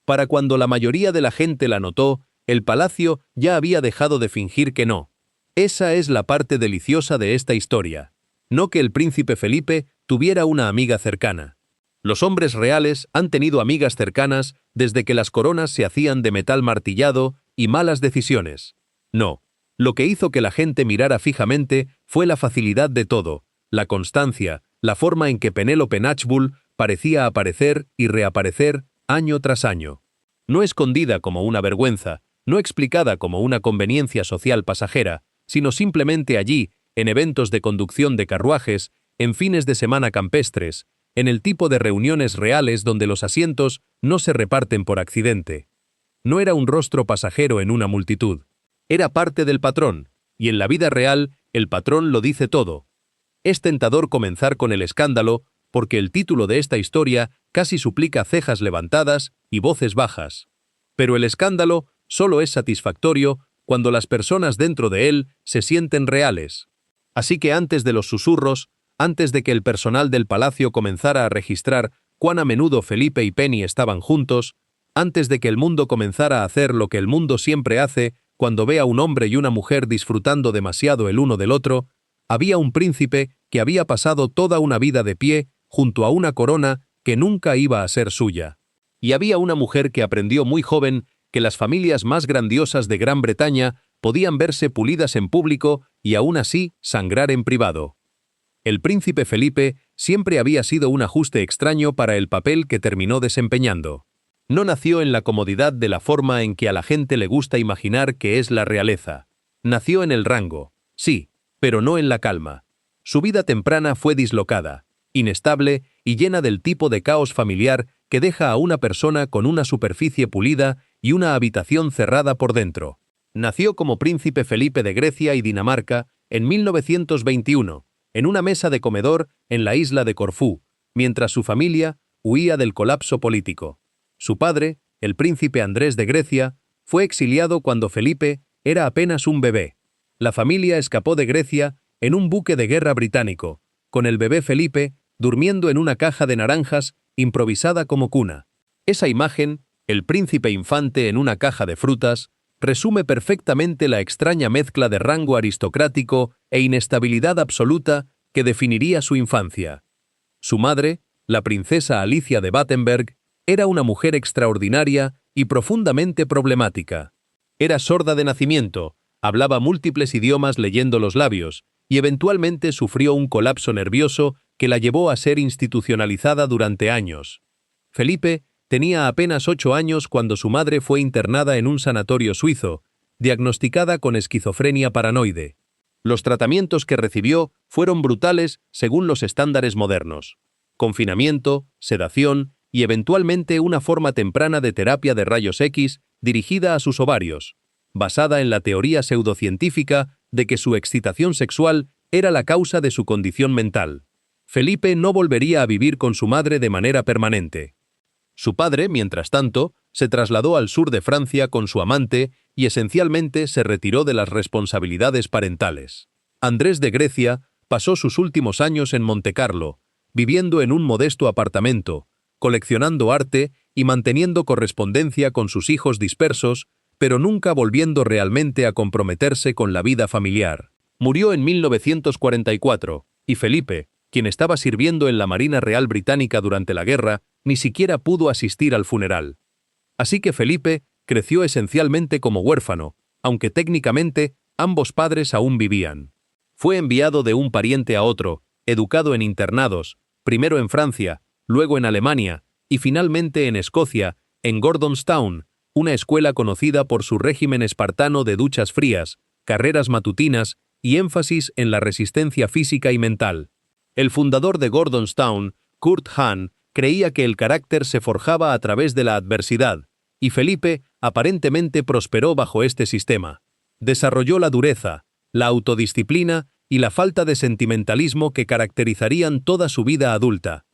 Para cuando la mayoría de la gente la notó, el palacio ya había dejado de fingir que no. Esa es la parte deliciosa de esta historia. No que el príncipe Felipe tuviera una amiga cercana. Los hombres reales han tenido amigas cercanas desde que las coronas se hacían de metal martillado y malas decisiones. No, lo que hizo que la gente mirara fijamente fue la facilidad de todo, la constancia, la forma en que Penélope Knatchbull parecía aparecer y reaparecer año tras año. No escondida como una vergüenza, no explicada como una conveniencia social pasajera, sino simplemente allí, en eventos de conducción de carruajes, en fines de semana campestres, en el tipo de reuniones reales donde los asientos no se reparten por accidente. No era un rostro pasajero en una multitud. Era parte del patrón, y en la vida real, el patrón lo dice todo. Es tentador comenzar con el escándalo, porque el título de esta historia casi suplica cejas levantadas y voces bajas. Pero el escándalo solo es satisfactorio cuando las personas dentro de él se sienten reales. Así que antes de los susurros, antes de que el personal del palacio comenzara a registrar cuán a menudo Felipe y Penny estaban juntos, antes de que el mundo comenzara a hacer lo que el mundo siempre hace cuando ve a un hombre y una mujer disfrutando demasiado el uno del otro, había un príncipe que había pasado toda una vida de pie junto a una corona que nunca iba a ser suya. Y había una mujer que aprendió muy joven que las familias más grandiosas de Gran Bretaña podían verse pulidas en público y aún así sangrar en privado. El príncipe Felipe siempre había sido un ajuste extraño para el papel que terminó desempeñando. No nació en la comodidad de la forma en que a la gente le gusta imaginar que es la realeza. Nació en el rango, sí, pero no en la calma. Su vida temprana fue dislocada, inestable y llena del tipo de caos familiar que deja a una persona con una superficie pulida y una habitación cerrada por dentro. Nació como príncipe Felipe de Grecia y Dinamarca en 1921, en una mesa de comedor en la isla de Corfú, mientras su familia huía del colapso político. Su padre, el príncipe Andrés de Grecia, fue exiliado cuando Felipe era apenas un bebé. La familia escapó de Grecia en un buque de guerra británico, con el bebé Felipe durmiendo en una caja de naranjas improvisada como cuna. Esa imagen, el príncipe infante en una caja de frutas, resume perfectamente la extraña mezcla de rango aristocrático e inestabilidad absoluta que definiría su infancia. Su madre, la princesa Alicia de Battenberg, era una mujer extraordinaria y profundamente problemática. Era sorda de nacimiento, hablaba múltiples idiomas leyendo los labios, y eventualmente sufrió un colapso nervioso que la llevó a ser institucionalizada durante años. Felipe tenía apenas 8 años cuando su madre fue internada en un sanatorio suizo, diagnosticada con esquizofrenia paranoide. Los tratamientos que recibió fueron brutales según los estándares modernos. Confinamiento, sedación y eventualmente una forma temprana de terapia de rayos X dirigida a sus ovarios, basada en la teoría pseudocientífica de que su excitación sexual era la causa de su condición mental. Felipe no volvería a vivir con su madre de manera permanente. Su padre, mientras tanto, se trasladó al sur de Francia con su amante y esencialmente se retiró de las responsabilidades parentales. Andrés de Grecia pasó sus últimos años en Montecarlo, viviendo en un modesto apartamento, coleccionando arte y manteniendo correspondencia con sus hijos dispersos, pero nunca volviendo realmente a comprometerse con la vida familiar. Murió en 1944, y Felipe, quien estaba sirviendo en la Marina Real Británica durante la guerra, ni siquiera pudo asistir al funeral. Así que Felipe creció esencialmente como huérfano, aunque técnicamente ambos padres aún vivían. Fue enviado de un pariente a otro, educado en internados, primero en Francia, luego en Alemania, y finalmente en Escocia, en Gordonstown, una escuela conocida por su régimen espartano de duchas frías, carreras matutinas y énfasis en la resistencia física y mental. El fundador de Gordonstown, Kurt Hahn, creía que el carácter se forjaba a través de la adversidad, y Felipe aparentemente prosperó bajo este sistema. Desarrolló la dureza, la autodisciplina y la falta de sentimentalismo que caracterizarían toda su vida adulta.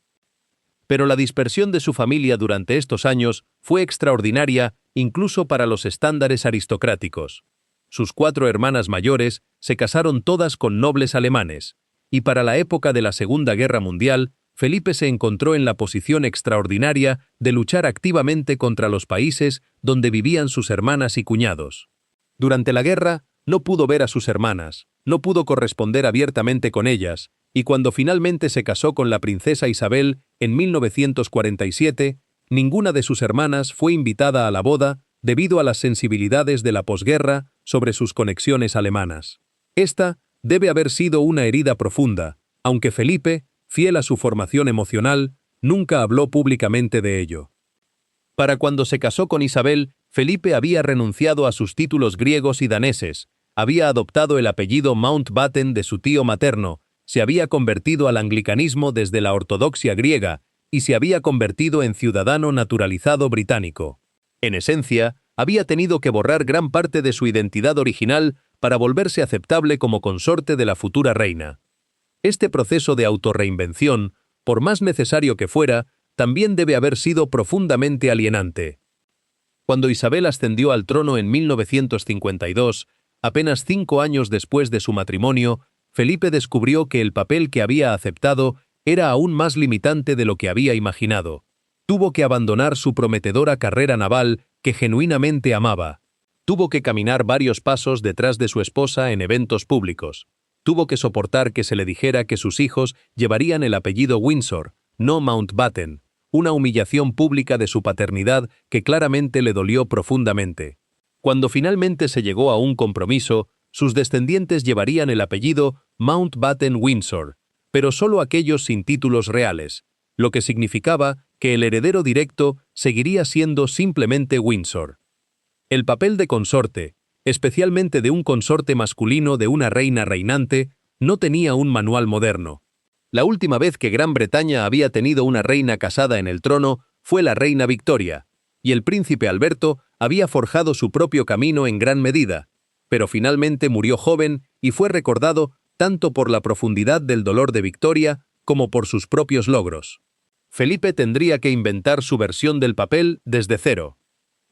Pero la dispersión de su familia durante estos años fue extraordinaria incluso para los estándares aristocráticos. Sus 4 hermanas mayores se casaron todas con nobles alemanes, y para la época de la Segunda Guerra Mundial, Felipe se encontró en la posición extraordinaria de luchar activamente contra los países donde vivían sus hermanas y cuñados. Durante la guerra, no pudo ver a sus hermanas, no pudo corresponder abiertamente con ellas, y cuando finalmente se casó con la princesa Isabel en 1947, ninguna de sus hermanas fue invitada a la boda debido a las sensibilidades de la posguerra sobre sus conexiones alemanas. Esta debe haber sido una herida profunda, aunque Felipe, fiel a su formación emocional, nunca habló públicamente de ello. Para cuando se casó con Isabel, Felipe había renunciado a sus títulos griegos y daneses, había adoptado el apellido Mountbatten de su tío materno, se había convertido al anglicanismo desde la ortodoxia griega y se había convertido en ciudadano naturalizado británico. En esencia, había tenido que borrar gran parte de su identidad original para volverse aceptable como consorte de la futura reina. Este proceso de autorreinvención, por más necesario que fuera, también debe haber sido profundamente alienante. Cuando Isabel ascendió al trono en 1952, apenas 5 años después de su matrimonio, Felipe descubrió que el papel que había aceptado era aún más limitante de lo que había imaginado. Tuvo que abandonar su prometedora carrera naval que genuinamente amaba. Tuvo que caminar varios pasos detrás de su esposa en eventos públicos. Tuvo que soportar que se le dijera que sus hijos llevarían el apellido Windsor, no Mountbatten, una humillación pública de su paternidad que claramente le dolió profundamente. Cuando finalmente se llegó a un compromiso, sus descendientes llevarían el apellido Mountbatten-Windsor, pero solo aquellos sin títulos reales, lo que significaba que el heredero directo seguiría siendo simplemente Windsor. El papel de consorte, especialmente de un consorte masculino de una reina reinante, no tenía un manual moderno. La última vez que Gran Bretaña había tenido una reina casada en el trono fue la reina Victoria, y el príncipe Alberto había forjado su propio camino en gran medida, pero finalmente murió joven y fue recordado tanto por la profundidad del dolor de Victoria como por sus propios logros. Felipe tendría que inventar su versión del papel desde cero.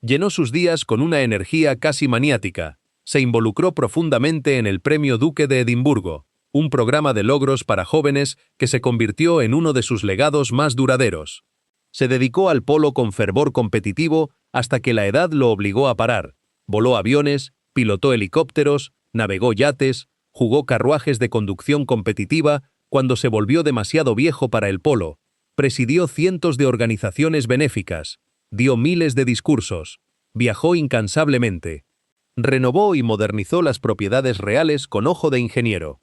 Llenó sus días con una energía casi maniática. Se involucró profundamente en el Premio Duque de Edimburgo, un programa de logros para jóvenes que se convirtió en uno de sus legados más duraderos. Se dedicó al polo con fervor competitivo hasta que la edad lo obligó a parar. Voló aviones, pilotó helicópteros, navegó yates, jugó carruajes de conducción competitiva cuando se volvió demasiado viejo para el polo, presidió cientos de organizaciones benéficas, dio miles de discursos, viajó incansablemente, renovó y modernizó las propiedades reales con ojo de ingeniero.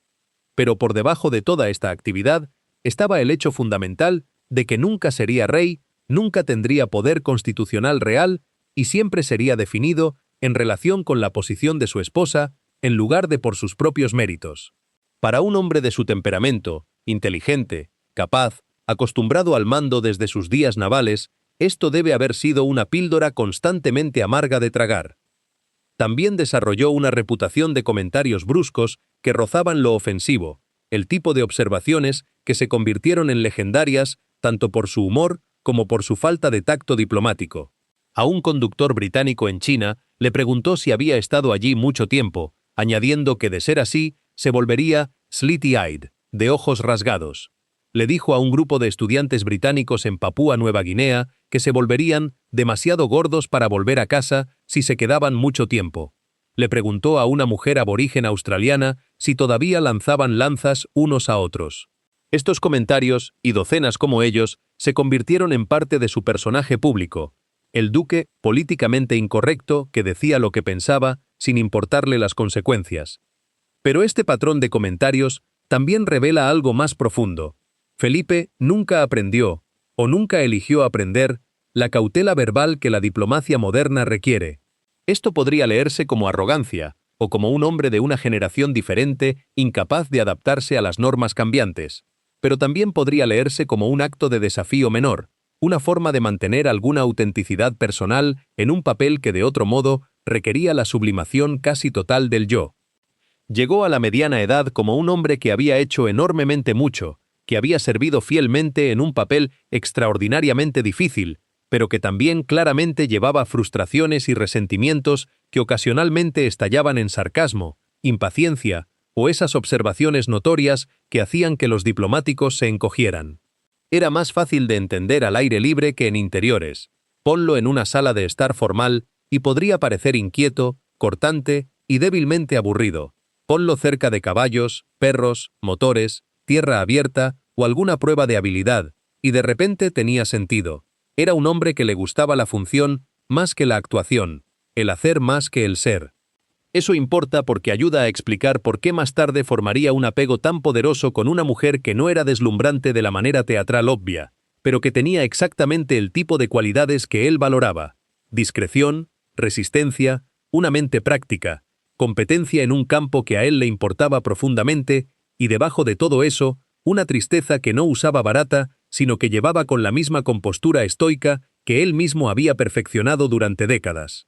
Pero por debajo de toda esta actividad estaba el hecho fundamental de que nunca sería rey, nunca tendría poder constitucional real y siempre sería definido en relación con la posición de su esposa en lugar de por sus propios méritos. Para un hombre de su temperamento, inteligente, capaz, acostumbrado al mando desde sus días navales, esto debe haber sido una píldora constantemente amarga de tragar. También desarrolló una reputación de comentarios bruscos que rozaban lo ofensivo, el tipo de observaciones que se convirtieron en legendarias tanto por su humor como por su falta de tacto diplomático. A un conductor británico en China le preguntó si había estado allí mucho tiempo, añadiendo que de ser así, se volvería slitty-eyed, de ojos rasgados. Le dijo a un grupo de estudiantes británicos en Papúa Nueva Guinea que se volverían demasiado gordos para volver a casa si se quedaban mucho tiempo. Le preguntó a una mujer aborigen australiana si todavía lanzaban lanzas unos a otros. Estos comentarios, y docenas como ellos, se convirtieron en parte de su personaje público, el duque políticamente incorrecto que decía lo que pensaba sin importarle las consecuencias. Pero este patrón de comentarios también revela algo más profundo. Felipe nunca aprendió, o nunca eligió aprender, la cautela verbal que la diplomacia moderna requiere. Esto podría leerse como arrogancia, o como un hombre de una generación diferente incapaz de adaptarse a las normas cambiantes, pero también podría leerse como un acto de desafío menor, una forma de mantener alguna autenticidad personal en un papel que de otro modo requería la sublimación casi total del yo. Llegó a la mediana edad como un hombre que había hecho enormemente mucho, que había servido fielmente en un papel extraordinariamente difícil, pero que también claramente llevaba frustraciones y resentimientos que ocasionalmente estallaban en sarcasmo, impaciencia o esas observaciones notorias que hacían que los diplomáticos se encogieran. Era más fácil de entender al aire libre que en interiores. Ponlo en una sala de estar formal y podría parecer inquieto, cortante y débilmente aburrido. Ponlo cerca de caballos, perros, motores, tierra abierta o alguna prueba de habilidad, y de repente tenía sentido. Era un hombre que le gustaba la función más que la actuación, el hacer más que el ser. Eso importa porque ayuda a explicar por qué más tarde formaría un apego tan poderoso con una mujer que no era deslumbrante de la manera teatral obvia, pero que tenía exactamente el tipo de cualidades que él valoraba: discreción, resistencia, una mente práctica, competencia en un campo que a él le importaba profundamente, y debajo de todo eso, una tristeza que no usaba barata, sino que llevaba con la misma compostura estoica que él mismo había perfeccionado durante décadas.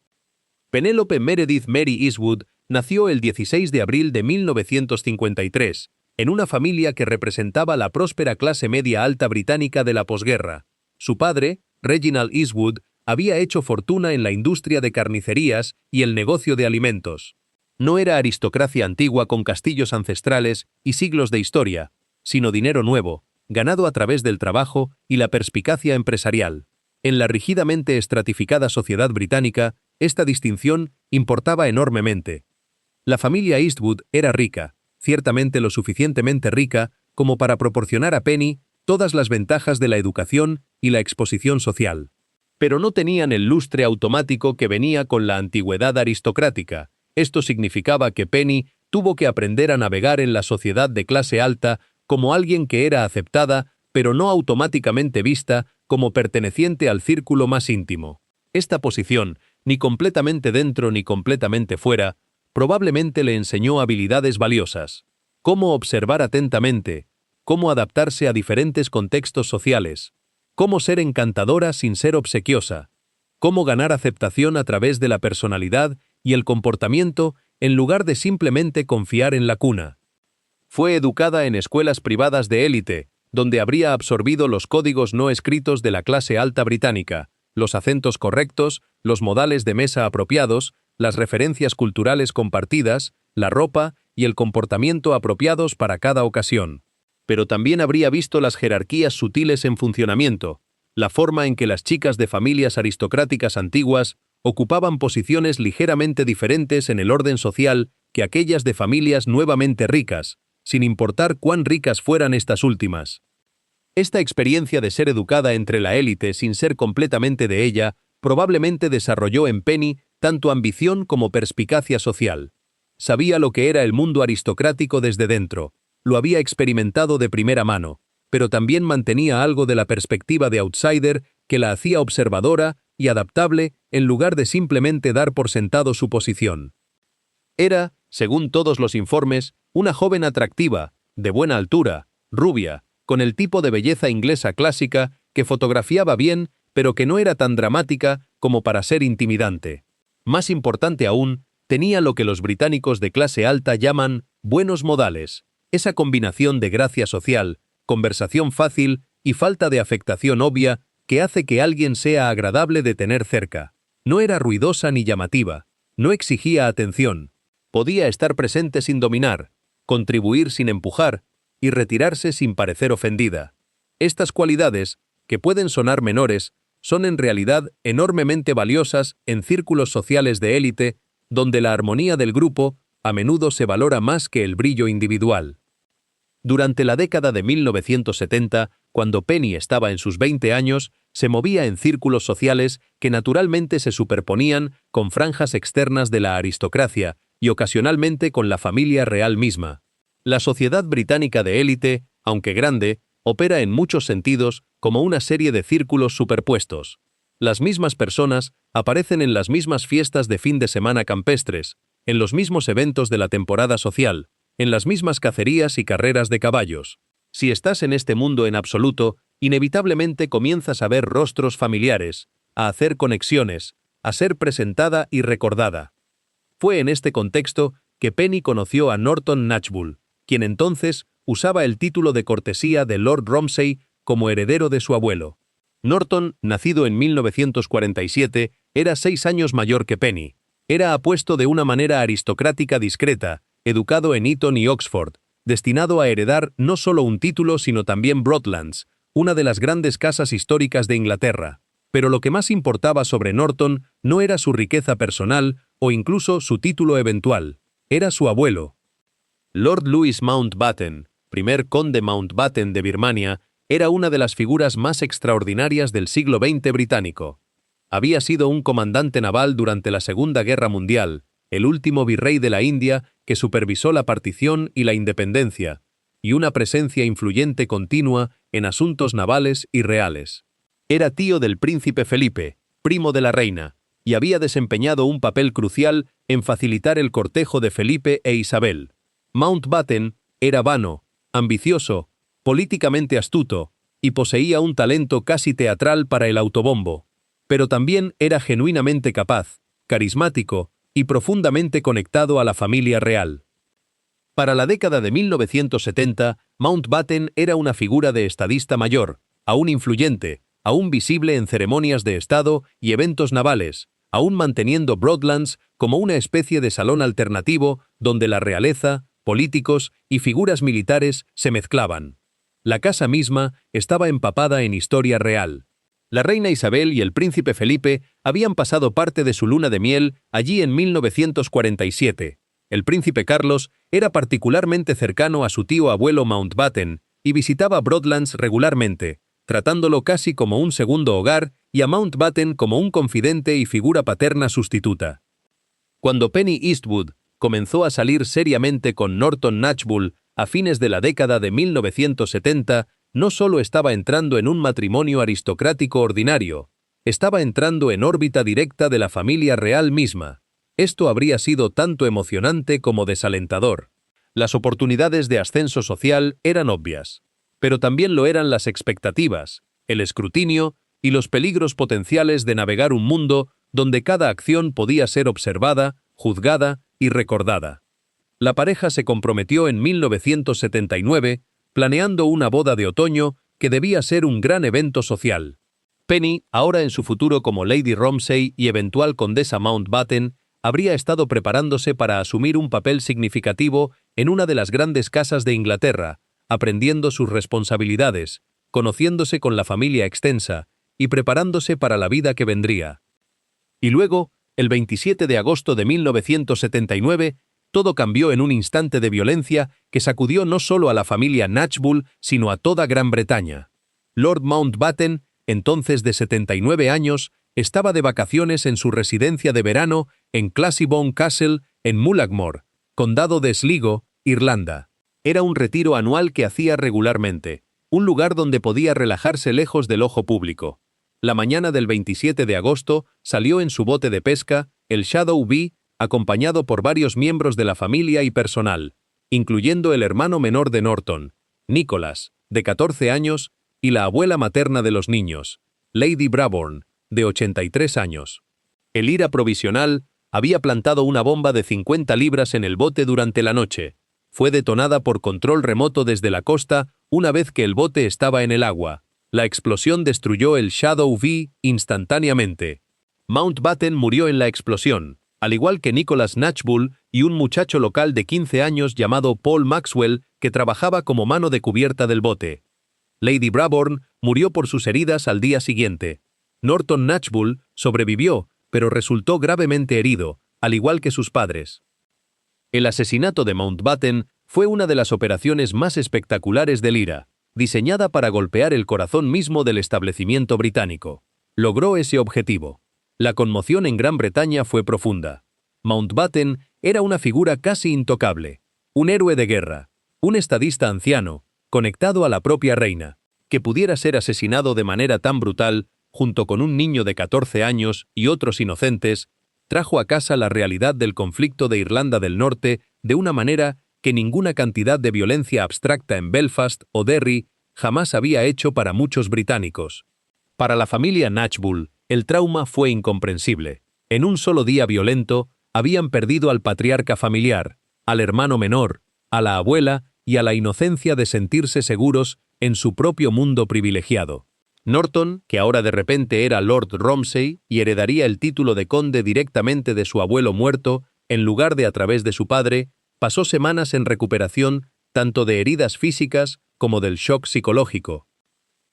Penélope Meredith Mary Eastwood nació el 16 de abril de 1953, en una familia que representaba la próspera clase media alta británica de la posguerra. Su padre, Reginald Eastwood, había hecho fortuna en la industria de carnicerías y el negocio de alimentos. No era aristocracia antigua con castillos ancestrales y siglos de historia, sino dinero nuevo, ganado a través del trabajo y la perspicacia empresarial. En la rígidamente estratificada sociedad británica, esta distinción importaba enormemente. La familia Eastwood era rica, ciertamente lo suficientemente rica como para proporcionar a Penny todas las ventajas de la educación y la exposición social. Pero no tenían el lustre automático que venía con la antigüedad aristocrática. Esto significaba que Penny tuvo que aprender a navegar en la sociedad de clase alta como alguien que era aceptada, pero no automáticamente vista como perteneciente al círculo más íntimo. Esta posición, ni completamente dentro ni completamente fuera, probablemente le enseñó habilidades valiosas: cómo observar atentamente, cómo adaptarse a diferentes contextos sociales, cómo ser encantadora sin ser obsequiosa, cómo ganar aceptación a través de la personalidad y el comportamiento en lugar de simplemente confiar en la cuna. Fue educada en escuelas privadas de élite, donde habría absorbido los códigos no escritos de la clase alta británica, los acentos correctos, los modales de mesa apropiados, las referencias culturales compartidas, la ropa y el comportamiento apropiados para cada ocasión. Pero también habría visto las jerarquías sutiles en funcionamiento, la forma en que las chicas de familias aristocráticas antiguas ocupaban posiciones ligeramente diferentes en el orden social que aquellas de familias nuevamente ricas, sin importar cuán ricas fueran estas últimas. Esta experiencia de ser educada entre la élite sin ser completamente de ella probablemente desarrolló en Penny tanto ambición como perspicacia social. Sabía lo que era el mundo aristocrático desde dentro, lo había experimentado de primera mano, pero también mantenía algo de la perspectiva de outsider que la hacía observadora y adaptable en lugar de simplemente dar por sentado su posición. Era, según todos los informes, una joven atractiva, de buena altura, rubia, con el tipo de belleza inglesa clásica que fotografiaba bien, pero que no era tan dramática como para ser intimidante. Más importante aún, tenía lo que los británicos de clase alta llaman buenos modales, esa combinación de gracia social, conversación fácil y falta de afectación obvia que hace que alguien sea agradable de tener cerca. No era ruidosa ni llamativa, no exigía atención, podía estar presente sin dominar, contribuir sin empujar y retirarse sin parecer ofendida. Estas cualidades, que pueden sonar menores, son en realidad enormemente valiosas en círculos sociales de élite, donde la armonía del grupo a menudo se valora más que el brillo individual. Durante la década de 1970, cuando Penny estaba en sus 20 años, se movía en círculos sociales que naturalmente se superponían con franjas externas de la aristocracia y ocasionalmente con la familia real misma. La sociedad británica de élite, aunque grande, opera en muchos sentidos como una serie de círculos superpuestos. Las mismas personas aparecen en las mismas fiestas de fin de semana campestres, en los mismos eventos de la temporada social, en las mismas cacerías y carreras de caballos. Si estás en este mundo en absoluto, inevitablemente comienzas a ver rostros familiares, a hacer conexiones, a ser presentada y recordada. Fue en este contexto que Penny conoció a Norton Knatchbull, quien entonces usaba el título de cortesía de Lord Romsey como heredero de su abuelo. Norton, nacido en 1947, era 6 años mayor que Penny. Era apuesto de una manera aristocrática discreta, educado en Eton y Oxford, destinado a heredar no solo un título sino también Broadlands, una de las grandes casas históricas de Inglaterra. Pero lo que más importaba sobre Norton no era su riqueza personal o incluso su título eventual, era su abuelo. Lord Louis Mountbatten, primer conde Mountbatten de Birmania, era una de las figuras más extraordinarias del siglo XX británico. Había sido un comandante naval durante la Segunda Guerra Mundial, el último virrey de la India que supervisó la partición y la independencia, y una presencia influyente continua en asuntos navales y reales. Era tío del príncipe Felipe, primo de la reina, y había desempeñado un papel crucial en facilitar el cortejo de Felipe e Isabel. Mountbatten era vano, ambicioso, políticamente astuto, y poseía un talento casi teatral para el autobombo, pero también era genuinamente capaz, carismático y profundamente conectado a la familia real. Para la década de 1970, Mountbatten era una figura de estadista mayor, aún influyente, aún visible en ceremonias de Estado y eventos navales, aún manteniendo Broadlands como una especie de salón alternativo donde la realeza, políticos y figuras militares se mezclaban. La casa misma estaba empapada en historia real. La reina Isabel y el príncipe Felipe habían pasado parte de su luna de miel allí en 1947. El príncipe Carlos era particularmente cercano a su tío abuelo Mountbatten y visitaba Broadlands regularmente, tratándolo casi como un segundo hogar y a Mountbatten como un confidente y figura paterna sustituta. Cuando Penny Eastwood comenzó a salir seriamente con Norton Knatchbull a fines de la década de 1970, no solo estaba entrando en un matrimonio aristocrático ordinario, estaba entrando en órbita directa de la familia real misma. Esto habría sido tanto emocionante como desalentador. Las oportunidades de ascenso social eran obvias, pero también lo eran las expectativas, el escrutinio y los peligros potenciales de navegar un mundo donde cada acción podía ser observada, juzgada y recordada. La pareja se comprometió en 1979, planeando una boda de otoño que debía ser un gran evento social. Penny, ahora en su futuro como Lady Romsey y eventual condesa Mountbatten, habría estado preparándose para asumir un papel significativo en una de las grandes casas de Inglaterra, aprendiendo sus responsabilidades, conociéndose con la familia extensa y preparándose para la vida que vendría. Y luego, el 27 de agosto de 1979, todo cambió en un instante de violencia que sacudió no solo a la familia Knatchbull, sino a toda Gran Bretaña. Lord Mountbatten, entonces de 79 años, estaba de vacaciones en su residencia de verano en Classybone Castle, en Mullaghmore, condado de Sligo, Irlanda. Era un retiro anual que hacía regularmente, un lugar donde podía relajarse lejos del ojo público. La mañana del 27 de agosto salió en su bote de pesca, el Shadow Bee, acompañado por varios miembros de la familia y personal, incluyendo el hermano menor de Norton, Nicholas, de 14 años, y la abuela materna de los niños, Lady Brabourne, de 83 años. El IRA provisional había plantado una bomba de 50 libras en el bote durante la noche. Fue detonada por control remoto desde la costa una vez que el bote estaba en el agua. La explosión destruyó el Shadow Bee instantáneamente. Mountbatten murió en la explosión, al igual que Nicholas Knatchbull y un muchacho local de 15 años llamado Paul Maxwell que trabajaba como mano de cubierta del bote. Lady Brabourne murió por sus heridas al día siguiente. Norton Knatchbull sobrevivió, pero resultó gravemente herido, al igual que sus padres. El asesinato de Mountbatten fue una de las operaciones más espectaculares del IRA, diseñada para golpear el corazón mismo del establecimiento británico. Logró ese objetivo. La conmoción en Gran Bretaña fue profunda. Mountbatten era una figura casi intocable, un héroe de guerra, un estadista anciano, conectado a la propia reina, que pudiera ser asesinado de manera tan brutal, junto con un niño de 14 años y otros inocentes, trajo a casa la realidad del conflicto de Irlanda del Norte de una manera que ninguna cantidad de violencia abstracta en Belfast o Derry jamás había hecho para muchos británicos. Para la familia Knatchbull, el trauma fue incomprensible. En un solo día violento, habían perdido al patriarca familiar, al hermano menor, a la abuela y a la inocencia de sentirse seguros en su propio mundo privilegiado. Norton, que ahora de repente era Lord Romsey y heredaría el título de conde directamente de su abuelo muerto, en lugar de a través de su padre, pasó semanas en recuperación tanto de heridas físicas como del shock psicológico.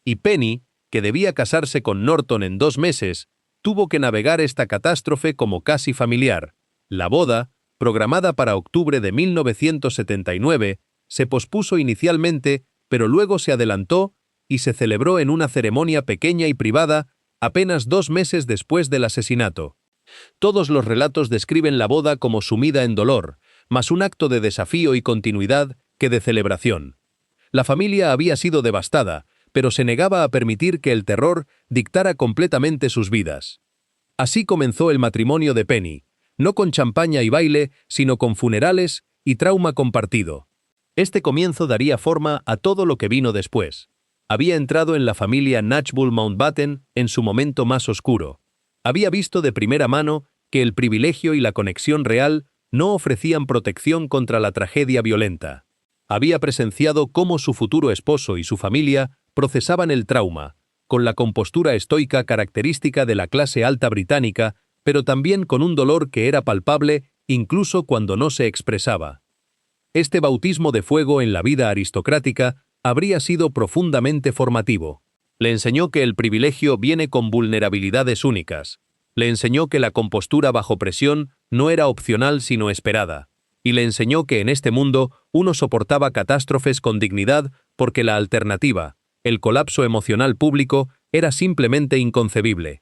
y Penny, que debía casarse con Norton en 2 meses, tuvo que navegar esta catástrofe como casi familiar. La boda, programada para octubre de 1979, se pospuso inicialmente, pero luego se adelantó y se celebró en una ceremonia pequeña y privada apenas 2 meses después del asesinato. Todos los relatos describen la boda como sumida en dolor, más un acto de desafío y continuidad que de celebración. La familia había sido devastada, pero se negaba a permitir que el terror dictara completamente sus vidas. Así comenzó el matrimonio de Penny, no con champaña y baile, sino con funerales y trauma compartido. Este comienzo daría forma a todo lo que vino después. Había entrado en la familia Knatchbull Mountbatten en su momento más oscuro. Había visto de primera mano que el privilegio y la conexión real no ofrecían protección contra la tragedia violenta. Había presenciado cómo su futuro esposo y su familia procesaban el trauma, con la compostura estoica característica de la clase alta británica, pero también con un dolor que era palpable incluso cuando no se expresaba. Este bautismo de fuego en la vida aristocrática habría sido profundamente formativo. Le enseñó que el privilegio viene con vulnerabilidades únicas. Le enseñó que la compostura bajo presión no era opcional sino esperada. Y le enseñó que en este mundo uno soportaba catástrofes con dignidad porque la alternativa, el colapso emocional público, era simplemente inconcebible.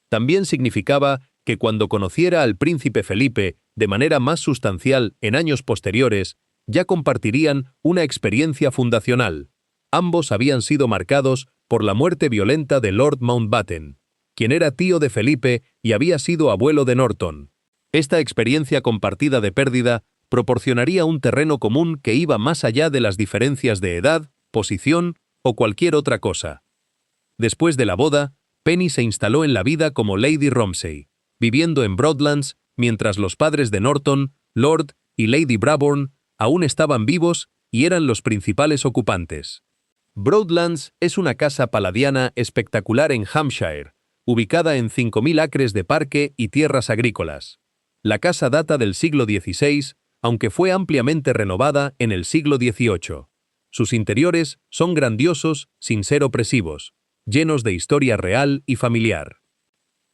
También significaba que cuando conociera al príncipe Felipe de manera más sustancial en años posteriores, ya compartirían una experiencia fundacional. Ambos habían sido marcados por la muerte violenta de Lord Mountbatten, quien era tío de Felipe y había sido abuelo de Norton. Esta experiencia compartida de pérdida proporcionaría un terreno común que iba más allá de las diferencias de edad, posición o cualquier otra cosa. Después de la boda, Penny se instaló en la vida como Lady Romsey, viviendo en Broadlands mientras los padres de Norton, Lord y Lady Brabourne, aún estaban vivos y eran los principales ocupantes. Broadlands es una casa paladiana espectacular en Hampshire, ubicada en 5.000 acres de parque y tierras agrícolas. La casa data del siglo XVI, aunque fue ampliamente renovada en el siglo XVIII. Sus interiores son grandiosos sin ser opresivos, llenos de historia real y familiar.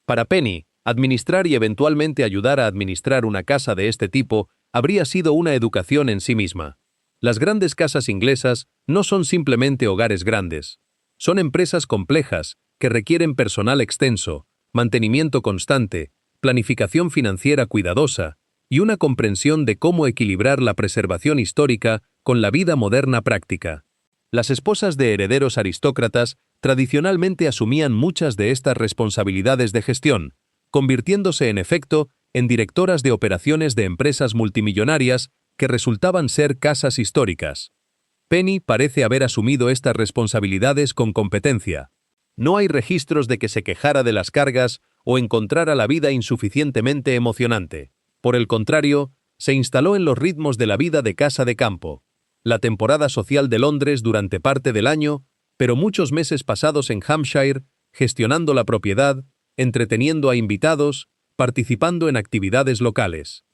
Para Penny, administrar y eventualmente ayudar a administrar una casa de este tipo habría sido una educación en sí misma. Las grandes casas inglesas no son simplemente hogares grandes. Son empresas complejas que requieren personal extenso, mantenimiento constante, planificación financiera cuidadosa y una comprensión de cómo equilibrar la preservación histórica con la vida moderna práctica. Las esposas de herederos aristócratas tradicionalmente asumían muchas de estas responsabilidades de gestión, convirtiéndose en efecto en directoras de operaciones de empresas multimillonarias que resultaban ser casas históricas. Penny parece haber asumido estas responsabilidades con competencia. No hay registros de que se quejara de las cargas o encontrara la vida insuficientemente emocionante. Por el contrario, se instaló en los ritmos de la vida de casa de campo, la temporada social de Londres durante parte del año, pero muchos meses pasados en Hampshire, gestionando la propiedad, entreteniendo a invitados, participando en actividades locales.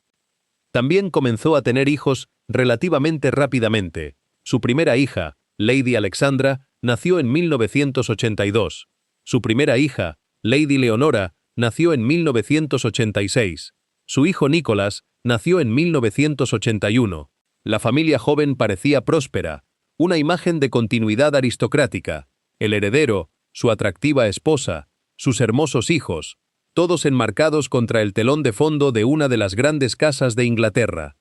También comenzó a tener hijos relativamente rápidamente. Su primera hija, Lady Alexandra, nació en 1982. Su primera hija, Lady Leonora, nació en 1986. Su hijo Nicholas nació en 1981. La familia joven parecía próspera, una imagen de continuidad aristocrática. El heredero, su atractiva esposa, sus hermosos hijos, todos enmarcados contra el telón de fondo de una de las grandes casas de Inglaterra.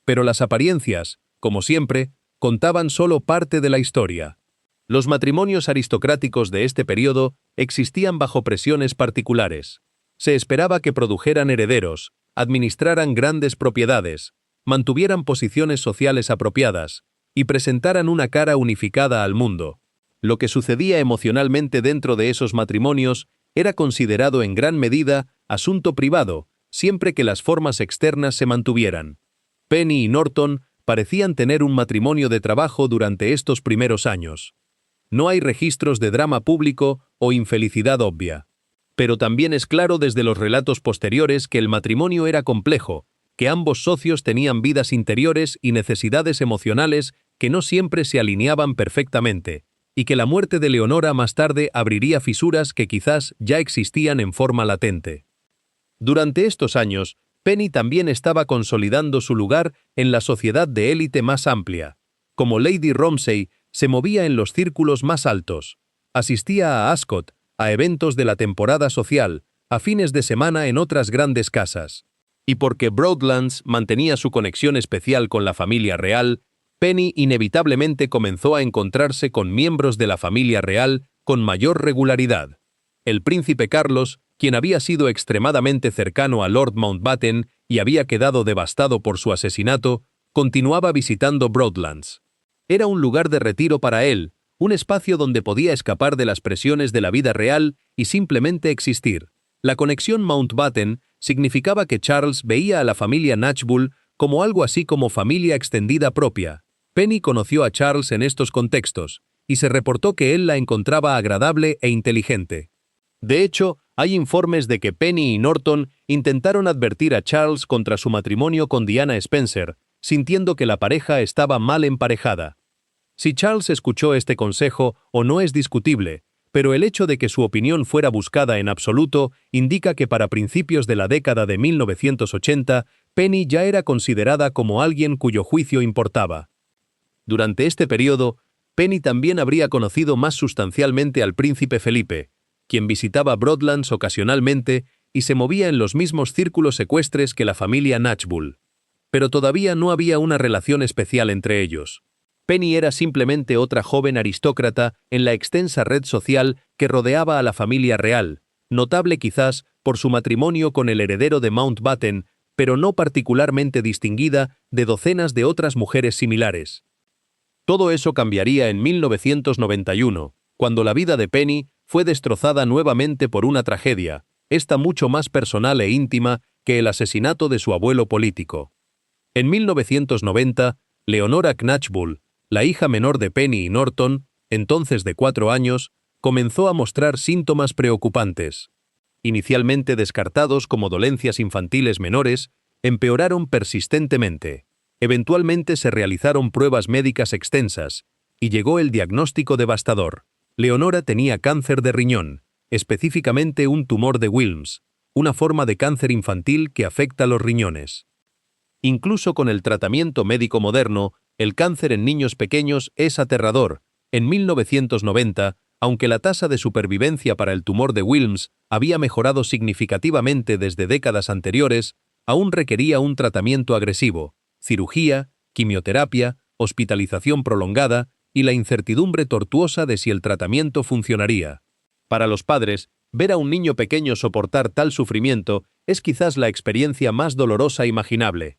Pero las apariencias, como siempre, contaban solo parte de la historia. Los matrimonios aristocráticos de este periodo existían bajo presiones particulares. Se esperaba que produjeran herederos, administraran grandes propiedades, mantuvieran posiciones sociales apropiadas y presentaran una cara unificada al mundo. Lo que sucedía emocionalmente dentro de esos matrimonios era considerado en gran medida asunto privado, siempre que las formas externas se mantuvieran. Penny y Norton parecían tener un matrimonio de trabajo durante estos primeros años. No hay registros de drama público o infelicidad obvia. Pero también es claro desde los relatos posteriores que el matrimonio era complejo, que ambos socios tenían vidas interiores y necesidades emocionales que no siempre se alineaban perfectamente. y que la muerte de Leonora más tarde abriría fisuras que quizás ya existían en forma latente. Durante estos años, Penny también estaba consolidando su lugar en la sociedad de élite más amplia. Como Lady Romsey, se movía en los círculos más altos. Asistía a Ascot, a eventos de la temporada social, a fines de semana en otras grandes casas. Y porque Broadlands mantenía su conexión especial con la familia real, Penny inevitablemente comenzó a encontrarse con miembros de la familia real con mayor regularidad. El príncipe Carlos, quien había sido extremadamente cercano a Lord Mountbatten y había quedado devastado por su asesinato, continuaba visitando Broadlands. Era un lugar de retiro para él, un espacio donde podía escapar de las presiones de la vida real y simplemente existir. La conexión Mountbatten significaba que Charles veía a la familia Knatchbull como algo así como familia extendida propia. Penny conoció a Charles en estos contextos, y se reportó que él la encontraba agradable e inteligente. De hecho, hay informes de que Penny y Norton intentaron advertir a Charles contra su matrimonio con Diana Spencer, sintiendo que la pareja estaba mal emparejada. Si Charles escuchó este consejo o no es discutible, pero el hecho de que su opinión fuera buscada en absoluto indica que para principios de la década de 1980, Penny ya era considerada como alguien cuyo juicio importaba. Durante este periodo, Penny también habría conocido más sustancialmente al príncipe Felipe, quien visitaba Broadlands ocasionalmente y se movía en los mismos círculos ecuestres que la familia Knatchbull. Pero todavía no había una relación especial entre ellos. Penny era simplemente otra joven aristócrata en la extensa red social que rodeaba a la familia real, notable quizás por su matrimonio con el heredero de Mountbatten, pero no particularmente distinguida de docenas de otras mujeres similares. Todo eso cambiaría en 1991, cuando la vida de Penny fue destrozada nuevamente por una tragedia, esta mucho más personal e íntima que el asesinato de su abuelo político. En 1990, Leonora Knatchbull, la hija menor de Penny y Norton, entonces de 4 años, comenzó a mostrar síntomas preocupantes. Inicialmente descartados como dolencias infantiles menores, empeoraron persistentemente. Eventualmente se realizaron pruebas médicas extensas, y llegó el diagnóstico devastador. Leonora tenía cáncer de riñón, específicamente un tumor de Wilms, una forma de cáncer infantil que afecta los riñones. Incluso con el tratamiento médico moderno, el cáncer en niños pequeños es aterrador. En 1990, aunque la tasa de supervivencia para el tumor de Wilms había mejorado significativamente desde décadas anteriores, aún requería un tratamiento agresivo, cirugía, quimioterapia, hospitalización prolongada y la incertidumbre tortuosa de si el tratamiento funcionaría. Para los padres, ver a un niño pequeño soportar tal sufrimiento es quizás la experiencia más dolorosa imaginable.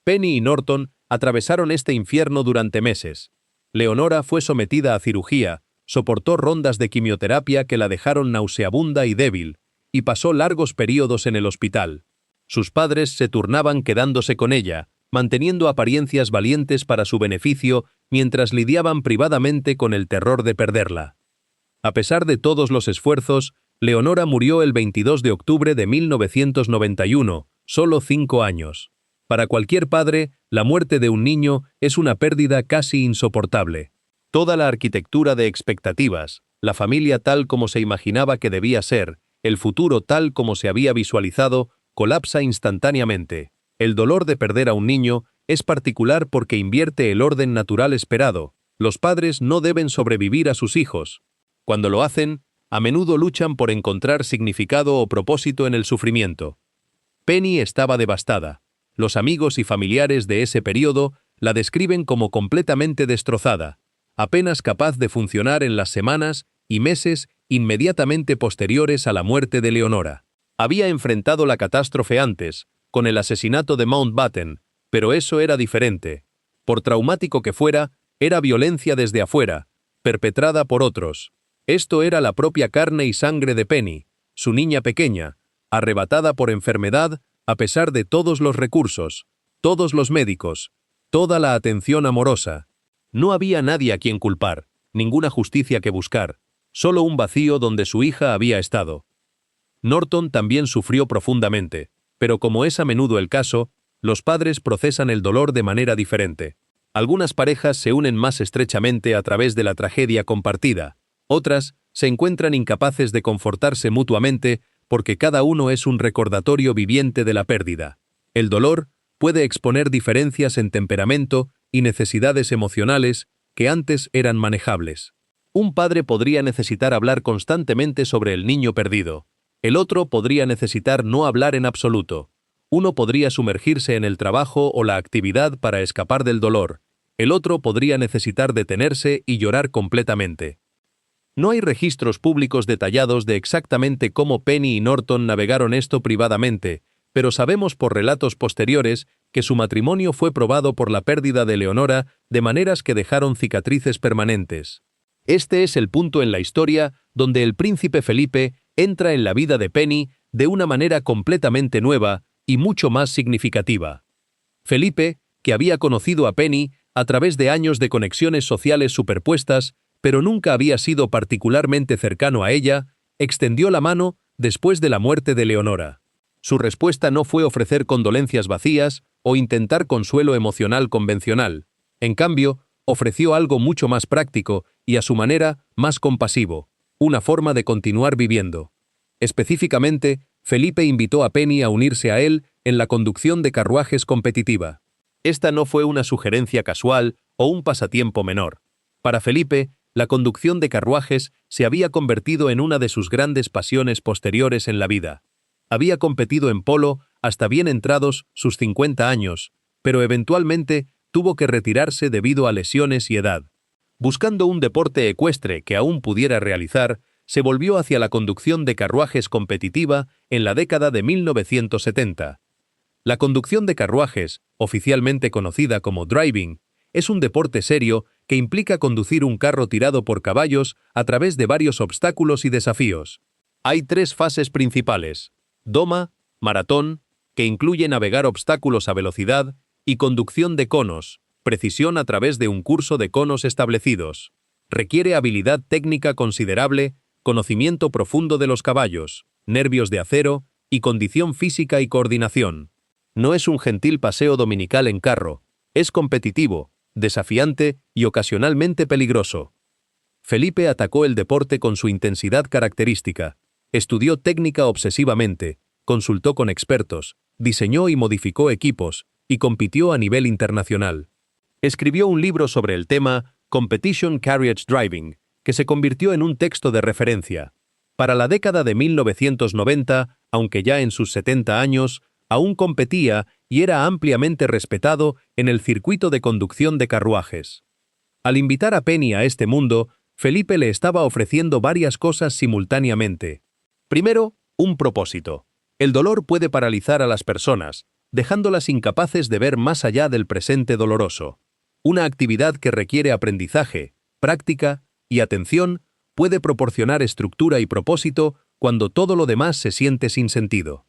Penny y Norton atravesaron este infierno durante meses. Leonora fue sometida a cirugía, soportó rondas de quimioterapia que la dejaron nauseabunda y débil, y pasó largos períodos en el hospital. Sus padres se turnaban quedándose con ella, manteniendo apariencias valientes para su beneficio mientras lidiaban privadamente con el terror de perderla. A pesar de todos los esfuerzos, Leonora murió el 22 de octubre de 1991, solo 5 años. Para cualquier padre, la muerte de un niño es una pérdida casi insoportable. Toda la arquitectura de expectativas, la familia tal como se imaginaba que debía ser, el futuro tal como se había visualizado, colapsa instantáneamente. El dolor de perder a un niño es particular porque invierte el orden natural esperado. Los padres no deben sobrevivir a sus hijos. Cuando lo hacen, a menudo luchan por encontrar significado o propósito en el sufrimiento. Penny estaba devastada. Los amigos y familiares de ese periodo la describen como completamente destrozada, apenas capaz de funcionar en las semanas y meses inmediatamente posteriores a la muerte de Leonora. Había enfrentado la catástrofe antes, con el asesinato de Mountbatten, pero eso era diferente. Por traumático que fuera, era violencia desde afuera, perpetrada por otros. Esto era la propia carne y sangre de Penny, su niña pequeña, arrebatada por enfermedad a pesar de todos los recursos, todos los médicos, toda la atención amorosa. No había nadie a quien culpar, ninguna justicia que buscar, solo un vacío donde su hija había estado. Norton también sufrió profundamente, pero como es a menudo el caso, los padres procesan el dolor de manera diferente. Algunas parejas se unen más estrechamente a través de la tragedia compartida, otras se encuentran incapaces de confortarse mutuamente porque cada uno es un recordatorio viviente de la pérdida. El dolor puede exponer diferencias en temperamento y necesidades emocionales que antes eran manejables. Un padre podría necesitar hablar constantemente sobre el niño perdido. El otro podría necesitar no hablar en absoluto. Uno podría sumergirse en el trabajo o la actividad para escapar del dolor. El otro podría necesitar detenerse y llorar completamente. No hay registros públicos detallados de exactamente cómo Penny y Norton navegaron esto privadamente, pero sabemos por relatos posteriores que su matrimonio fue probado por la pérdida de Leonora de maneras que dejaron cicatrices permanentes. Este es el punto en la historia donde el príncipe Felipe entra en la vida de Penny de una manera completamente nueva y mucho más significativa. Felipe, que había conocido a Penny a través de años de conexiones sociales superpuestas, pero nunca había sido particularmente cercano a ella, extendió la mano después de la muerte de Leonora. Su respuesta no fue ofrecer condolencias vacías o intentar consuelo emocional convencional. En cambio, ofreció algo mucho más práctico y a su manera más compasivo, una forma de continuar viviendo. Específicamente, Felipe invitó a Penny a unirse a él en la conducción de carruajes competitiva. Esta no fue una sugerencia casual o un pasatiempo menor. Para Felipe, la conducción de carruajes se había convertido en una de sus grandes pasiones posteriores en la vida. Había competido en polo hasta bien entrados sus 50 años, pero eventualmente tuvo que retirarse debido a lesiones y edad. Buscando un deporte ecuestre que aún pudiera realizar, se volvió hacia la conducción de carruajes competitiva en la década de 1970. La conducción de carruajes, oficialmente conocida como driving, es un deporte serio que implica conducir un carro tirado por caballos a través de varios obstáculos y desafíos. Hay 3 fases principales: doma, maratón, que incluye navegar obstáculos a velocidad, y conducción de conos, precisión a través de un curso de conos establecidos. Requiere habilidad técnica considerable, conocimiento profundo de los caballos, nervios de acero y condición física y coordinación. No es un gentil paseo dominical en carro, es competitivo, desafiante y ocasionalmente peligroso. Felipe atacó el deporte con su intensidad característica, estudió técnica obsesivamente, consultó con expertos, diseñó y modificó equipos, y compitió a nivel internacional. Escribió un libro sobre el tema Competition Carriage Driving, que se convirtió en un texto de referencia. Para la década de 1990, aunque ya en sus 70 años, aún competía y era ampliamente respetado en el circuito de conducción de carruajes. Al invitar a Penny a este mundo, Felipe le estaba ofreciendo varias cosas simultáneamente. Primero, un propósito. El dolor puede paralizar a las personas, dejándolas incapaces de ver más allá del presente doloroso. Una actividad que requiere aprendizaje, práctica y atención puede proporcionar estructura y propósito cuando todo lo demás se siente sin sentido.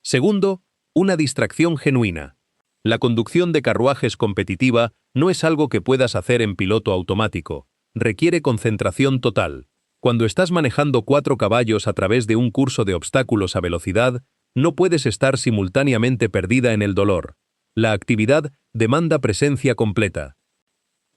Segundo, una distracción genuina. La conducción de carruajes competitiva no es algo que puedas hacer en piloto automático. Requiere concentración total. Cuando estás manejando 4 caballos a través de un curso de obstáculos a velocidad, no puedes estar simultáneamente perdida en el dolor. La actividad demanda presencia completa.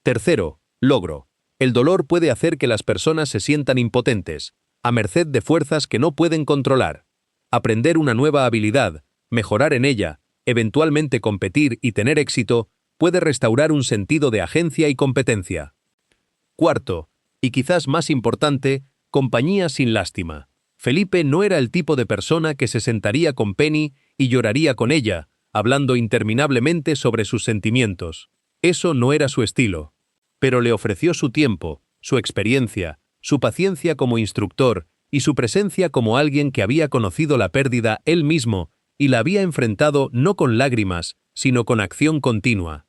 Tercero, logro. El dolor puede hacer que las personas se sientan impotentes, a merced de fuerzas que no pueden controlar. Aprender una nueva habilidad, mejorar en ella, eventualmente competir y tener éxito, puede restaurar un sentido de agencia y competencia. Cuarto, y quizás más importante, compañía sin lástima. Felipe no era el tipo de persona que se sentaría con Penny y lloraría con ella, hablando interminablemente sobre sus sentimientos. Eso no era su estilo. Pero le ofreció su tiempo, su experiencia, su paciencia como instructor y su presencia como alguien que había conocido la pérdida él mismo y la había enfrentado no con lágrimas, sino con acción continua.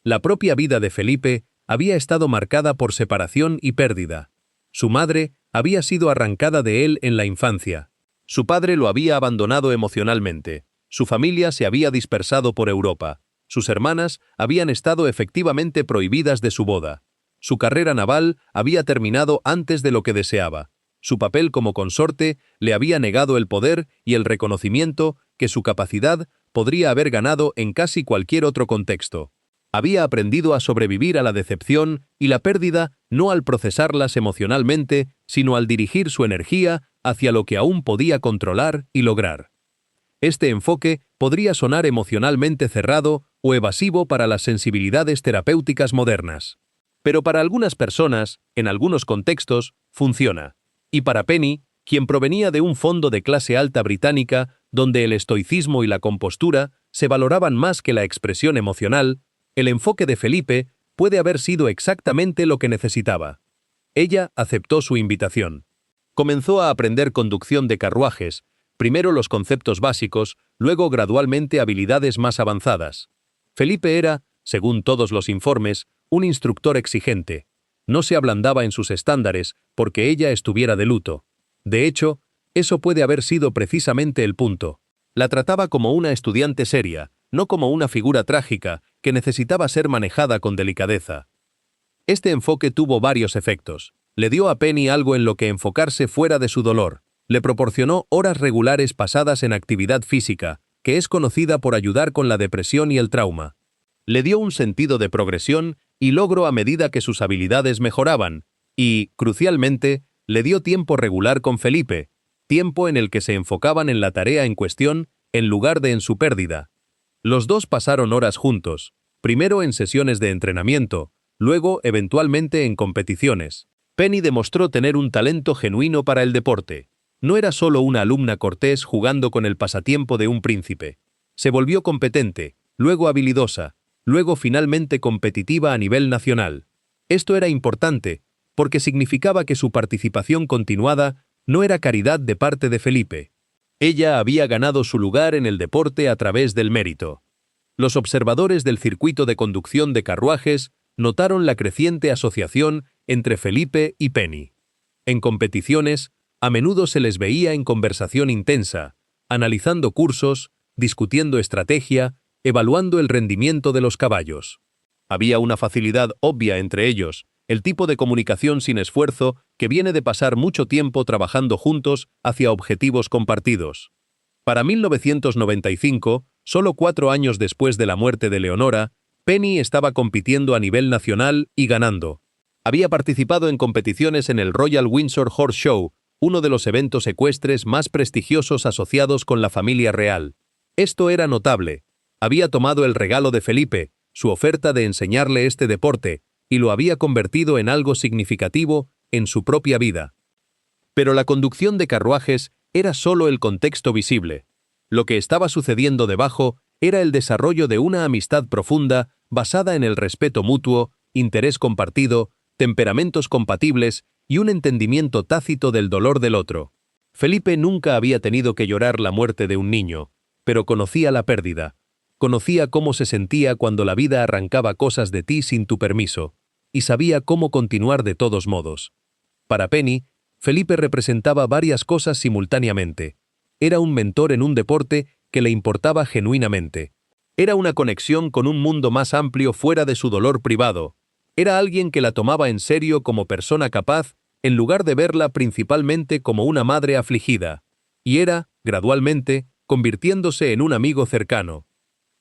La propia vida de Felipe había estado marcada por separación y pérdida. Su madre había sido arrancada de él en la infancia. Su padre lo había abandonado emocionalmente. Su familia se había dispersado por Europa. Sus hermanas habían estado efectivamente prohibidas de su boda. Su carrera naval había terminado antes de lo que deseaba. Su papel como consorte le había negado el poder y el reconocimiento que su capacidad podría haber ganado en casi cualquier otro contexto. Había aprendido a sobrevivir a la decepción y la pérdida no al procesarlas emocionalmente, sino al dirigir su energía hacia lo que aún podía controlar y lograr. Este enfoque podría sonar emocionalmente cerrado o evasivo para las sensibilidades terapéuticas modernas. Pero para algunas personas, en algunos contextos, funciona. Y para Penny, quien provenía de un fondo de clase alta británica, donde el estoicismo y la compostura se valoraban más que la expresión emocional, el enfoque de Felipe puede haber sido exactamente lo que necesitaba. Ella aceptó su invitación. Comenzó a aprender conducción de carruajes, primero los conceptos básicos, luego gradualmente habilidades más avanzadas. Felipe era, según todos los informes, un instructor exigente. No se ablandaba en sus estándares porque ella estuviera de luto. De hecho, eso puede haber sido precisamente el punto. La trataba como una estudiante seria, no como una figura trágica que necesitaba ser manejada con delicadeza. Este enfoque tuvo varios efectos. Le dio a Penny algo en lo que enfocarse fuera de su dolor. Le proporcionó horas regulares pasadas en actividad física, que es conocida por ayudar con la depresión y el trauma. Le dio un sentido de progresión y logro a medida que sus habilidades mejoraban, y, crucialmente, le dio tiempo regular con Felipe, tiempo en el que se enfocaban en la tarea en cuestión en lugar de en su pérdida. Los dos pasaron horas juntos, primero en sesiones de entrenamiento, luego eventualmente en competiciones. Penny demostró tener un talento genuino para el deporte. No era solo una alumna cortés jugando con el pasatiempo de un príncipe. Se volvió competente, luego habilidosa, luego finalmente competitiva a nivel nacional. Esto era importante, porque significaba que su participación continuada no era caridad de parte de Felipe. Ella había ganado su lugar en el deporte a través del mérito. Los observadores del circuito de conducción de carruajes notaron la creciente asociación entre Felipe y Penny. En competiciones, a menudo se les veía en conversación intensa, analizando cursos, discutiendo estrategia, evaluando el rendimiento de los caballos. Había una facilidad obvia entre ellos, el tipo de comunicación sin esfuerzo que viene de pasar mucho tiempo trabajando juntos hacia objetivos compartidos. Para 1995, solo 4 años después de la muerte de Leonora, Penny estaba compitiendo a nivel nacional y ganando. Había participado en competiciones en el Royal Windsor Horse Show, uno de los eventos ecuestres más prestigiosos asociados con la familia real. Esto era notable. Había tomado el regalo de Felipe, su oferta de enseñarle este deporte, y lo había convertido en algo significativo en su propia vida. Pero la conducción de carruajes era solo el contexto visible. Lo que estaba sucediendo debajo era el desarrollo de una amistad profunda basada en el respeto mutuo, interés compartido, temperamentos compatibles y un entendimiento tácito del dolor del otro. Felipe nunca había tenido que llorar la muerte de un niño, pero conocía la pérdida. Conocía cómo se sentía cuando la vida arrancaba cosas de ti sin tu permiso, y sabía cómo continuar de todos modos. Para Penny, Felipe representaba varias cosas simultáneamente. Era un mentor en un deporte que le importaba genuinamente. Era una conexión con un mundo más amplio fuera de su dolor privado. Era alguien que la tomaba en serio como persona capaz, en lugar de verla principalmente como una madre afligida. Y era, gradualmente, convirtiéndose en un amigo cercano.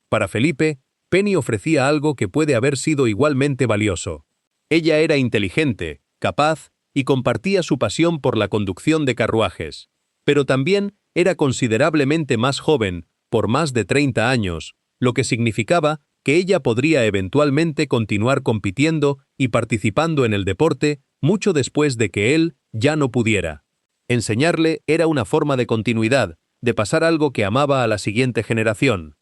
Para Felipe, Penny ofrecía algo que puede haber sido igualmente valioso. Ella era inteligente, capaz, y compartía su pasión por la conducción de carruajes. Pero también era considerablemente más joven, por más de 30 años, lo que significaba que ella podría eventualmente continuar compitiendo y participando en el deporte mucho después de que él ya no pudiera. Enseñarle era una forma de continuidad, de pasar algo que amaba a la siguiente generación.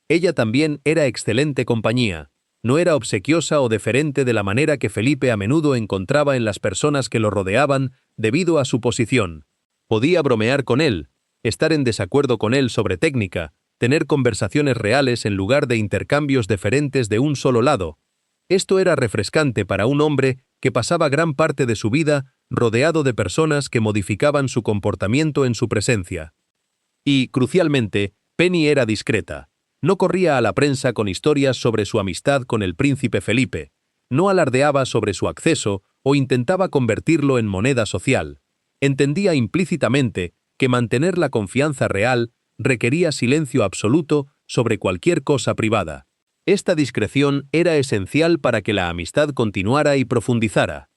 Ella también era excelente compañía. No era obsequiosa o deferente de la manera que Felipe a menudo encontraba en las personas que lo rodeaban debido a su posición. Podía bromear con él, estar en desacuerdo con él sobre técnica, tener conversaciones reales en lugar de intercambios deferentes de un solo lado. Esto era refrescante para un hombre que pasaba gran parte de su vida rodeado de personas que modificaban su comportamiento en su presencia. Y, crucialmente, Penny era discreta. No corría a la prensa con historias sobre su amistad con el príncipe Felipe, no alardeaba sobre su acceso o intentaba convertirlo en moneda social. Entendía implícitamente que mantener la confianza real requería silencio absoluto sobre cualquier cosa privada. Esta discreción era esencial para que la amistad continuara y profundizara.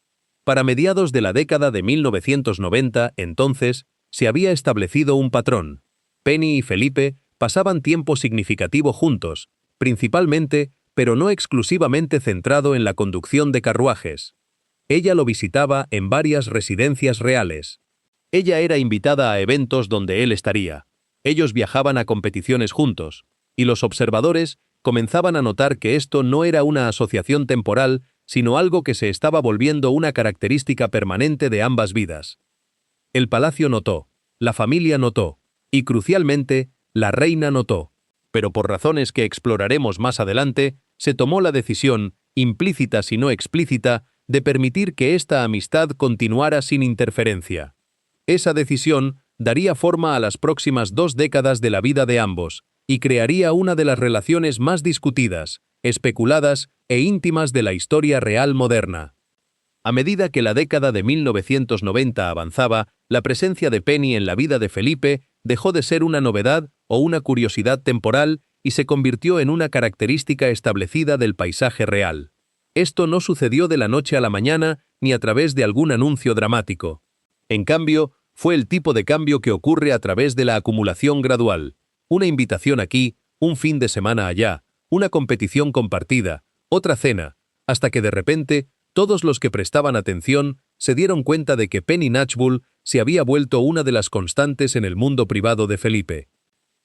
Para mediados de la década de 1990, entonces, se había establecido un patrón. Penny y Felipe pasaban tiempo significativo juntos, principalmente, pero no exclusivamente centrado en la conducción de carruajes. Ella lo visitaba en varias residencias reales. Ella era invitada a eventos donde él estaría. Ellos viajaban a competiciones juntos, y los observadores comenzaban a notar que esto no era una asociación temporal, sino algo que se estaba volviendo una característica permanente de ambas vidas. El palacio notó, la familia notó, y crucialmente, la reina notó. Pero por razones que exploraremos más adelante, se tomó la decisión, implícita si no explícita, de permitir que esta amistad continuara sin interferencia. Esa decisión daría forma a las próximas 2 décadas de la vida de ambos, y crearía una de las relaciones más discutidas, especuladas e íntimas de la historia real moderna. A medida que la década de 1990 avanzaba, la presencia de Penny en la vida de Felipe dejó de ser una novedad o una curiosidad temporal y se convirtió en una característica establecida del paisaje real. Esto no sucedió de la noche a la mañana ni a través de algún anuncio dramático. En cambio, fue el tipo de cambio que ocurre a través de la acumulación gradual. Una invitación aquí, un fin de semana allá, una competición compartida, otra cena, hasta que de repente, todos los que prestaban atención se dieron cuenta de que Penny Knatchbull se había vuelto una de las constantes en el mundo privado de Felipe.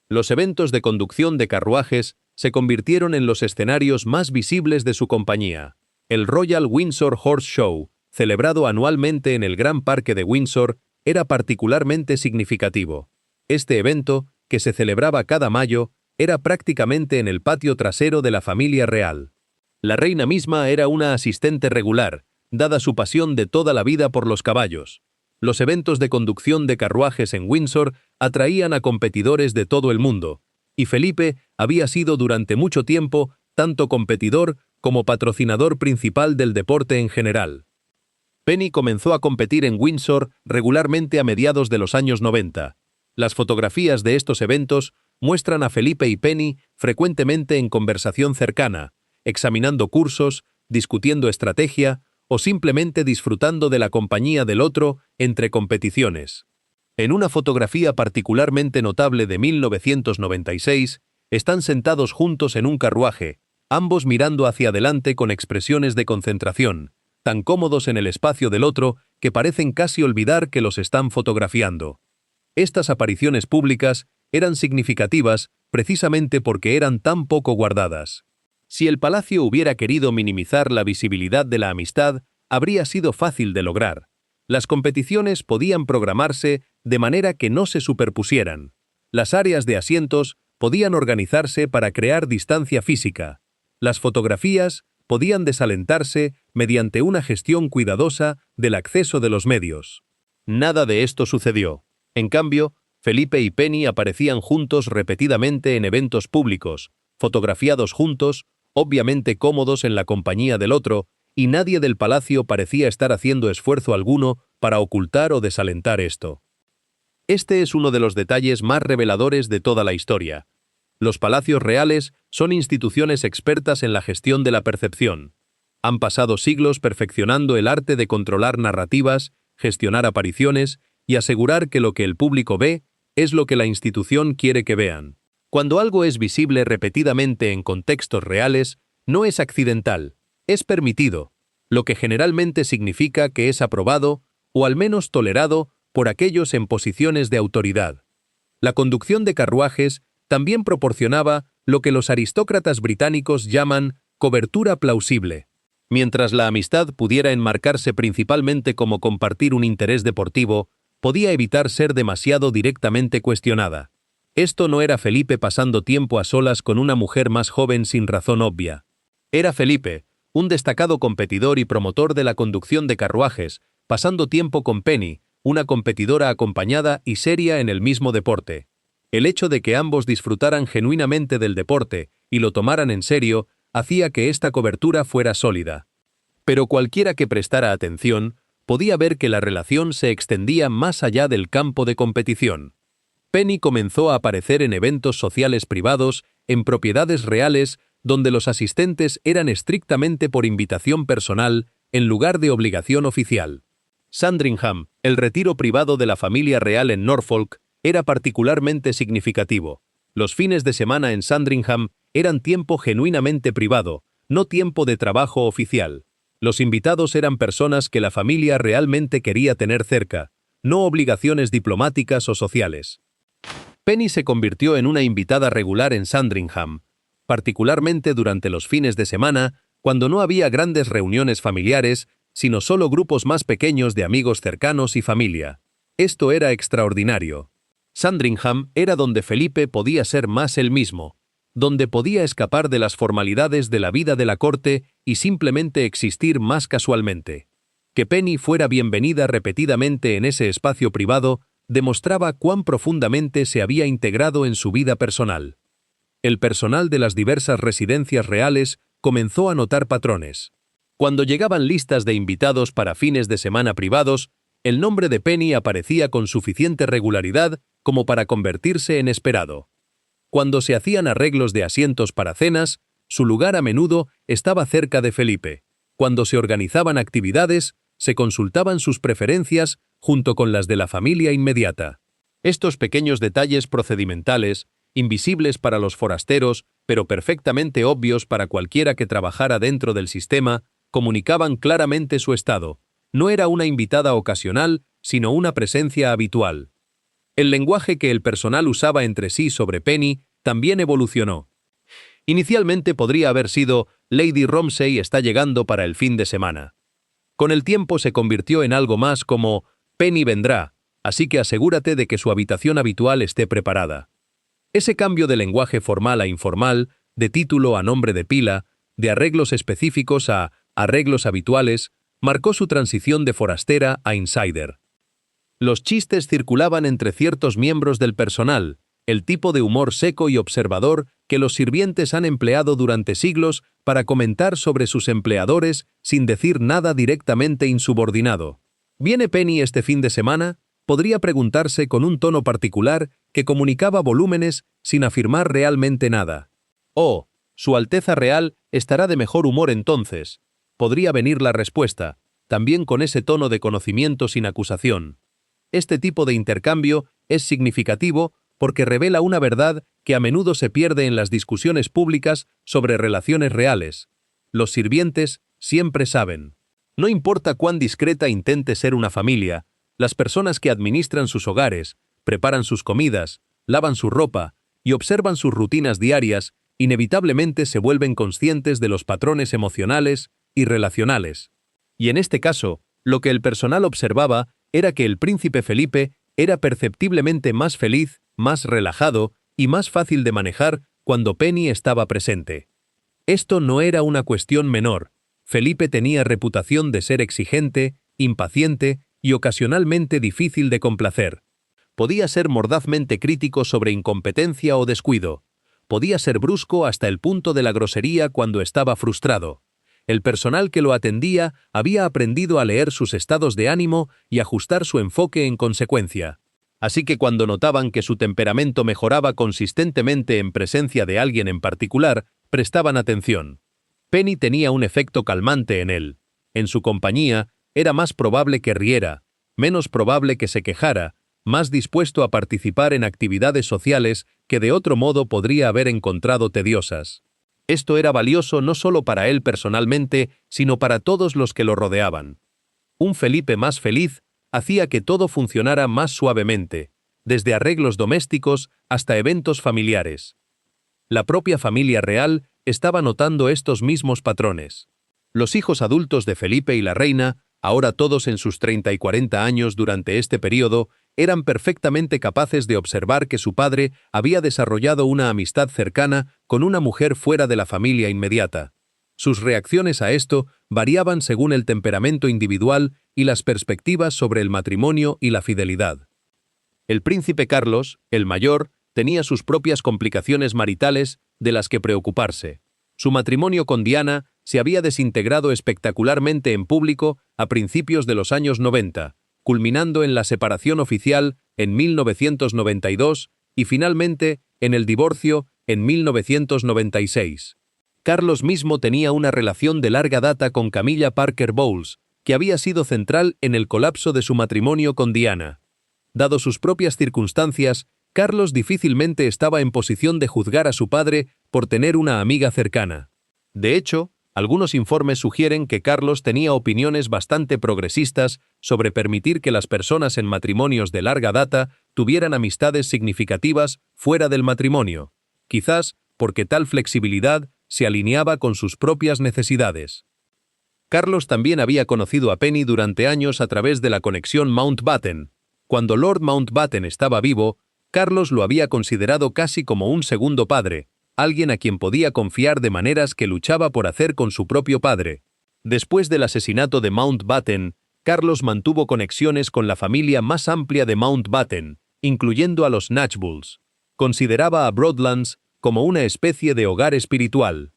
Los eventos de conducción de carruajes se convirtieron en los escenarios más visibles de su compañía. El Royal Windsor Horse Show, celebrado anualmente en el Gran Parque de Windsor, era particularmente significativo. Este evento, que se celebraba cada mayo, era prácticamente en el patio trasero de la familia real. La reina misma era una asistente regular, dada su pasión de toda la vida por los caballos. Los eventos de conducción de carruajes en Windsor atraían a competidores de todo el mundo, y Felipe había sido durante mucho tiempo tanto competidor como patrocinador principal del deporte en general. Penny comenzó a competir en Windsor regularmente a mediados de los años 90. Las fotografías de estos eventos muestran a Felipe y Penny frecuentemente en conversación cercana, examinando cursos, discutiendo estrategia o simplemente disfrutando de la compañía del otro entre competiciones. En una fotografía particularmente notable de 1996, están sentados juntos en un carruaje, ambos mirando hacia adelante con expresiones de concentración, tan cómodos en el espacio del otro que parecen casi olvidar que los están fotografiando. Estas apariciones públicas eran significativas precisamente porque eran tan poco guardadas. Si el palacio hubiera querido minimizar la visibilidad de la amistad, habría sido fácil de lograr. Las competiciones podían programarse de manera que no se superpusieran. Las áreas de asientos podían organizarse para crear distancia física. Las fotografías podían desalentarse mediante una gestión cuidadosa del acceso de los medios. Nada de esto sucedió. En cambio, Felipe y Penny aparecían juntos repetidamente en eventos públicos, fotografiados juntos, obviamente cómodos en la compañía del otro, y nadie del palacio parecía estar haciendo esfuerzo alguno para ocultar o desalentar esto. Este es uno de los detalles más reveladores de toda la historia. Los palacios reales son instituciones expertas en la gestión de la percepción. Han pasado siglos perfeccionando el arte de controlar narrativas, gestionar apariciones y asegurar que lo que el público ve es lo que la institución quiere que vean. Cuando algo es visible repetidamente en contextos reales, no es accidental, es permitido, lo que generalmente significa que es aprobado o al menos tolerado por aquellos en posiciones de autoridad. La conducción de carruajes también proporcionaba lo que los aristócratas británicos llaman cobertura plausible. Mientras la amistad pudiera enmarcarse principalmente como compartir un interés deportivo, podía evitar ser demasiado directamente cuestionada. Esto no era Felipe pasando tiempo a solas con una mujer más joven sin razón obvia. Era Felipe, un destacado competidor y promotor de la conducción de carruajes, pasando tiempo con Penny, una competidora acompañada y seria en el mismo deporte. El hecho de que ambos disfrutaran genuinamente del deporte y lo tomaran en serio hacía que esta cobertura fuera sólida. Pero cualquiera que prestara atención podía ver que la relación se extendía más allá del campo de competición. Penny comenzó a aparecer en eventos sociales privados, en propiedades reales, donde los asistentes eran estrictamente por invitación personal en lugar de obligación oficial. Sandringham, el retiro privado de la familia real en Norfolk, era particularmente significativo. Los fines de semana en Sandringham eran tiempo genuinamente privado, no tiempo de trabajo oficial. Los invitados eran personas que la familia realmente quería tener cerca, no obligaciones diplomáticas o sociales. Penny se convirtió en una invitada regular en Sandringham, particularmente durante los fines de semana, cuando no había grandes reuniones familiares, sino solo grupos más pequeños de amigos cercanos y familia. Esto era extraordinario. Sandringham era donde Felipe podía ser más él mismo, donde podía escapar de las formalidades de la vida de la corte y simplemente existir más casualmente. Que Penny fuera bienvenida repetidamente en ese espacio privado demostraba cuán profundamente se había integrado en su vida personal. El personal de las diversas residencias reales comenzó a notar patrones. Cuando llegaban listas de invitados para fines de semana privados, el nombre de Penny aparecía con suficiente regularidad como para convertirse en esperado. Cuando se hacían arreglos de asientos para cenas, su lugar a menudo estaba cerca de Felipe. Cuando se organizaban actividades, se consultaban sus preferencias junto con las de la familia inmediata. Estos pequeños detalles procedimentales, invisibles para los forasteros, pero perfectamente obvios para cualquiera que trabajara dentro del sistema, comunicaban claramente su estado. No era una invitada ocasional, sino una presencia habitual. El lenguaje que el personal usaba entre sí sobre Penny también evolucionó. Inicialmente podría haber sido «Lady Romsey está llegando para el fin de semana». Con el tiempo se convirtió en algo más como «Penny vendrá, así que asegúrate de que su habitación habitual esté preparada». Ese cambio de lenguaje formal a informal, de título a nombre de pila, de arreglos específicos a arreglos habituales, marcó su transición de forastera a insider. Los chistes circulaban entre ciertos miembros del personal, el tipo de humor seco y observador que los sirvientes han empleado durante siglos para comentar sobre sus empleadores sin decir nada directamente insubordinado. ¿Viene Penny este fin de semana?, podría preguntarse con un tono particular que comunicaba volúmenes sin afirmar realmente nada. «Oh, Su Alteza Real estará de mejor humor entonces», podría venir la respuesta, también con ese tono de conocimiento sin acusación. Este tipo de intercambio es significativo porque revela una verdad que a menudo se pierde en las discusiones públicas sobre relaciones reales. Los sirvientes siempre saben. No importa cuán discreta intente ser una familia, las personas que administran sus hogares, preparan sus comidas, lavan su ropa y observan sus rutinas diarias, inevitablemente se vuelven conscientes de los patrones emocionales y relacionales. Y en este caso, lo que el personal observaba era que el príncipe Felipe era perceptiblemente más feliz, más relajado y más fácil de manejar cuando Penny estaba presente. Esto no era una cuestión menor. Felipe tenía reputación de ser exigente, impaciente y ocasionalmente difícil de complacer. Podía ser mordazmente crítico sobre incompetencia o descuido. Podía ser brusco hasta el punto de la grosería cuando estaba frustrado. El personal que lo atendía había aprendido a leer sus estados de ánimo y ajustar su enfoque en consecuencia. Así que cuando notaban que su temperamento mejoraba consistentemente en presencia de alguien en particular, prestaban atención. Penny tenía un efecto calmante en él. En su compañía, era más probable que riera, menos probable que se quejara, más dispuesto a participar en actividades sociales que de otro modo podría haber encontrado tediosas. Esto era valioso no solo para él personalmente, sino para todos los que lo rodeaban. Un Felipe más feliz hacía que todo funcionara más suavemente, desde arreglos domésticos hasta eventos familiares. La propia familia real estaba notando estos mismos patrones. Los hijos adultos de Felipe y la reina, ahora todos en sus 30 y 40 años durante este periodo, eran perfectamente capaces de observar que su padre había desarrollado una amistad cercana con una mujer fuera de la familia inmediata. Sus reacciones a esto variaban según el temperamento individual y las perspectivas sobre el matrimonio y la fidelidad. El príncipe Carlos, el mayor, tenía sus propias complicaciones maritales de las que preocuparse. Su matrimonio con Diana se había desintegrado espectacularmente en público a principios de los años 90, culminando en la separación oficial en 1992 y finalmente en el divorcio en 1996. Carlos mismo tenía una relación de larga data con Camilla Parker Bowles, que había sido central en el colapso de su matrimonio con Diana. Dado sus propias circunstancias, Carlos difícilmente estaba en posición de juzgar a su padre por tener una amiga cercana. De hecho, algunos informes sugieren que Carlos tenía opiniones bastante progresistas sobre permitir que las personas en matrimonios de larga data tuvieran amistades significativas fuera del matrimonio, quizás porque tal flexibilidad se alineaba con sus propias necesidades. Carlos también había conocido a Penny durante años a través de la conexión Mountbatten. Cuando Lord Mountbatten estaba vivo, Carlos lo había considerado casi como un segundo padre, alguien a quien podía confiar de maneras que luchaba por hacer con su propio padre. Después del asesinato de Mountbatten, Carlos mantuvo conexiones con la familia más amplia de Mountbatten, incluyendo a los Knatchbulls. Consideraba a Broadlands como una especie de hogar espiritual.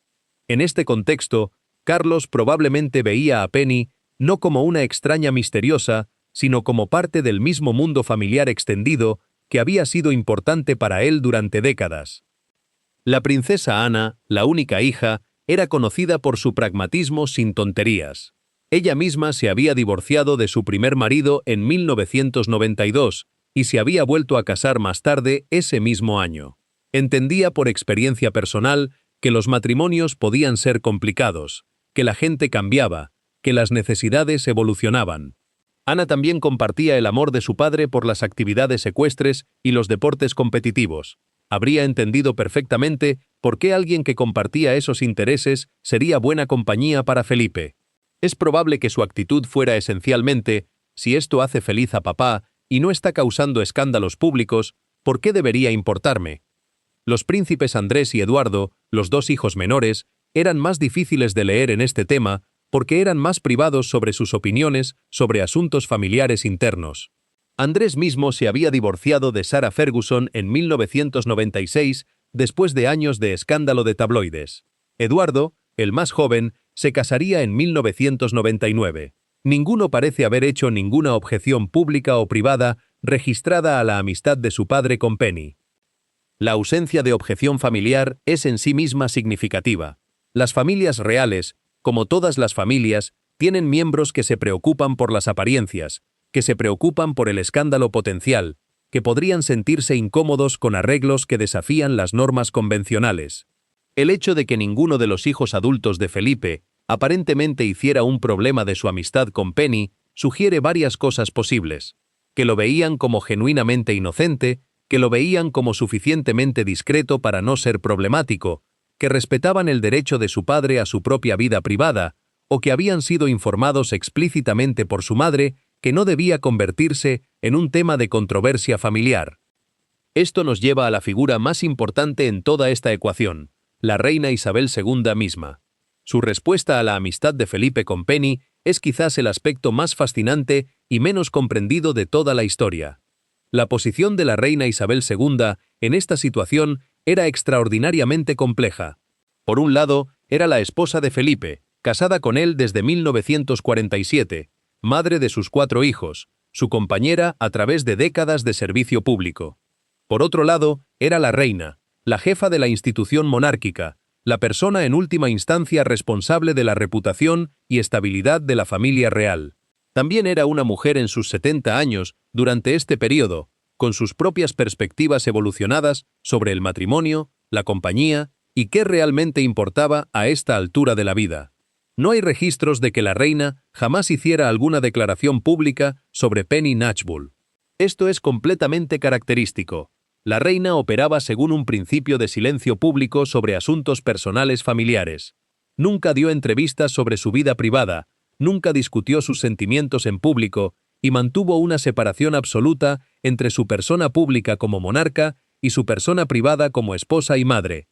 En este contexto, Carlos probablemente veía a Penny no como una extraña misteriosa, sino como parte del mismo mundo familiar extendido que había sido importante para él durante décadas. La princesa Ana, la única hija, era conocida por su pragmatismo sin tonterías. Ella misma se había divorciado de su primer marido en 1992 y se había vuelto a casar más tarde ese mismo año. Entendía por experiencia personal que los matrimonios podían ser complicados, que la gente cambiaba, que las necesidades evolucionaban. Ana también compartía el amor de su padre por las actividades ecuestres y los deportes competitivos. Habría entendido perfectamente por qué alguien que compartía esos intereses sería buena compañía para Felipe. Es probable que su actitud fuera esencialmente: si esto hace feliz a papá y no está causando escándalos públicos, ¿por qué debería importarme? Los príncipes Andrés y Eduardo, los dos hijos menores, eran más difíciles de leer en este tema porque eran más privados sobre sus opiniones sobre asuntos familiares internos. Andrés mismo se había divorciado de Sarah Ferguson en 1996 después de años de escándalo de tabloides. Eduardo, el más joven, se casaría en 1999. Ninguno parece haber hecho ninguna objeción pública o privada registrada a la amistad de su padre con Penny. La ausencia de objeción familiar es en sí misma significativa. Las familias reales, como todas las familias, tienen miembros que se preocupan por las apariencias, que se preocupan por el escándalo potencial, que podrían sentirse incómodos con arreglos que desafían las normas convencionales. El hecho de que ninguno de los hijos adultos de Felipe aparentemente hiciera un problema de su amistad con Penny sugiere varias cosas posibles: que lo veían como genuinamente inocente, que lo veían como suficientemente discreto para no ser problemático, que respetaban el derecho de su padre a su propia vida privada, o que habían sido informados explícitamente por su madre que no debía convertirse en un tema de controversia familiar. Esto nos lleva a la figura más importante en toda esta ecuación, la reina Isabel II misma. Su respuesta a la amistad de Felipe con Penny es quizás el aspecto más fascinante y menos comprendido de toda la historia. La posición de la reina Isabel II en esta situación era extraordinariamente compleja. Por un lado, era la esposa de Felipe, casada con él desde 1947, madre de sus 4 hijos, su compañera a través de décadas de servicio público. Por otro lado, era la reina, la jefa de la institución monárquica, la persona en última instancia responsable de la reputación y estabilidad de la familia real. También era una mujer en sus 70 años durante este periodo, con sus propias perspectivas evolucionadas sobre el matrimonio, la compañía y qué realmente importaba a esta altura de la vida. No hay registros de que la reina jamás hiciera alguna declaración pública sobre Penny Knatchbull. Esto es completamente característico. La reina operaba según un principio de silencio público sobre asuntos personales familiares. Nunca dio entrevistas sobre su vida privada, nunca discutió sus sentimientos en público y mantuvo una separación absoluta entre su persona pública como monarca y su persona privada como esposa y madre.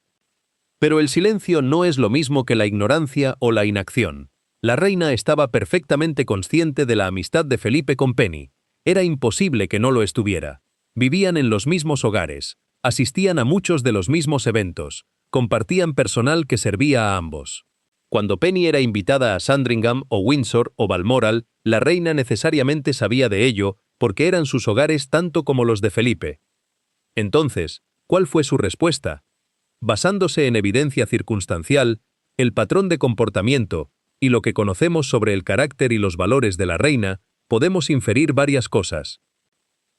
Pero el silencio no es lo mismo que la ignorancia o la inacción. La reina estaba perfectamente consciente de la amistad de Felipe con Penny. Era imposible que no lo estuviera. Vivían en los mismos hogares, asistían a muchos de los mismos eventos, compartían personal que servía a ambos. Cuando Penny era invitada a Sandringham o Windsor o Balmoral, la reina necesariamente sabía de ello porque eran sus hogares tanto como los de Felipe. Entonces, ¿cuál fue su respuesta? Basándose en evidencia circunstancial, el patrón de comportamiento y lo que conocemos sobre el carácter y los valores de la reina, podemos inferir varias cosas.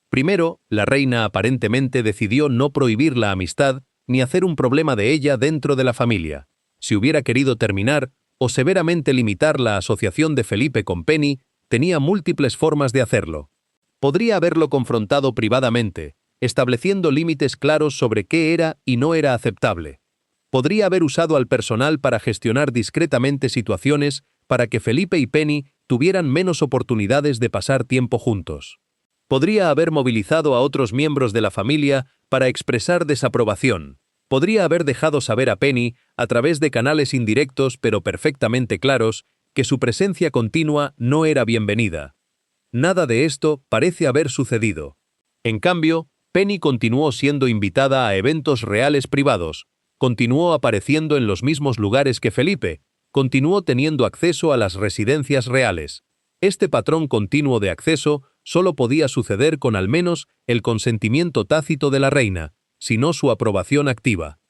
Primero, la reina aparentemente decidió no prohibir la amistad ni hacer un problema de ella dentro de la familia. Si hubiera querido terminar o severamente limitar la asociación de Felipe con Penny, tenía múltiples formas de hacerlo. Podría haberlo confrontado privadamente, estableciendo límites claros sobre qué era y no era aceptable. Podría haber usado al personal para gestionar discretamente situaciones para que Felipe y Penny tuvieran menos oportunidades de pasar tiempo juntos. Podría haber movilizado a otros miembros de la familia para expresar desaprobación. Podría haber dejado saber a Penny, a través de canales indirectos pero perfectamente claros, que su presencia continua no era bienvenida. Nada de esto parece haber sucedido. En cambio, Penny continuó siendo invitada a eventos reales privados, continuó apareciendo en los mismos lugares que Felipe, continuó teniendo acceso a las residencias reales. Este patrón continuo de acceso solo podía suceder con al menos el consentimiento tácito de la reina, si no su aprobación activa.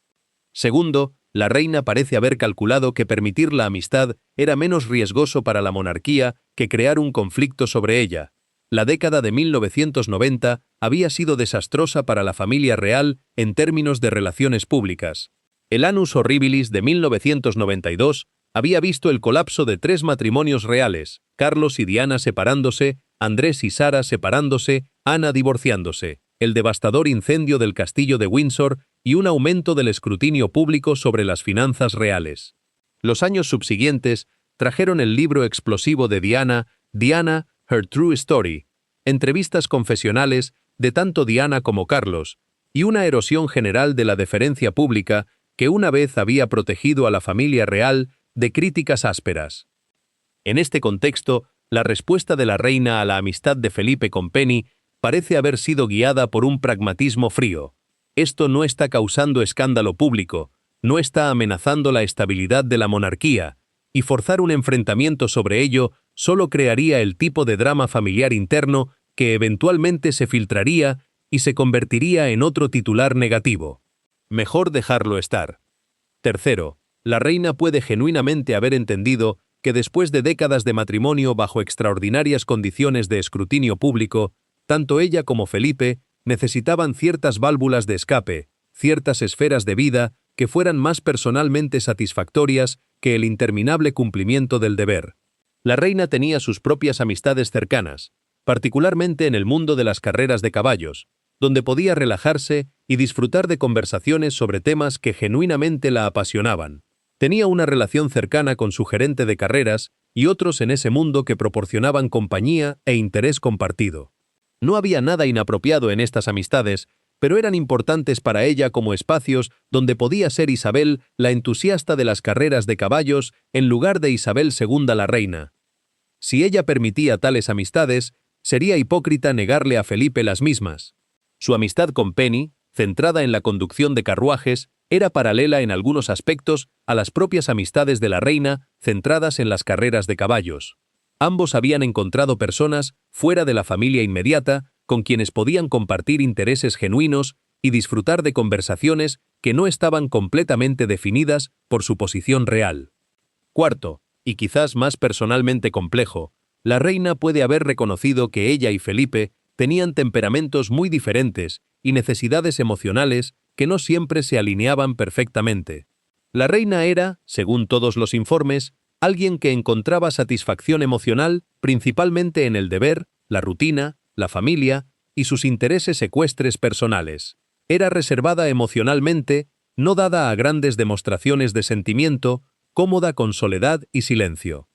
Segundo, la reina parece haber calculado que permitir la amistad era menos riesgoso para la monarquía que crear un conflicto sobre ella. La década de 1990 había sido desastrosa para la familia real en términos de relaciones públicas. El Annus Horribilis de 1992 había visto el colapso de 3 matrimonios reales, Carlos y Diana separándose, Andrés y Sara separándose, Ana divorciándose, el devastador incendio del castillo de Windsor y un aumento del escrutinio público sobre las finanzas reales. Los años subsiguientes trajeron el libro explosivo de Diana, Her True Story, entrevistas confesionales de tanto Diana como Carlos, y una erosión general de la deferencia pública que una vez había protegido a la familia real de críticas ásperas. En este contexto, la respuesta de la reina a la amistad de Felipe con Penny parece haber sido guiada por un pragmatismo frío. Esto no está causando escándalo público, no está amenazando la estabilidad de la monarquía, y forzar un enfrentamiento sobre ello solo crearía el tipo de drama familiar interno que eventualmente se filtraría y se convertiría en otro titular negativo. Mejor dejarlo estar. Tercero, la reina puede genuinamente haber entendido que después de décadas de matrimonio bajo extraordinarias condiciones de escrutinio público, tanto ella como Felipe necesitaban ciertas válvulas de escape, ciertas esferas de vida que fueran más personalmente satisfactorias que el interminable cumplimiento del deber. La reina tenía sus propias amistades cercanas, particularmente en el mundo de las carreras de caballos, donde podía relajarse y disfrutar de conversaciones sobre temas que genuinamente la apasionaban. Tenía una relación cercana con su gerente de carreras y otros en ese mundo que proporcionaban compañía e interés compartido. No había nada inapropiado en estas amistades, pero eran importantes para ella como espacios donde podía ser Isabel la entusiasta de las carreras de caballos en lugar de Isabel II la reina. Si ella permitía tales amistades, sería hipócrita negarle a Felipe las mismas. Su amistad con Penny, centrada en la conducción de carruajes, era paralela en algunos aspectos a las propias amistades de la reina, centradas en las carreras de caballos. Ambos habían encontrado personas fuera de la familia inmediata con quienes podían compartir intereses genuinos y disfrutar de conversaciones que no estaban completamente definidas por su posición real. Cuarto, y quizás más personalmente complejo, la reina puede haber reconocido que ella y Felipe tenían temperamentos muy diferentes y necesidades emocionales que no siempre se alineaban perfectamente. La reina era, según todos los informes, alguien que encontraba satisfacción emocional principalmente en el deber, la rutina, la familia y sus intereses ecuestres personales. Era reservada emocionalmente, no dada a grandes demostraciones de sentimiento, cómoda con soledad y silencio.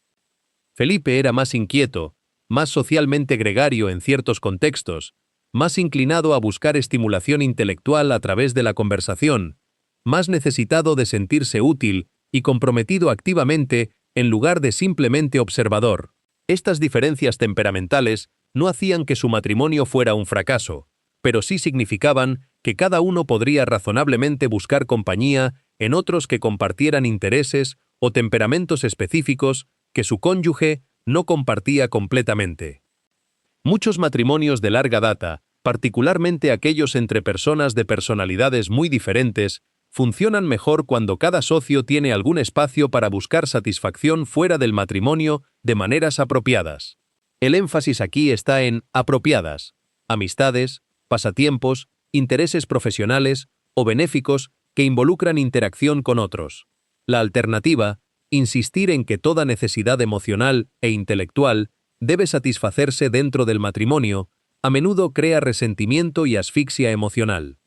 Felipe era más inquieto, más socialmente gregario en ciertos contextos, más inclinado a buscar estimulación intelectual a través de la conversación, más necesitado de sentirse útil y comprometido activamente en lugar de simplemente observador. Estas diferencias temperamentales no hacían que su matrimonio fuera un fracaso, pero sí significaban que cada uno podría razonablemente buscar compañía en otros que compartieran intereses o temperamentos específicos que su cónyuge no compartía completamente. Muchos matrimonios de larga data, particularmente aquellos entre personas de personalidades muy diferentes, funcionan mejor cuando cada socio tiene algún espacio para buscar satisfacción fuera del matrimonio de maneras apropiadas. El énfasis aquí está en apropiadas, amistades, pasatiempos, intereses profesionales o benéficos que involucran interacción con otros. La alternativa, insistir en que toda necesidad emocional e intelectual debe satisfacerse dentro del matrimonio, a menudo crea resentimiento y asfixia emocional.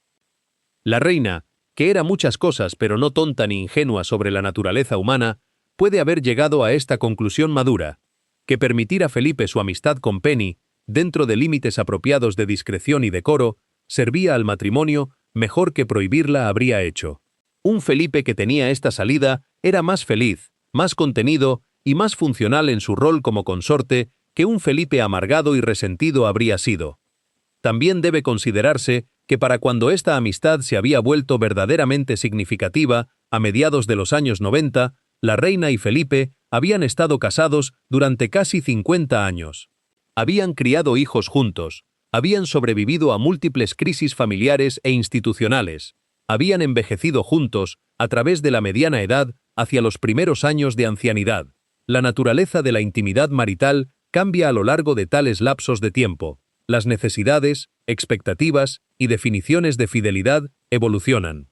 La reina, que era muchas cosas pero no tonta ni ingenua sobre la naturaleza humana, puede haber llegado a esta conclusión madura, que permitir a Felipe su amistad con Penny, dentro de límites apropiados de discreción y decoro, servía al matrimonio mejor que prohibirla habría hecho. Un Felipe que tenía esta salida era más feliz, más contenido y más funcional en su rol como consorte que un Felipe amargado y resentido habría sido. También debe considerarse que para cuando esta amistad se había vuelto verdaderamente significativa, a mediados de los años 90, la reina y Felipe habían estado casados durante casi 50 años. Habían criado hijos juntos, habían sobrevivido a múltiples crisis familiares e institucionales, habían envejecido juntos a través de la mediana edad hacia los primeros años de ancianidad. La naturaleza de la intimidad marital cambia a lo largo de tales lapsos de tiempo. Las necesidades, expectativas y definiciones de fidelidad evolucionan.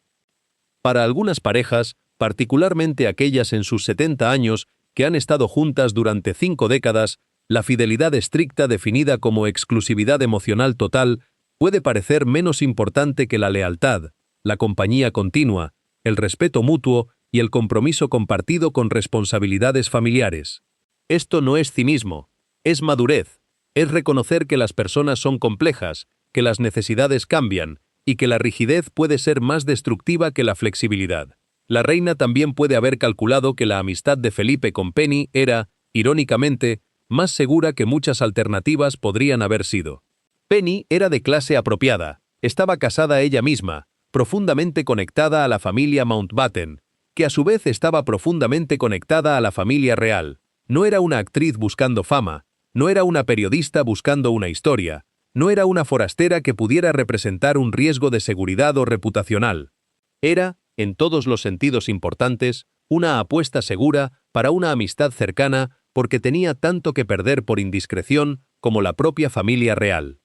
Para algunas parejas, particularmente aquellas en sus 70 años que han estado juntas durante 5 décadas, la fidelidad estricta definida como exclusividad emocional total puede parecer menos importante que la lealtad, la compañía continua, el respeto mutuo y el compromiso compartido con responsabilidades familiares. Esto no es cinismo, es madurez, es reconocer que las personas son complejas, que las necesidades cambian y que la rigidez puede ser más destructiva que la flexibilidad. La reina también puede haber calculado que la amistad de Felipe con Penny era, irónicamente, más segura que muchas alternativas podrían haber sido. Penny era de clase apropiada, estaba casada ella misma, profundamente conectada a la familia Mountbatten, que a su vez estaba profundamente conectada a la familia real. No era una actriz buscando fama, no era una periodista buscando una historia, no era una forastera que pudiera representar un riesgo de seguridad o reputacional. Era, en todos los sentidos importantes, una apuesta segura para una amistad cercana porque tenía tanto que perder por indiscreción como la propia familia real.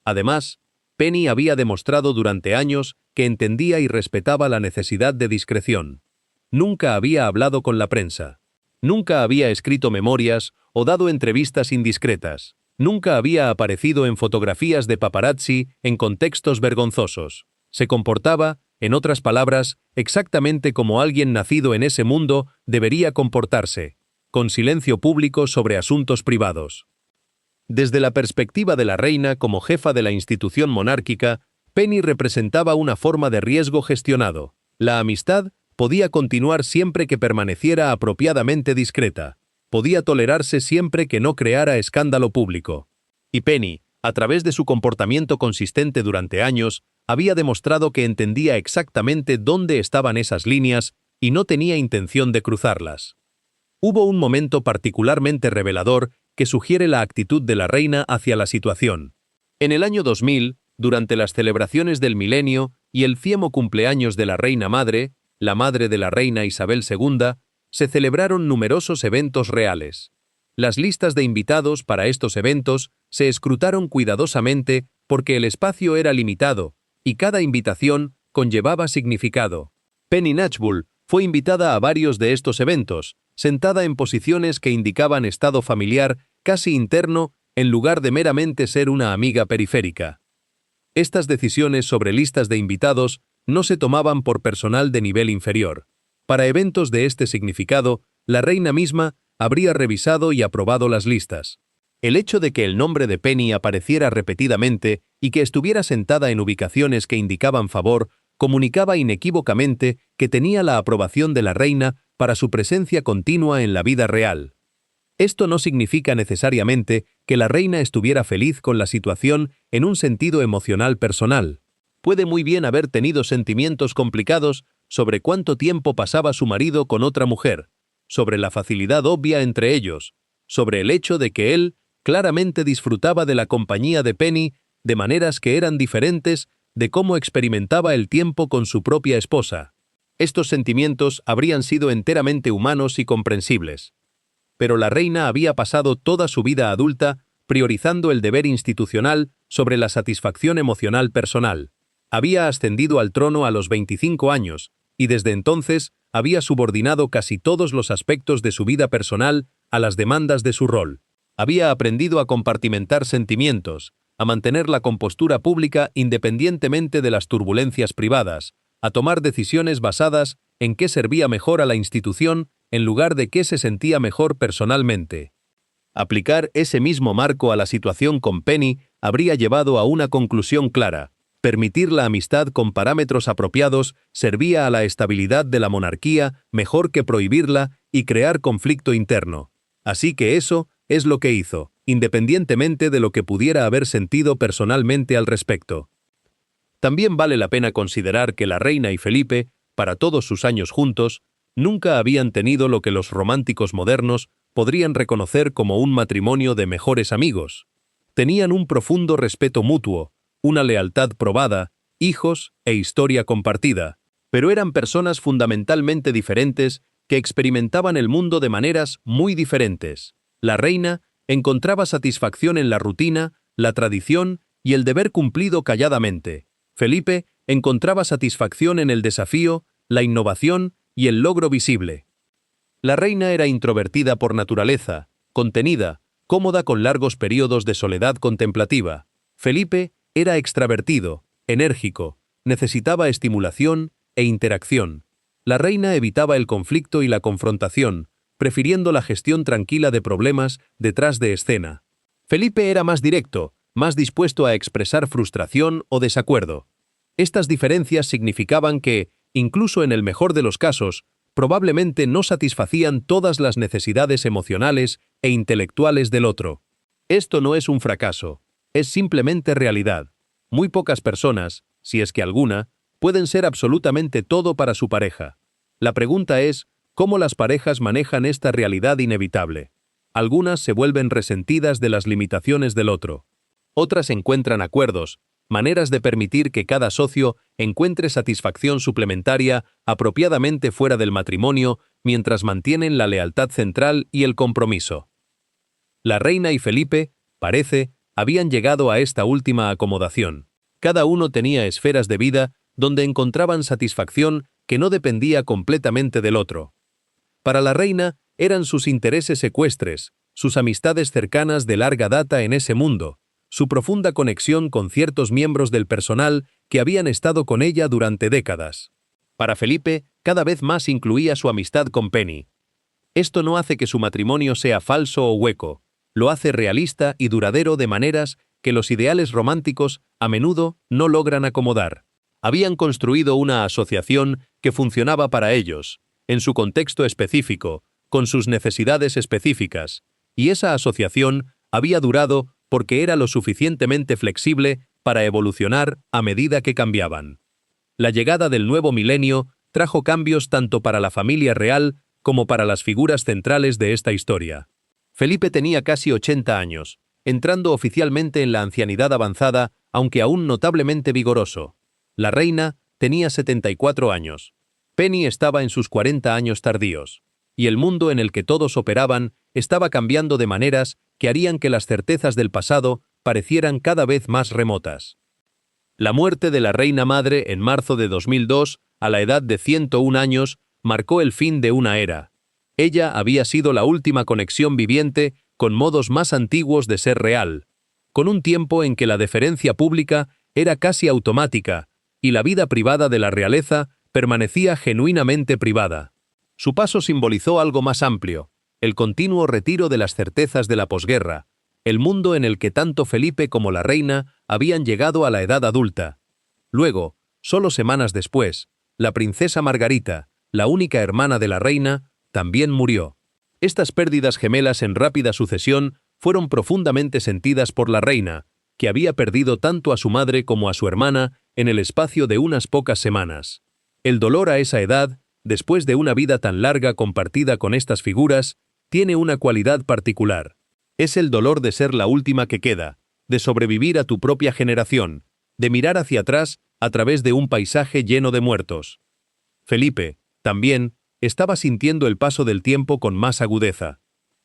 Además, Penny había demostrado durante años que entendía y respetaba la necesidad de discreción. Nunca había hablado con la prensa. Nunca había escrito memorias o dado entrevistas indiscretas. Nunca había aparecido en fotografías de paparazzi en contextos vergonzosos. Se comportaba, en otras palabras, exactamente como alguien nacido en ese mundo debería comportarse, con silencio público sobre asuntos privados. Desde la perspectiva de la reina como jefa de la institución monárquica, Penny representaba una forma de riesgo gestionado. La amistad podía continuar siempre que permaneciera apropiadamente discreta. Podía tolerarse siempre que no creara escándalo público. Y Penny, a través de su comportamiento consistente durante años, había demostrado que entendía exactamente dónde estaban esas líneas y no tenía intención de cruzarlas. Hubo un momento particularmente revelador que sugiere la actitud de la reina hacia la situación. En el año 2000, durante las celebraciones del milenio y el 100º cumpleaños de la reina madre, la madre de la reina Isabel II, se celebraron numerosos eventos reales. Las listas de invitados para estos eventos se escrutaron cuidadosamente porque el espacio era limitado y cada invitación conllevaba significado. Penny Knatchbull fue invitada a varios de estos eventos, sentada en posiciones que indicaban estado familiar casi interno en lugar de meramente ser una amiga periférica. Estas decisiones sobre listas de invitados no se tomaban por personal de nivel inferior. Para eventos de este significado, la reina misma habría revisado y aprobado las listas. El hecho de que el nombre de Penny apareciera repetidamente y que estuviera sentada en ubicaciones que indicaban favor, comunicaba inequívocamente que tenía la aprobación de la reina para su presencia continua en la vida real. Esto no significa necesariamente que la reina estuviera feliz con la situación en un sentido emocional personal. Puede muy bien haber tenido sentimientos complicados sobre cuánto tiempo pasaba su marido con otra mujer, sobre la facilidad obvia entre ellos, sobre el hecho de que él claramente disfrutaba de la compañía de Penny de maneras que eran diferentes de cómo experimentaba el tiempo con su propia esposa. Estos sentimientos habrían sido enteramente humanos y comprensibles. Pero la reina había pasado toda su vida adulta priorizando el deber institucional sobre la satisfacción emocional personal. Había ascendido al trono a los 25 años, y desde entonces había subordinado casi todos los aspectos de su vida personal a las demandas de su rol. Había aprendido a compartimentar sentimientos, a mantener la compostura pública independientemente de las turbulencias privadas, a tomar decisiones basadas en qué servía mejor a la institución en lugar de qué se sentía mejor personalmente. Aplicar ese mismo marco a la situación con Penny habría llevado a una conclusión clara. Permitir la amistad con parámetros apropiados servía a la estabilidad de la monarquía mejor que prohibirla y crear conflicto interno. Así que eso es lo que hizo, independientemente de lo que pudiera haber sentido personalmente al respecto. También vale la pena considerar que la reina y Felipe, para todos sus años juntos, nunca habían tenido lo que los románticos modernos podrían reconocer como un matrimonio de mejores amigos. Tenían un profundo respeto mutuo, una lealtad probada, hijos e historia compartida, pero eran personas fundamentalmente diferentes que experimentaban el mundo de maneras muy diferentes. La reina encontraba satisfacción en la rutina, la tradición y el deber cumplido calladamente. Felipe encontraba satisfacción en el desafío, la innovación y el logro visible. La reina era introvertida por naturaleza, contenida, cómoda con largos periodos de soledad contemplativa. Felipe era extravertido, enérgico, necesitaba estimulación e interacción. La reina evitaba el conflicto y la confrontación, prefiriendo la gestión tranquila de problemas detrás de escena. Felipe era más directo, más dispuesto a expresar frustración o desacuerdo. Estas diferencias significaban que, incluso en el mejor de los casos, probablemente no satisfacían todas las necesidades emocionales e intelectuales del otro. Esto no es un fracaso, es simplemente realidad. Muy pocas personas, si es que alguna, pueden ser absolutamente todo para su pareja. La pregunta es, ¿cómo las parejas manejan esta realidad inevitable? Algunas se vuelven resentidas de las limitaciones del otro. Otras encuentran acuerdos, maneras de permitir que cada socio encuentre satisfacción suplementaria apropiadamente fuera del matrimonio mientras mantienen la lealtad central y el compromiso. La reina y Felipe, parece, habían llegado a esta última acomodación. Cada uno tenía esferas de vida donde encontraban satisfacción que no dependía completamente del otro. Para la reina eran sus intereses ecuestres, sus amistades cercanas de larga data en ese mundo, su profunda conexión con ciertos miembros del personal que habían estado con ella durante décadas. Para Felipe, cada vez más incluía su amistad con Penny. Esto no hace que su matrimonio sea falso o hueco, lo hace realista y duradero de maneras que los ideales románticos a menudo no logran acomodar. Habían construido una asociación que funcionaba para ellos, en su contexto específico, con sus necesidades específicas, y esa asociación había durado porque era lo suficientemente flexible para evolucionar a medida que cambiaban. La llegada del nuevo milenio trajo cambios tanto para la familia real como para las figuras centrales de esta historia. Felipe tenía casi 80 años, entrando oficialmente en la ancianidad avanzada, aunque aún notablemente vigoroso. La reina tenía 74 años. Penny estaba en sus 40 años tardíos, y el mundo en el que todos operaban estaba cambiando de maneras que harían que las certezas del pasado parecieran cada vez más remotas. La muerte de la reina madre en marzo de 2002, a la edad de 101 años, marcó el fin de una era. Ella había sido la última conexión viviente con modos más antiguos de ser real, con un tiempo en que la deferencia pública era casi automática y la vida privada de la realeza permanecía genuinamente privada. Su paso simbolizó algo más amplio, el continuo retiro de las certezas de la posguerra, el mundo en el que tanto Felipe como la reina habían llegado a la edad adulta. Luego, solo semanas después, la princesa Margarita, la única hermana de la reina, también murió. Estas pérdidas gemelas en rápida sucesión fueron profundamente sentidas por la reina, que había perdido tanto a su madre como a su hermana en el espacio de unas pocas semanas. El dolor a esa edad, después de una vida tan larga compartida con estas figuras, tiene una cualidad particular. Es el dolor de ser la última que queda, de sobrevivir a tu propia generación, de mirar hacia atrás a través de un paisaje lleno de muertos. Felipe, también, estaba sintiendo el paso del tiempo con más agudeza.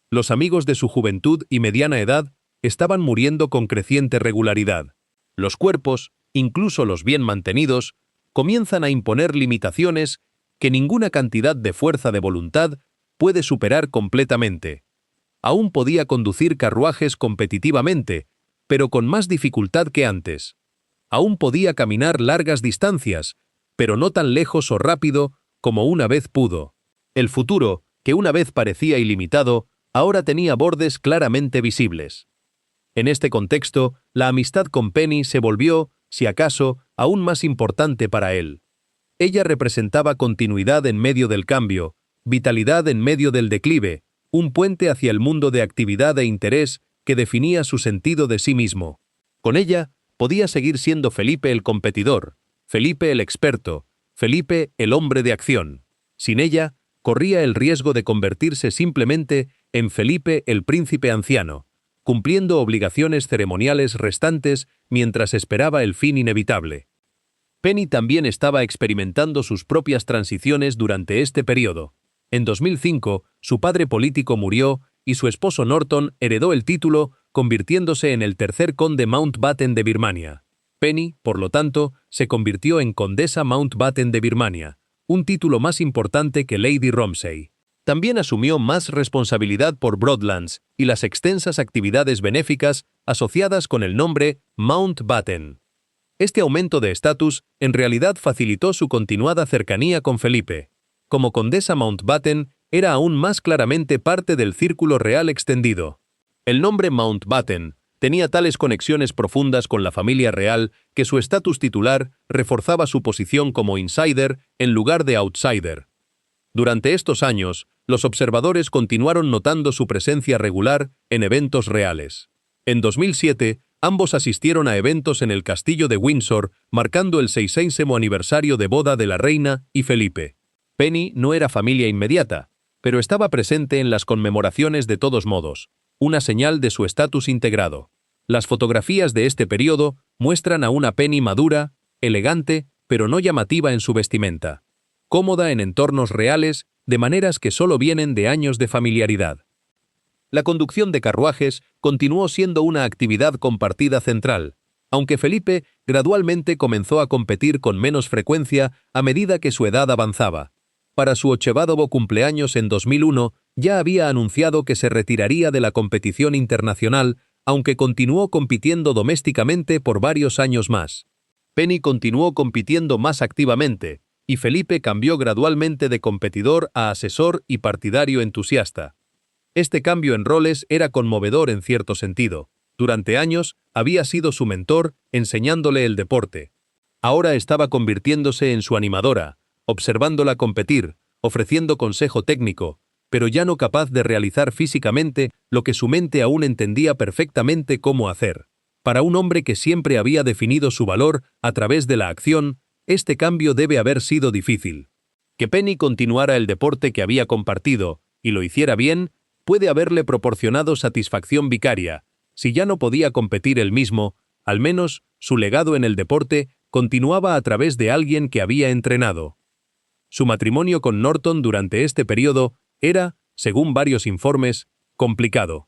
Los amigos de su juventud y mediana edad estaban muriendo con creciente regularidad. Los cuerpos, incluso los bien mantenidos, comienzan a imponer limitaciones que ninguna cantidad de fuerza de voluntad puede superar completamente. Aún podía conducir carruajes competitivamente, pero con más dificultad que antes. Aún podía caminar largas distancias, pero no tan lejos o rápido como una vez pudo. El futuro, que una vez parecía ilimitado, ahora tenía bordes claramente visibles. En este contexto, la amistad con Penny se volvió, si acaso, aún más importante para él. Ella representaba continuidad en medio del cambio, vitalidad en medio del declive, un puente hacia el mundo de actividad e interés que definía su sentido de sí mismo. Con ella, podía seguir siendo Felipe el competidor, Felipe el experto, Felipe el hombre de acción. Sin ella, corría el riesgo de convertirse simplemente en Felipe el príncipe anciano, cumpliendo obligaciones ceremoniales restantes mientras esperaba el fin inevitable. Penny también estaba experimentando sus propias transiciones durante este periodo. En 2005, su padre político murió y su esposo Norton heredó el título, convirtiéndose en el tercer conde Mountbatten de Birmania. Penny, por lo tanto, se convirtió en condesa Mountbatten de Birmania, un título más importante que Lady Romsey. También asumió más responsabilidad por Broadlands y las extensas actividades benéficas asociadas con el nombre Mountbatten. Este aumento de estatus en realidad facilitó su continuada cercanía con Felipe. Como condesa Mountbatten, era aún más claramente parte del círculo real extendido. El nombre Mountbatten tenía tales conexiones profundas con la familia real que su estatus titular reforzaba su posición como insider en lugar de outsider. Durante estos años, los observadores continuaron notando su presencia regular en eventos reales. En 2007, ambos asistieron a eventos en el castillo de Windsor, marcando el 60º aniversario de boda de la reina y Felipe. Penny no era familia inmediata, pero estaba presente en las conmemoraciones de todos modos, una señal de su estatus integrado. Las fotografías de este periodo muestran a una Penny madura, elegante, pero no llamativa en su vestimenta, cómoda en entornos reales, de maneras que solo vienen de años de familiaridad. La conducción de carruajes continuó siendo una actividad compartida central, aunque Felipe gradualmente comenzó a competir con menos frecuencia a medida que su edad avanzaba. Para su 80º cumpleaños en 2001, ya había anunciado que se retiraría de la competición internacional, aunque continuó compitiendo domésticamente por varios años más. Penny continuó compitiendo más activamente, y Felipe cambió gradualmente de competidor a asesor y partidario entusiasta. Este cambio en roles era conmovedor en cierto sentido. Durante años, había sido su mentor, enseñándole el deporte. Ahora estaba convirtiéndose en su animadora, observándola competir, ofreciendo consejo técnico, pero ya no capaz de realizar físicamente lo que su mente aún entendía perfectamente cómo hacer. Para un hombre que siempre había definido su valor a través de la acción, este cambio debe haber sido difícil. Que Penny continuara el deporte que había compartido, y lo hiciera bien, puede haberle proporcionado satisfacción vicaria. Si ya no podía competir él mismo, al menos su legado en el deporte continuaba a través de alguien que había entrenado. Su matrimonio con Norton durante este periodo era, según varios informes, complicado.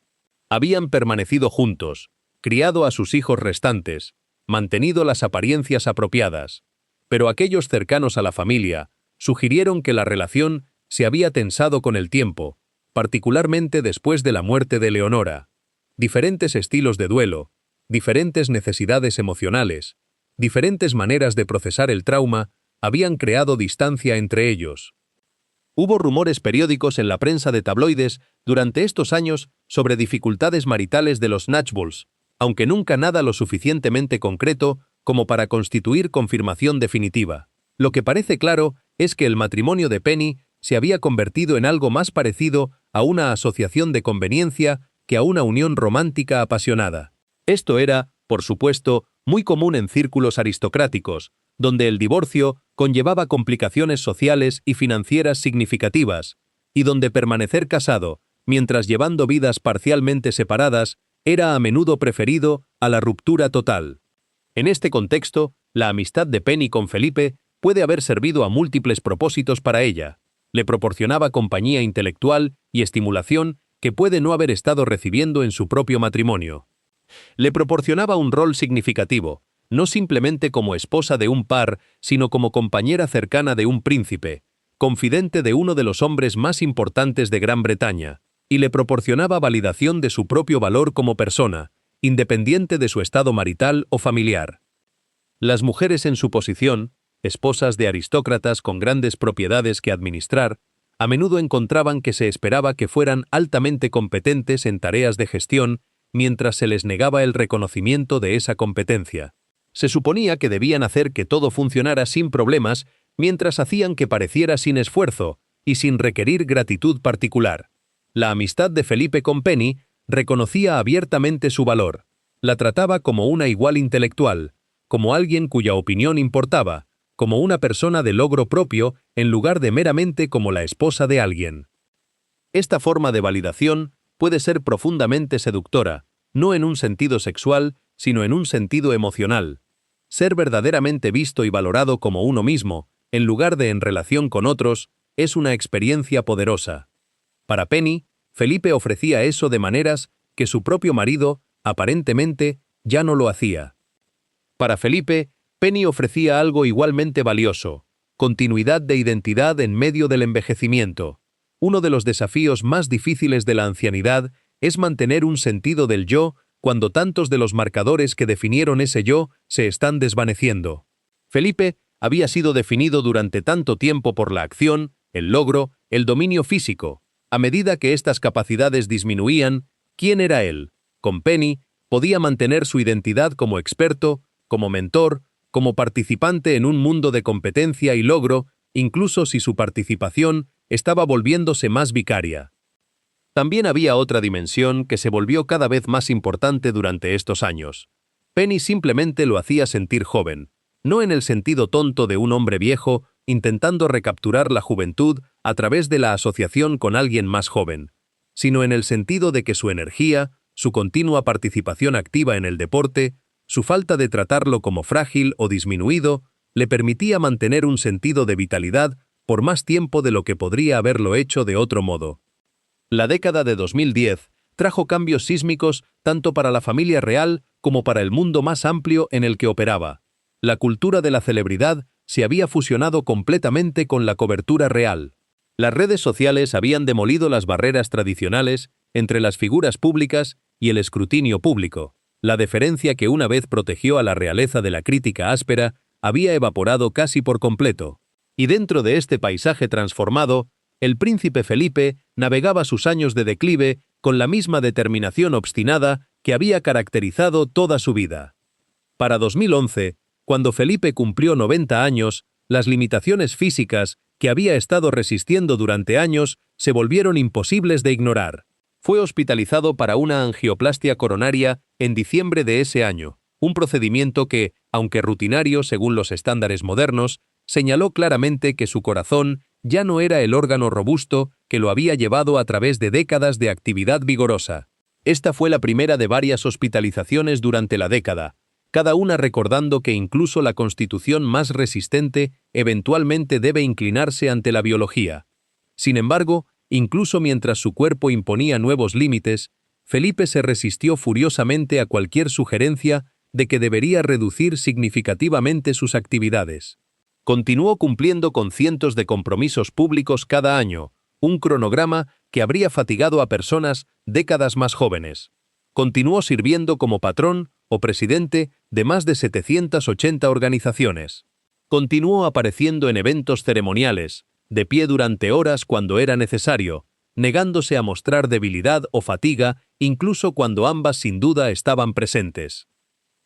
Habían permanecido juntos, criado a sus hijos restantes, mantenido las apariencias apropiadas, pero aquellos cercanos a la familia sugirieron que la relación se había tensado con el tiempo, particularmente después de la muerte de Leonora. Diferentes estilos de duelo, diferentes necesidades emocionales, diferentes maneras de procesar el trauma habían creado distancia entre ellos. Hubo rumores periódicos en la prensa de tabloides durante estos años sobre dificultades maritales de los Knatchbulls, aunque nunca nada lo suficientemente concreto como para constituir confirmación definitiva. Lo que parece claro es que el matrimonio de Penny se había convertido en algo más parecido a una asociación de conveniencia que a una unión romántica apasionada. Esto era, por supuesto, muy común en círculos aristocráticos, donde el divorcio conllevaba complicaciones sociales y financieras significativas, y donde permanecer casado, mientras llevando vidas parcialmente separadas, era a menudo preferido a la ruptura total. En este contexto, la amistad de Penny con Felipe puede haber servido a múltiples propósitos para ella. Le proporcionaba compañía intelectual y estimulación que puede no haber estado recibiendo en su propio matrimonio. Le proporcionaba un rol significativo, no simplemente como esposa de un par, sino como compañera cercana de un príncipe, confidente de uno de los hombres más importantes de Gran Bretaña, y le proporcionaba validación de su propio valor como persona, independiente de su estado marital o familiar. Las mujeres en su posición, esposas de aristócratas con grandes propiedades que administrar, a menudo encontraban que se esperaba que fueran altamente competentes en tareas de gestión mientras se les negaba el reconocimiento de esa competencia. Se suponía que debían hacer que todo funcionara sin problemas mientras hacían que pareciera sin esfuerzo y sin requerir gratitud particular. La amistad de Felipe con Penny reconocía abiertamente su valor, la trataba como una igual intelectual, como alguien cuya opinión importaba, como una persona de logro propio en lugar de meramente como la esposa de alguien. Esta forma de validación puede ser profundamente seductora, no en un sentido sexual, sino en un sentido emocional. Ser verdaderamente visto y valorado como uno mismo, en lugar de en relación con otros, es una experiencia poderosa. Para Penny, Felipe ofrecía eso de maneras que su propio marido, aparentemente, ya no lo hacía. Para Felipe, Penny ofrecía algo igualmente valioso: continuidad de identidad en medio del envejecimiento. Uno de los desafíos más difíciles de la ancianidad es mantener un sentido del yo cuando tantos de los marcadores que definieron ese yo se están desvaneciendo. Felipe había sido definido durante tanto tiempo por la acción, el logro, el dominio físico. A medida que estas capacidades disminuían, ¿quién era él? Con Penny, podía mantener su identidad como experto, como mentor, como participante en un mundo de competencia y logro, incluso si su participación estaba volviéndose más vicaria. También había otra dimensión que se volvió cada vez más importante durante estos años. Penny simplemente lo hacía sentir joven, no en el sentido tonto de un hombre viejo intentando recapturar la juventud a través de la asociación con alguien más joven, sino en el sentido de que su energía, su continua participación activa en el deporte, su falta de tratarlo como frágil o disminuido, le permitía mantener un sentido de vitalidad por más tiempo de lo que podría haberlo hecho de otro modo. La década de 2010 trajo cambios sísmicos tanto para la familia real como para el mundo más amplio en el que operaba. La cultura de la celebridad se había fusionado completamente con la cobertura real. Las redes sociales habían demolido las barreras tradicionales entre las figuras públicas y el escrutinio público. La deferencia que una vez protegió a la realeza de la crítica áspera había evaporado casi por completo. Y dentro de este paisaje transformado, el príncipe Felipe navegaba sus años de declive con la misma determinación obstinada que había caracterizado toda su vida. Para 2011, cuando Felipe cumplió 90 años, las limitaciones físicas que había estado resistiendo durante años se volvieron imposibles de ignorar. Fue hospitalizado para una angioplastia coronaria en diciembre de ese año, un procedimiento que, aunque rutinario según los estándares modernos, señaló claramente que su corazón ya no era el órgano robusto que lo había llevado a través de décadas de actividad vigorosa. Esta fue la primera de varias hospitalizaciones durante la década, cada una recordando que incluso la constitución más resistente eventualmente debe inclinarse ante la biología. Sin embargo, incluso mientras su cuerpo imponía nuevos límites, Felipe se resistió furiosamente a cualquier sugerencia de que debería reducir significativamente sus actividades. Continuó cumpliendo con cientos de compromisos públicos cada año, un cronograma que habría fatigado a personas décadas más jóvenes. Continuó sirviendo como patrón o presidente de más de 780 organizaciones. Continuó apareciendo en eventos ceremoniales, de pie durante horas cuando era necesario, negándose a mostrar debilidad o fatiga incluso cuando ambas sin duda estaban presentes.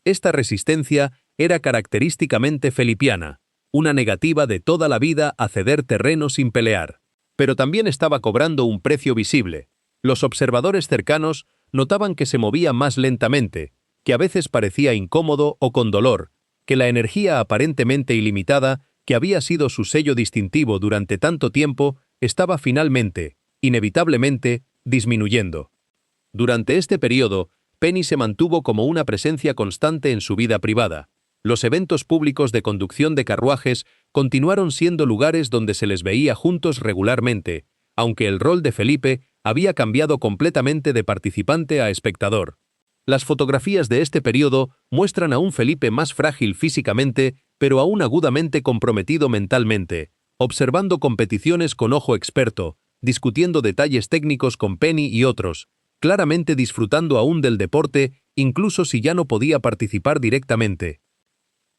Esta resistencia era característicamente felipiana, una negativa de toda la vida a ceder terreno sin pelear. Pero también estaba cobrando un precio visible. Los observadores cercanos notaban que se movía más lentamente, que a veces parecía incómodo o con dolor, que la energía aparentemente ilimitada, que había sido su sello distintivo durante tanto tiempo, estaba finalmente, inevitablemente, disminuyendo. Durante este periodo, Penny se mantuvo como una presencia constante en su vida privada. Los eventos públicos de conducción de carruajes continuaron siendo lugares donde se les veía juntos regularmente, aunque el rol de Felipe había cambiado completamente de participante a espectador. Las fotografías de este periodo muestran a un Felipe más frágil físicamente, pero aún agudamente comprometido mentalmente, observando competiciones con ojo experto, discutiendo detalles técnicos con Penny y otros, claramente disfrutando aún del deporte, incluso si ya no podía participar directamente.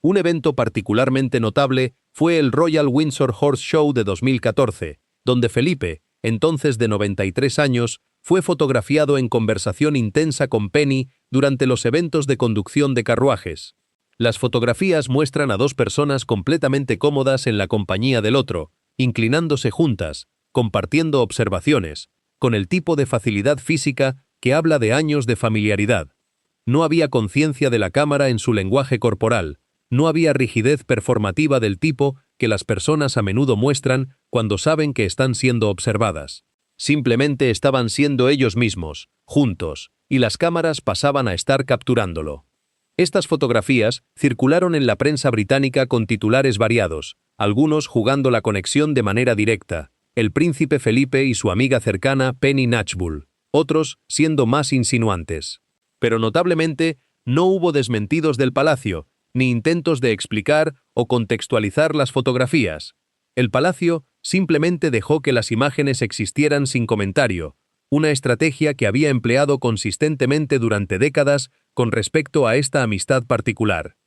Un evento particularmente notable fue el Royal Windsor Horse Show de 2014, donde Felipe, entonces de 93 años, fue fotografiado en conversación intensa con Penny durante los eventos de conducción de carruajes. Las fotografías muestran a dos personas completamente cómodas en la compañía del otro, inclinándose juntas, compartiendo observaciones, con el tipo de facilidad física que habla de años de familiaridad. No había conciencia de la cámara en su lenguaje corporal, no había rigidez performativa del tipo que las personas a menudo muestran cuando saben que están siendo observadas. Simplemente estaban siendo ellos mismos, juntos, y las cámaras pasaban a estar capturándolo. Estas fotografías circularon en la prensa británica con titulares variados, algunos jugando la conexión de manera directa, el príncipe Felipe y su amiga cercana Penny Knatchbull, otros siendo más insinuantes. Pero notablemente, no hubo desmentidos del palacio, ni intentos de explicar o contextualizar las fotografías. El palacio simplemente dejó que las imágenes existieran sin comentario, una estrategia que había empleado consistentemente durante décadas con respecto a esta amistad particular.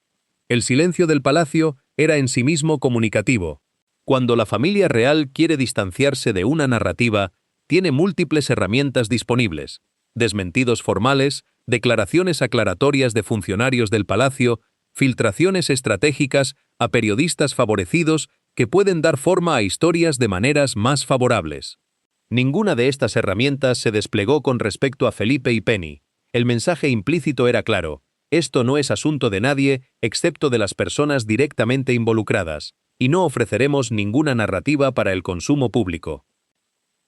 El silencio del palacio era en sí mismo comunicativo. Cuando la familia real quiere distanciarse de una narrativa, tiene múltiples herramientas disponibles: desmentidos formales, declaraciones aclaratorias de funcionarios del palacio, filtraciones estratégicas a periodistas favorecidos que pueden dar forma a historias de maneras más favorables. Ninguna de estas herramientas se desplegó con respecto a Felipe y Penny. El mensaje implícito era claro: esto no es asunto de nadie excepto de las personas directamente involucradas, y no ofreceremos ninguna narrativa para el consumo público.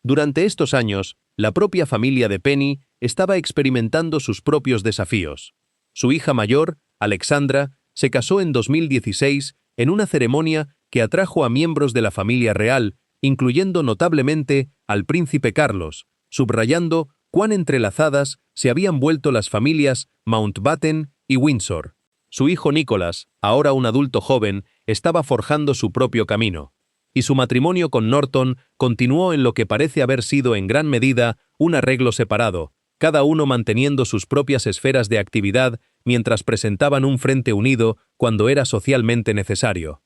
Durante estos años, la propia familia de Penny estaba experimentando sus propios desafíos. Su hija mayor, Alexandra, se casó en 2016 en una ceremonia que atrajo a miembros de la familia real, incluyendo notablemente al príncipe Carlos, subrayando cuán entrelazadas se habían vuelto las familias Mountbatten y Windsor. Su hijo Nicholas, ahora un adulto joven, estaba forjando su propio camino, y su matrimonio con Norton continuó en lo que parece haber sido en gran medida un arreglo separado, cada uno manteniendo sus propias esferas de actividad mientras presentaban un frente unido cuando era socialmente necesario.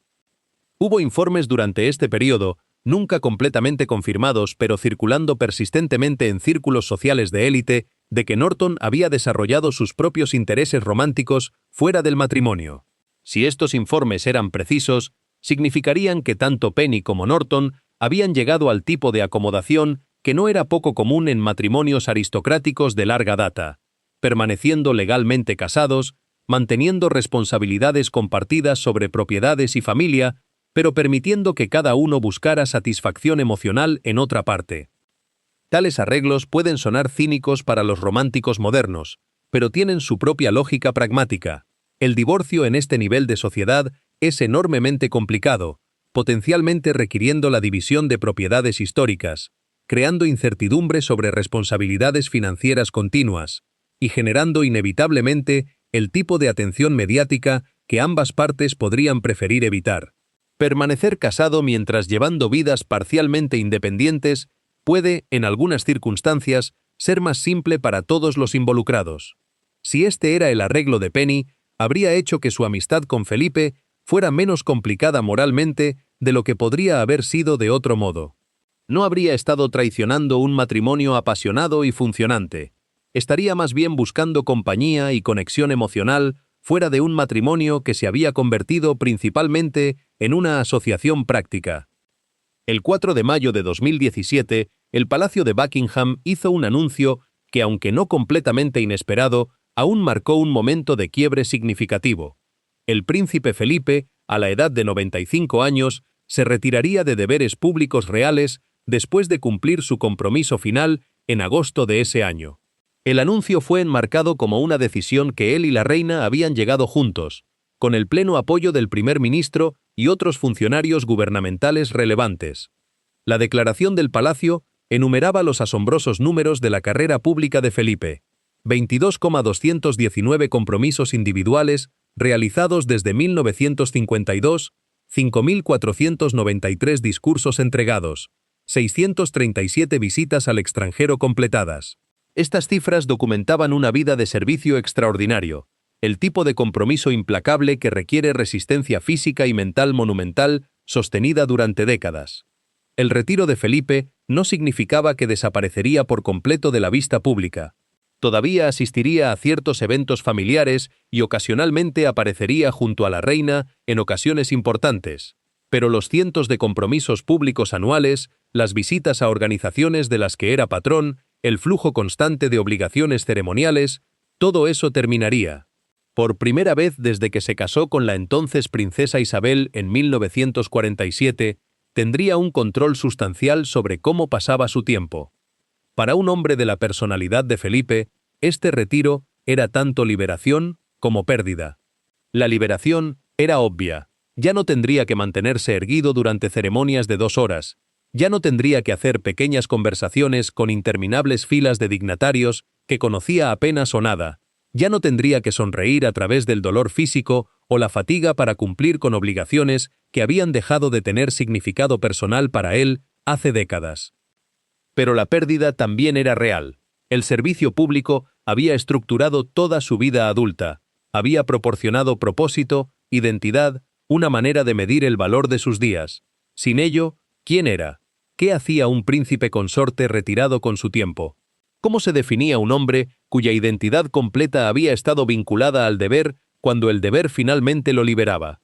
Hubo informes durante este periodo, nunca completamente confirmados pero circulando persistentemente en círculos sociales de élite, de que Norton había desarrollado sus propios intereses románticos fuera del matrimonio. Si estos informes eran precisos, significarían que tanto Penny como Norton habían llegado al tipo de acomodación que no era poco común en matrimonios aristocráticos de larga data, permaneciendo legalmente casados, manteniendo responsabilidades compartidas sobre propiedades y familia, pero permitiendo que cada uno buscara satisfacción emocional en otra parte. Tales arreglos pueden sonar cínicos para los románticos modernos, pero tienen su propia lógica pragmática. El divorcio en este nivel de sociedad es enormemente complicado, potencialmente requiriendo la división de propiedades históricas, creando incertidumbre sobre responsabilidades financieras continuas, y generando inevitablemente el tipo de atención mediática que ambas partes podrían preferir evitar. Permanecer casado mientras llevando vidas parcialmente independientes puede, en algunas circunstancias, ser más simple para todos los involucrados. Si este era el arreglo de Penny, habría hecho que su amistad con Felipe fuera menos complicada moralmente de lo que podría haber sido de otro modo. No habría estado traicionando un matrimonio apasionado y funcionante. Estaría más bien buscando compañía y conexión emocional fuera de un matrimonio que se había convertido principalmente en una asociación práctica. El 4 de mayo de 2017, el Palacio de Buckingham hizo un anuncio que, aunque no completamente inesperado, aún marcó un momento de quiebre significativo. El príncipe Felipe, a la edad de 95 años, se retiraría de deberes públicos reales después de cumplir su compromiso final en agosto de ese año. El anuncio fue enmarcado como una decisión que él y la reina habían llegado juntos, con el pleno apoyo del primer ministro y otros funcionarios gubernamentales relevantes. La declaración del Palacio enumeraba los asombrosos números de la carrera pública de Felipe: 22,219 compromisos individuales realizados desde 1952, 5.493 discursos entregados, 637 visitas al extranjero completadas. Estas cifras documentaban una vida de servicio extraordinario, el tipo de compromiso implacable que requiere resistencia física y mental monumental sostenida durante décadas. El retiro de Felipe no significaba que desaparecería por completo de la vista pública. Todavía asistiría a ciertos eventos familiares y ocasionalmente aparecería junto a la reina en ocasiones importantes, pero los cientos de compromisos públicos anuales, las visitas a organizaciones de las que era patrón, el flujo constante de obligaciones ceremoniales, todo eso terminaría. Por primera vez desde que se casó con la entonces princesa Isabel en 1947, tendría un control sustancial sobre cómo pasaba su tiempo. Para un hombre de la personalidad de Felipe, este retiro era tanto liberación como pérdida. La liberación era obvia. Ya no tendría que mantenerse erguido durante ceremonias de 2 horas. Ya no tendría que hacer pequeñas conversaciones con interminables filas de dignatarios que conocía apenas o nada. Ya no tendría que sonreír a través del dolor físico o la fatiga para cumplir con obligaciones que habían dejado de tener significado personal para él hace décadas. Pero la pérdida también era real. El servicio público había estructurado toda su vida adulta, había proporcionado propósito, identidad, una manera de medir el valor de sus días. Sin ello, ¿quién era? ¿Qué hacía un príncipe consorte retirado con su tiempo? ¿Cómo se definía un hombre cuya identidad completa había estado vinculada al deber cuando el deber finalmente lo liberaba?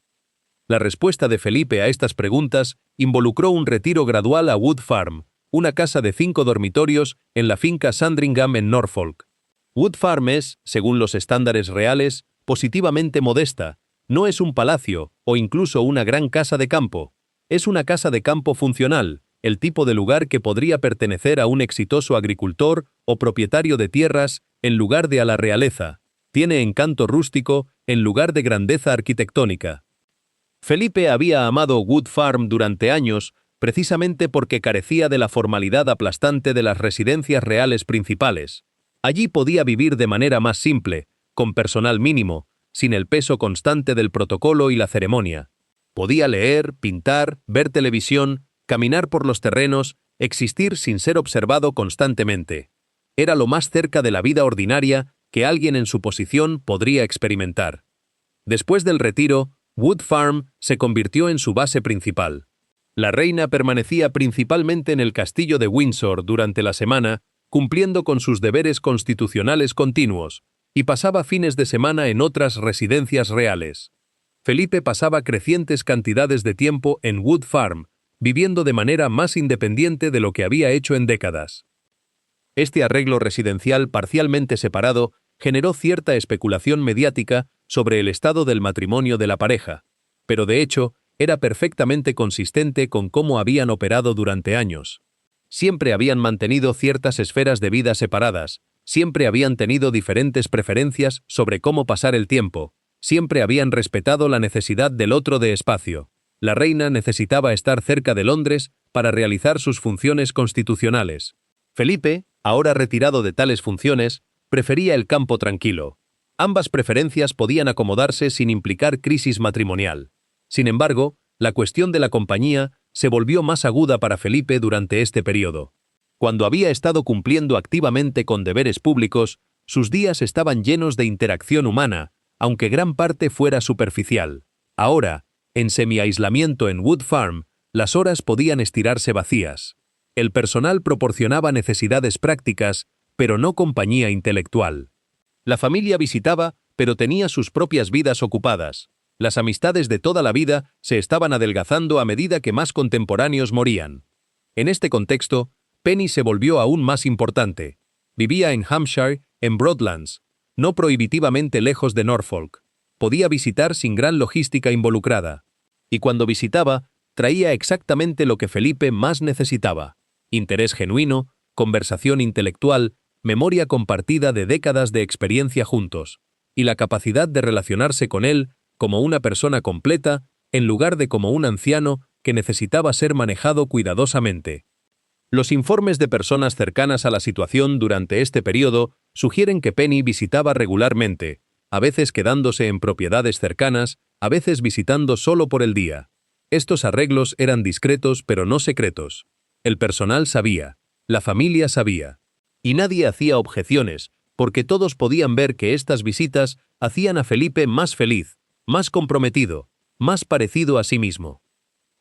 La respuesta de Felipe a estas preguntas involucró un retiro gradual a Wood Farm, una casa de 5 dormitorios en la finca Sandringham en Norfolk. Wood Farm es, según los estándares reales, positivamente modesta. No es un palacio o incluso una gran casa de campo. Es una casa de campo funcional, el tipo de lugar que podría pertenecer a un exitoso agricultor o propietario de tierras en lugar de a la realeza. Tiene encanto rústico en lugar de grandeza arquitectónica. Felipe había amado Wood Farm durante años precisamente porque carecía de la formalidad aplastante de las residencias reales principales. Allí podía vivir de manera más simple, con personal mínimo, sin el peso constante del protocolo y la ceremonia. Podía leer, pintar, ver televisión, caminar por los terrenos, existir sin ser observado constantemente. Era lo más cerca de la vida ordinaria que alguien en su posición podría experimentar. Después del retiro, Wood Farm se convirtió en su base principal. La reina permanecía principalmente en el castillo de Windsor durante la semana, cumpliendo con sus deberes constitucionales continuos, y pasaba fines de semana en otras residencias reales. Felipe pasaba crecientes cantidades de tiempo en Wood Farm, viviendo de manera más independiente de lo que había hecho en décadas. Este arreglo residencial parcialmente separado generó cierta especulación mediática sobre el estado del matrimonio de la pareja, pero de hecho era perfectamente consistente con cómo habían operado durante años. Siempre habían mantenido ciertas esferas de vida separadas, siempre habían tenido diferentes preferencias sobre cómo pasar el tiempo, siempre habían respetado la necesidad del otro de espacio. La reina necesitaba estar cerca de Londres para realizar sus funciones constitucionales. Felipe, ahora retirado de tales funciones, prefería el campo tranquilo. Ambas preferencias podían acomodarse sin implicar crisis matrimonial. Sin embargo, la cuestión de la compañía se volvió más aguda para Felipe durante este periodo. Cuando había estado cumpliendo activamente con deberes públicos, sus días estaban llenos de interacción humana, aunque gran parte fuera superficial. Ahora, en semi-aislamiento en Wood Farm, las horas podían estirarse vacías. El personal proporcionaba necesidades prácticas, pero no compañía intelectual. La familia visitaba, pero tenía sus propias vidas ocupadas. Las amistades de toda la vida se estaban adelgazando a medida que más contemporáneos morían. En este contexto, Penny se volvió aún más importante. Vivía en Hampshire, en Broadlands, no prohibitivamente lejos de Norfolk. Podía visitar sin gran logística involucrada. Y cuando visitaba, traía exactamente lo que Felipe más necesitaba: interés genuino, conversación intelectual, memoria compartida de décadas de experiencia juntos, y la capacidad de relacionarse con él como una persona completa, en lugar de como un anciano que necesitaba ser manejado cuidadosamente. Los informes de personas cercanas a la situación durante este periodo sugieren que Penny visitaba regularmente, a veces quedándose en propiedades cercanas, a veces visitando solo por el día. Estos arreglos eran discretos pero no secretos. El personal sabía, la familia sabía. Y nadie hacía objeciones, porque todos podían ver que estas visitas hacían a Felipe más feliz, más comprometido, más parecido a sí mismo.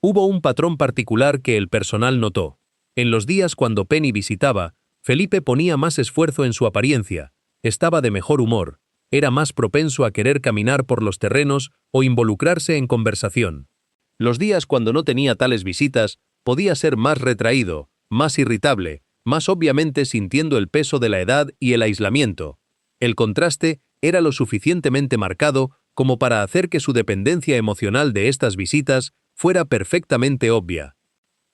Hubo un patrón particular que el personal notó. En los días cuando Penny visitaba, Felipe ponía más esfuerzo en su apariencia, estaba de mejor humor, era más propenso a querer caminar por los terrenos o involucrarse en conversación. Los días cuando no tenía tales visitas, podía ser más retraído, más irritable, más obviamente sintiendo el peso de la edad y el aislamiento. El contraste era lo suficientemente marcado como para hacer que su dependencia emocional de estas visitas fuera perfectamente obvia.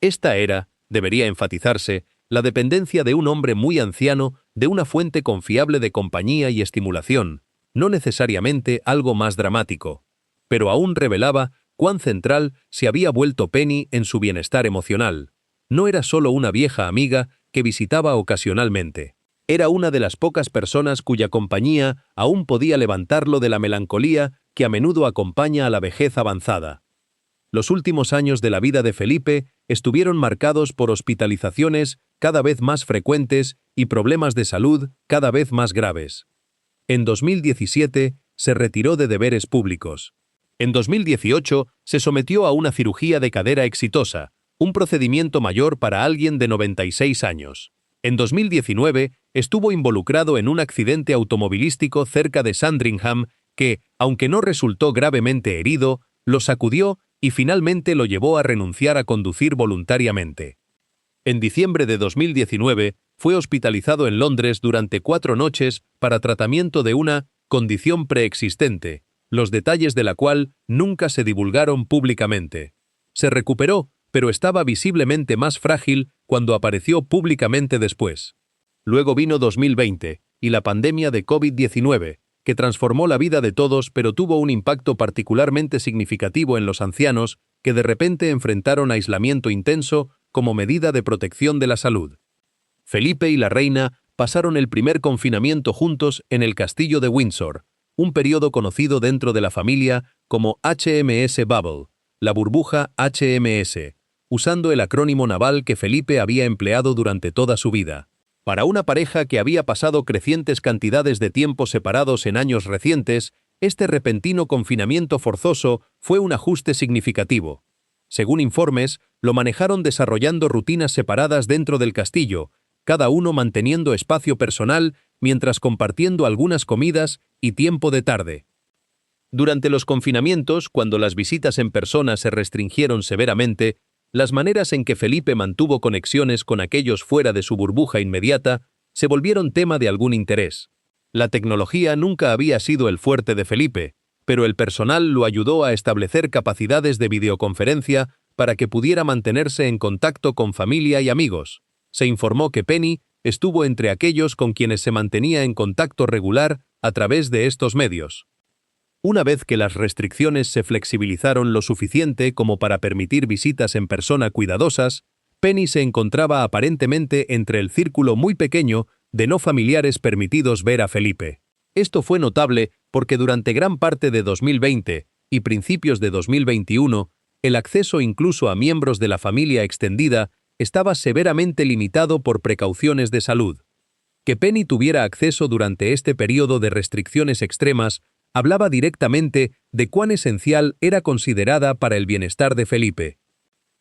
Esta era, debería enfatizarse, la dependencia de un hombre muy anciano de una fuente confiable de compañía y estimulación, no necesariamente algo más dramático, pero aún revelaba cuán central se había vuelto Penny en su bienestar emocional. No era solo una vieja amiga que visitaba ocasionalmente. Era una de las pocas personas cuya compañía aún podía levantarlo de la melancolía que a menudo acompaña a la vejez avanzada. Los últimos años de la vida de Felipe estuvieron marcados por hospitalizaciones cada vez más frecuentes y problemas de salud cada vez más graves. En 2017 se retiró de deberes públicos. En 2018 se sometió a una cirugía de cadera exitosa, un procedimiento mayor para alguien de 96 años. En 2019 estuvo involucrado en un accidente automovilístico cerca de Sandringham que, aunque no resultó gravemente herido, lo sacudió y finalmente lo llevó a renunciar a conducir voluntariamente. En diciembre de 2019 fue hospitalizado en Londres durante 4 noches para tratamiento de una condición preexistente, los detalles de la cual nunca se divulgaron públicamente. Se recuperó, pero estaba visiblemente más frágil cuando apareció públicamente después. Luego vino 2020 y la pandemia de COVID-19, que transformó la vida de todos pero tuvo un impacto particularmente significativo en los ancianos que de repente enfrentaron aislamiento intenso como medida de protección de la salud. Felipe y la reina pasaron el primer confinamiento juntos en el castillo de Windsor, un periodo conocido dentro de la familia como HMS Bubble, la burbuja HMS, usando el acrónimo naval que Felipe había empleado durante toda su vida. Para una pareja que había pasado crecientes cantidades de tiempo separados en años recientes, este repentino confinamiento forzoso fue un ajuste significativo. Según informes, lo manejaron desarrollando rutinas separadas dentro del castillo, cada uno manteniendo espacio personal mientras compartiendo algunas comidas y tiempo de tarde. Durante los confinamientos, cuando las visitas en persona se restringieron severamente, las maneras en que Felipe mantuvo conexiones con aquellos fuera de su burbuja inmediata se volvieron tema de algún interés. La tecnología nunca había sido el fuerte de Felipe, pero el personal lo ayudó a establecer capacidades de videoconferencia para que pudiera mantenerse en contacto con familia y amigos. Se informó que Penny estuvo entre aquellos con quienes se mantenía en contacto regular a través de estos medios. Una vez que las restricciones se flexibilizaron lo suficiente como para permitir visitas en persona cuidadosas, Penny se encontraba aparentemente entre el círculo muy pequeño de no familiares permitidos ver a Felipe. Esto fue notable porque durante gran parte de 2020 y principios de 2021, el acceso incluso a miembros de la familia extendida estaba severamente limitado por precauciones de salud. Que Penny tuviera acceso durante este periodo de restricciones extremas hablaba directamente de cuán esencial era considerada para el bienestar de Felipe.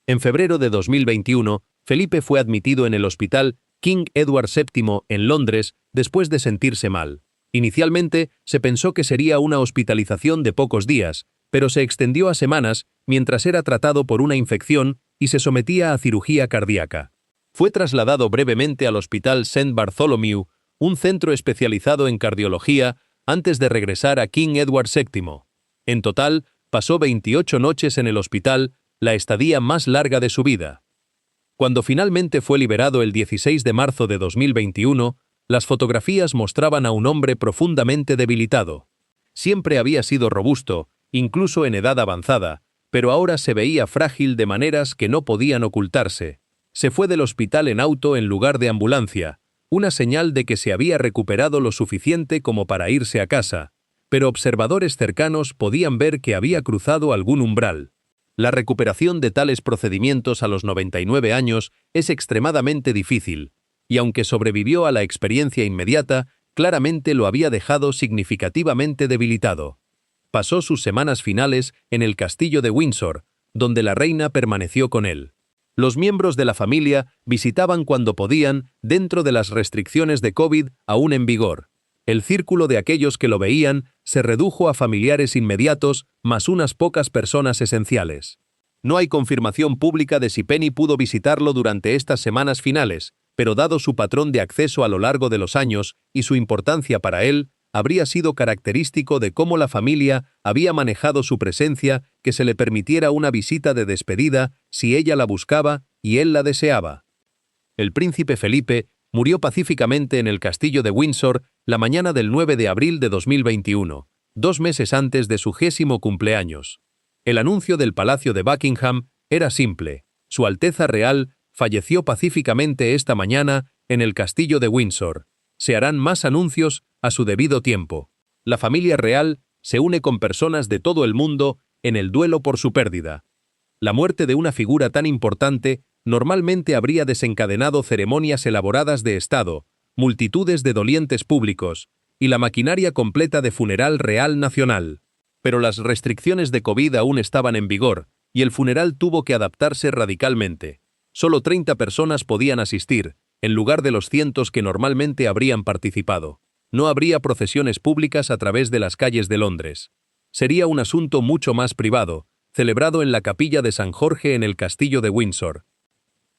En febrero de 2021, Felipe fue admitido en el hospital King Edward VII en Londres después de sentirse mal. Inicialmente se pensó que sería una hospitalización de pocos días, pero se extendió a semanas mientras era tratado por una infección y se sometía a cirugía cardíaca. Fue trasladado brevemente al Hospital St. Bartholomew, un centro especializado en cardiología, antes de regresar a King Edward VII. En total, pasó 28 noches en el hospital, la estadía más larga de su vida. Cuando finalmente fue liberado el 16 de marzo de 2021, las fotografías mostraban a un hombre profundamente debilitado. Siempre había sido robusto, incluso en edad avanzada, pero ahora se veía frágil de maneras que no podían ocultarse. Se fue del hospital en auto en lugar de ambulancia, una señal de que se había recuperado lo suficiente como para irse a casa, pero observadores cercanos podían ver que había cruzado algún umbral. La recuperación de tales procedimientos a los 99 años es extremadamente difícil, y aunque sobrevivió a la experiencia inmediata, claramente lo había dejado significativamente debilitado. Pasó sus semanas finales en el castillo de Windsor, donde la reina permaneció con él. Los miembros de la familia visitaban cuando podían, dentro de las restricciones de COVID aún en vigor. El círculo de aquellos que lo veían se redujo a familiares inmediatos más unas pocas personas esenciales. No hay confirmación pública de si Penny pudo visitarlo durante estas semanas finales, pero dado su patrón de acceso a lo largo de los años y su importancia para él, habría sido característico de cómo la familia había manejado su presencia que se le permitiera una visita de despedida si ella la buscaba y él la deseaba. El príncipe Felipe murió pacíficamente en el castillo de Windsor la mañana del 9 de abril de 2021, 2 meses antes de su 60º cumpleaños. El anuncio del Palacio de Buckingham era simple: Su Alteza Real falleció pacíficamente esta mañana en el castillo de Windsor. Se harán más anuncios a su debido tiempo. La familia real se une con personas de todo el mundo en el duelo por su pérdida. La muerte de una figura tan importante normalmente habría desencadenado ceremonias elaboradas de Estado, multitudes de dolientes públicos y la maquinaria completa de funeral real nacional. Pero las restricciones de COVID aún estaban en vigor y el funeral tuvo que adaptarse radicalmente. Solo 30 personas podían asistir, en lugar de los cientos que normalmente habrían participado. No habría procesiones públicas a través de las calles de Londres. Sería un asunto mucho más privado, celebrado en la capilla de San Jorge en el castillo de Windsor.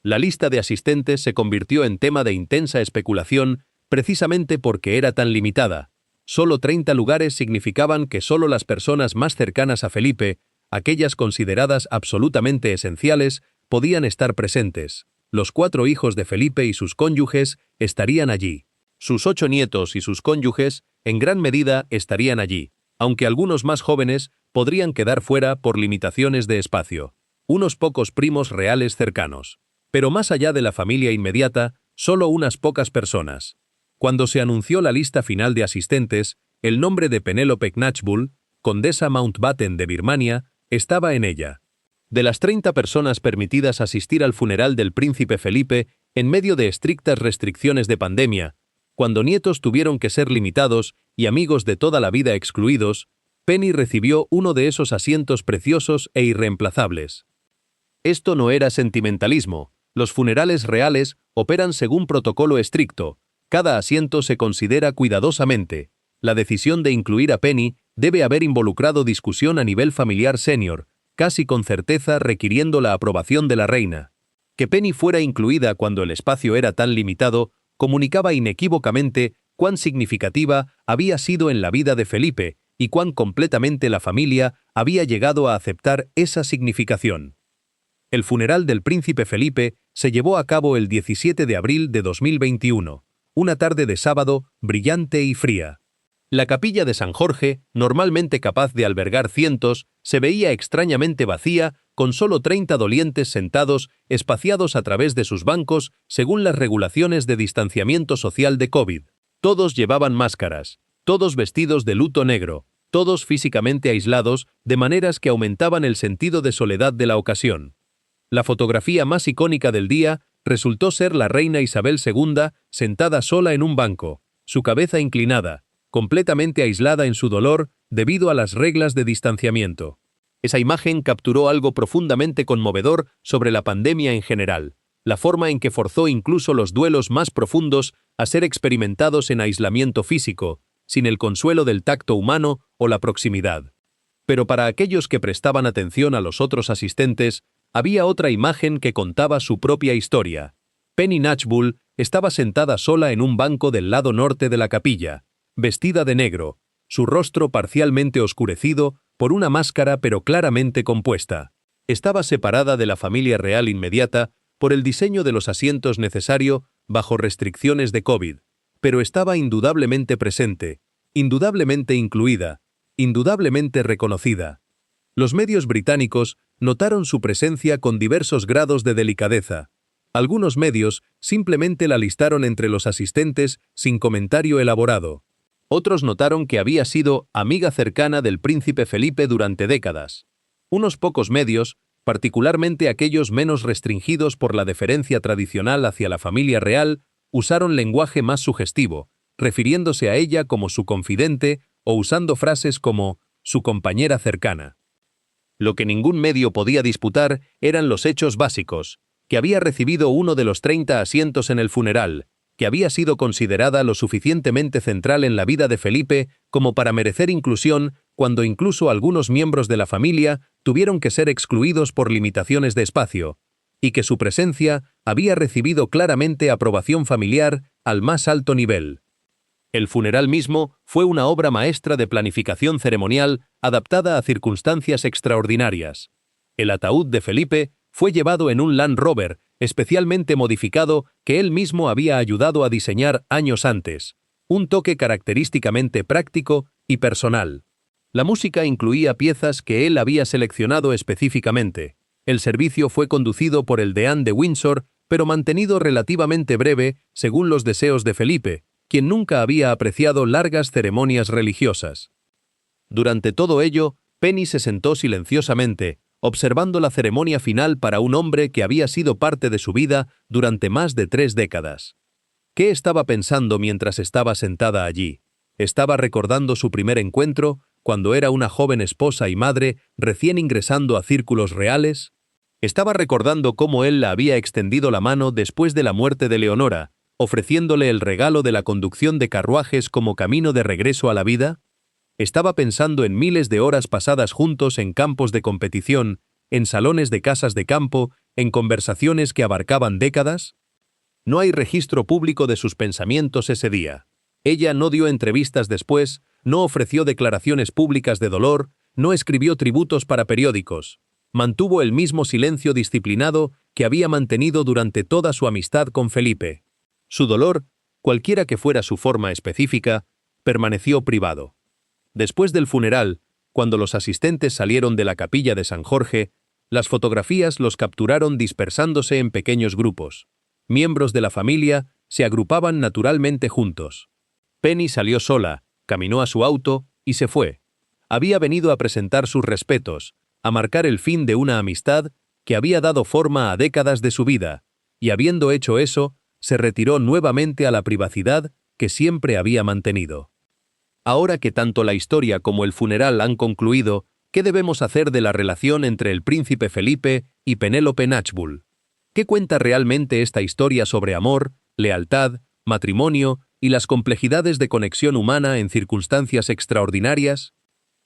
La lista de asistentes se convirtió en tema de intensa especulación precisamente porque era tan limitada. Solo 30 lugares significaban que solo las personas más cercanas a Felipe, aquellas consideradas absolutamente esenciales, podían estar presentes. Los 4 hijos de Felipe y sus cónyuges estarían allí. Sus 8 nietos y sus cónyuges, en gran medida, estarían allí, aunque algunos más jóvenes podrían quedar fuera por limitaciones de espacio. Unos pocos primos reales cercanos. Pero más allá de la familia inmediata, solo unas pocas personas. Cuando se anunció la lista final de asistentes, el nombre de Penélope Knatchbull, condesa Mountbatten de Birmania, estaba en ella. De las 30 personas permitidas asistir al funeral del príncipe Felipe en medio de estrictas restricciones de pandemia, cuando nietos tuvieron que ser limitados y amigos de toda la vida excluidos, Penny recibió uno de esos asientos preciosos e irreemplazables. Esto no era sentimentalismo. Los funerales reales operan según protocolo estricto. Cada asiento se considera cuidadosamente. La decisión de incluir a Penny debe haber involucrado discusión a nivel familiar senior, casi con certeza requiriendo la aprobación de la reina. Que Penny fuera incluida cuando el espacio era tan limitado comunicaba inequívocamente cuán significativa había sido en la vida de Felipe y cuán completamente la familia había llegado a aceptar esa significación. El funeral del príncipe Felipe se llevó a cabo el 17 de abril de 2021, una tarde de sábado brillante y fría. La capilla de San Jorge, normalmente capaz de albergar cientos, se veía extrañamente vacía, con solo 30 dolientes sentados, espaciados a través de sus bancos, según las regulaciones de distanciamiento social de COVID. Todos llevaban máscaras, todos vestidos de luto negro, todos físicamente aislados, de maneras que aumentaban el sentido de soledad de la ocasión. La fotografía más icónica del día resultó ser la reina Isabel II sentada sola en un banco, su cabeza inclinada, completamente aislada en su dolor debido a las reglas de distanciamiento. Esa imagen capturó algo profundamente conmovedor sobre la pandemia en general, la forma en que forzó incluso los duelos más profundos a ser experimentados en aislamiento físico, sin el consuelo del tacto humano o la proximidad. Pero para aquellos que prestaban atención a los otros asistentes, había otra imagen que contaba su propia historia. Penny Knatchbull estaba sentada sola en un banco del lado norte de la capilla, vestida de negro, su rostro parcialmente oscurecido por una máscara pero claramente compuesta. Estaba separada de la familia real inmediata por el diseño de los asientos necesario bajo restricciones de COVID, pero estaba indudablemente presente, indudablemente incluida, indudablemente reconocida. Los medios británicos notaron su presencia con diversos grados de delicadeza. Algunos medios simplemente la listaron entre los asistentes sin comentario elaborado. Otros notaron que había sido amiga cercana del príncipe Felipe durante décadas. Unos pocos medios, particularmente aquellos menos restringidos por la deferencia tradicional hacia la familia real, usaron lenguaje más sugestivo, refiriéndose a ella como su confidente o usando frases como su compañera cercana. Lo que ningún medio podía disputar eran los hechos básicos, que había recibido uno de los 30 asientos en el funeral, que había sido considerada lo suficientemente central en la vida de Felipe como para merecer inclusión cuando incluso algunos miembros de la familia tuvieron que ser excluidos por limitaciones de espacio, y que su presencia había recibido claramente aprobación familiar al más alto nivel. El funeral mismo fue una obra maestra de planificación ceremonial adaptada a circunstancias extraordinarias. El ataúd de Felipe fue llevado en un Land Rover especialmente modificado que él mismo había ayudado a diseñar años antes, un toque característicamente práctico y personal. La música incluía piezas que él había seleccionado específicamente. El servicio fue conducido por el deán de Windsor, pero mantenido relativamente breve según los deseos de Felipe, quien nunca había apreciado largas ceremonias religiosas. Durante todo ello, Penny se sentó silenciosamente, observando la ceremonia final para un hombre que había sido parte de su vida durante más de 3 décadas. ¿Qué estaba pensando mientras estaba sentada allí? ¿Estaba recordando su primer encuentro, cuando era una joven esposa y madre recién ingresando a círculos reales? ¿Estaba recordando cómo él la había extendido la mano después de la muerte de Leonora, ofreciéndole el regalo de la conducción de carruajes como camino de regreso a la vida? Estaba pensando en miles de horas pasadas juntos en campos de competición, en salones de casas de campo, en conversaciones que abarcaban décadas. No hay registro público de sus pensamientos ese día. Ella no dio entrevistas después, no ofreció declaraciones públicas de dolor, no escribió tributos para periódicos. Mantuvo el mismo silencio disciplinado que había mantenido durante toda su amistad con Felipe. Su dolor, cualquiera que fuera su forma específica, permaneció privado. Después del funeral, cuando los asistentes salieron de la capilla de San Jorge, las fotografías los capturaron dispersándose en pequeños grupos. Miembros de la familia se agrupaban naturalmente juntos. Penny salió sola, caminó a su auto y se fue. Había venido a presentar sus respetos, a marcar el fin de una amistad que había dado forma a décadas de su vida, y habiendo hecho eso, se retiró nuevamente a la privacidad que siempre había mantenido. Ahora que tanto la historia como el funeral han concluido, ¿qué debemos hacer de la relación entre el príncipe Felipe y Penélope Knatchbull? ¿Qué cuenta realmente esta historia sobre amor, lealtad, matrimonio y las complejidades de conexión humana en circunstancias extraordinarias?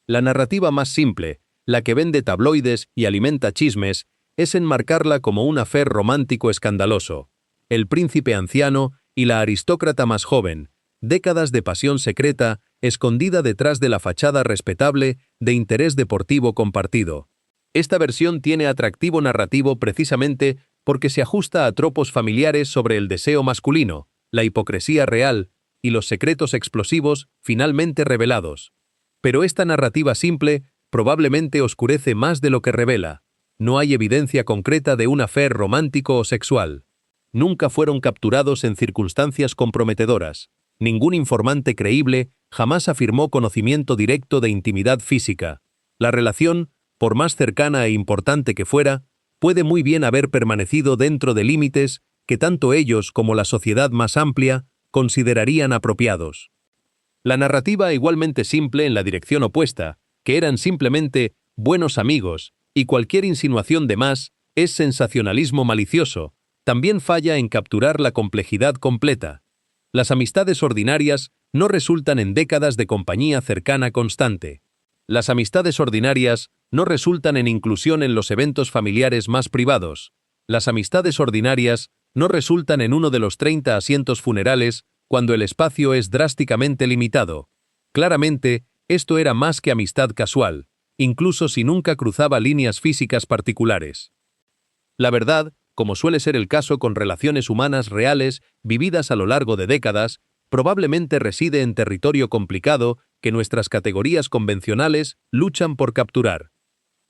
La narrativa más simple, la que vende tabloides y alimenta chismes, es enmarcarla como un affair romántico escandaloso. El príncipe anciano y la aristócrata más joven, décadas de pasión secreta, escondida detrás de la fachada respetable de interés deportivo compartido. Esta versión tiene atractivo narrativo precisamente porque se ajusta a tropos familiares sobre el deseo masculino, la hipocresía real y los secretos explosivos finalmente revelados. Pero esta narrativa simple probablemente oscurece más de lo que revela. No hay evidencia concreta de un affair romántico o sexual. Nunca fueron capturados en circunstancias comprometedoras. Ningún informante creíble jamás afirmó conocimiento directo de intimidad física. La relación, por más cercana e importante que fuera, puede muy bien haber permanecido dentro de límites que tanto ellos como la sociedad más amplia considerarían apropiados. La narrativa igualmente simple en la dirección opuesta, que eran simplemente buenos amigos, y cualquier insinuación de más es sensacionalismo malicioso, también falla en capturar la complejidad completa. Las amistades ordinarias no resultan en décadas de compañía cercana constante. Las amistades ordinarias no resultan en inclusión en los eventos familiares más privados. Las amistades ordinarias no resultan en uno de los 30 asientos funerales cuando el espacio es drásticamente limitado. Claramente, esto era más que amistad casual, incluso si nunca cruzaba líneas físicas particulares. La verdad, como suele ser el caso con relaciones humanas reales vividas a lo largo de décadas, probablemente reside en territorio complicado que nuestras categorías convencionales luchan por capturar.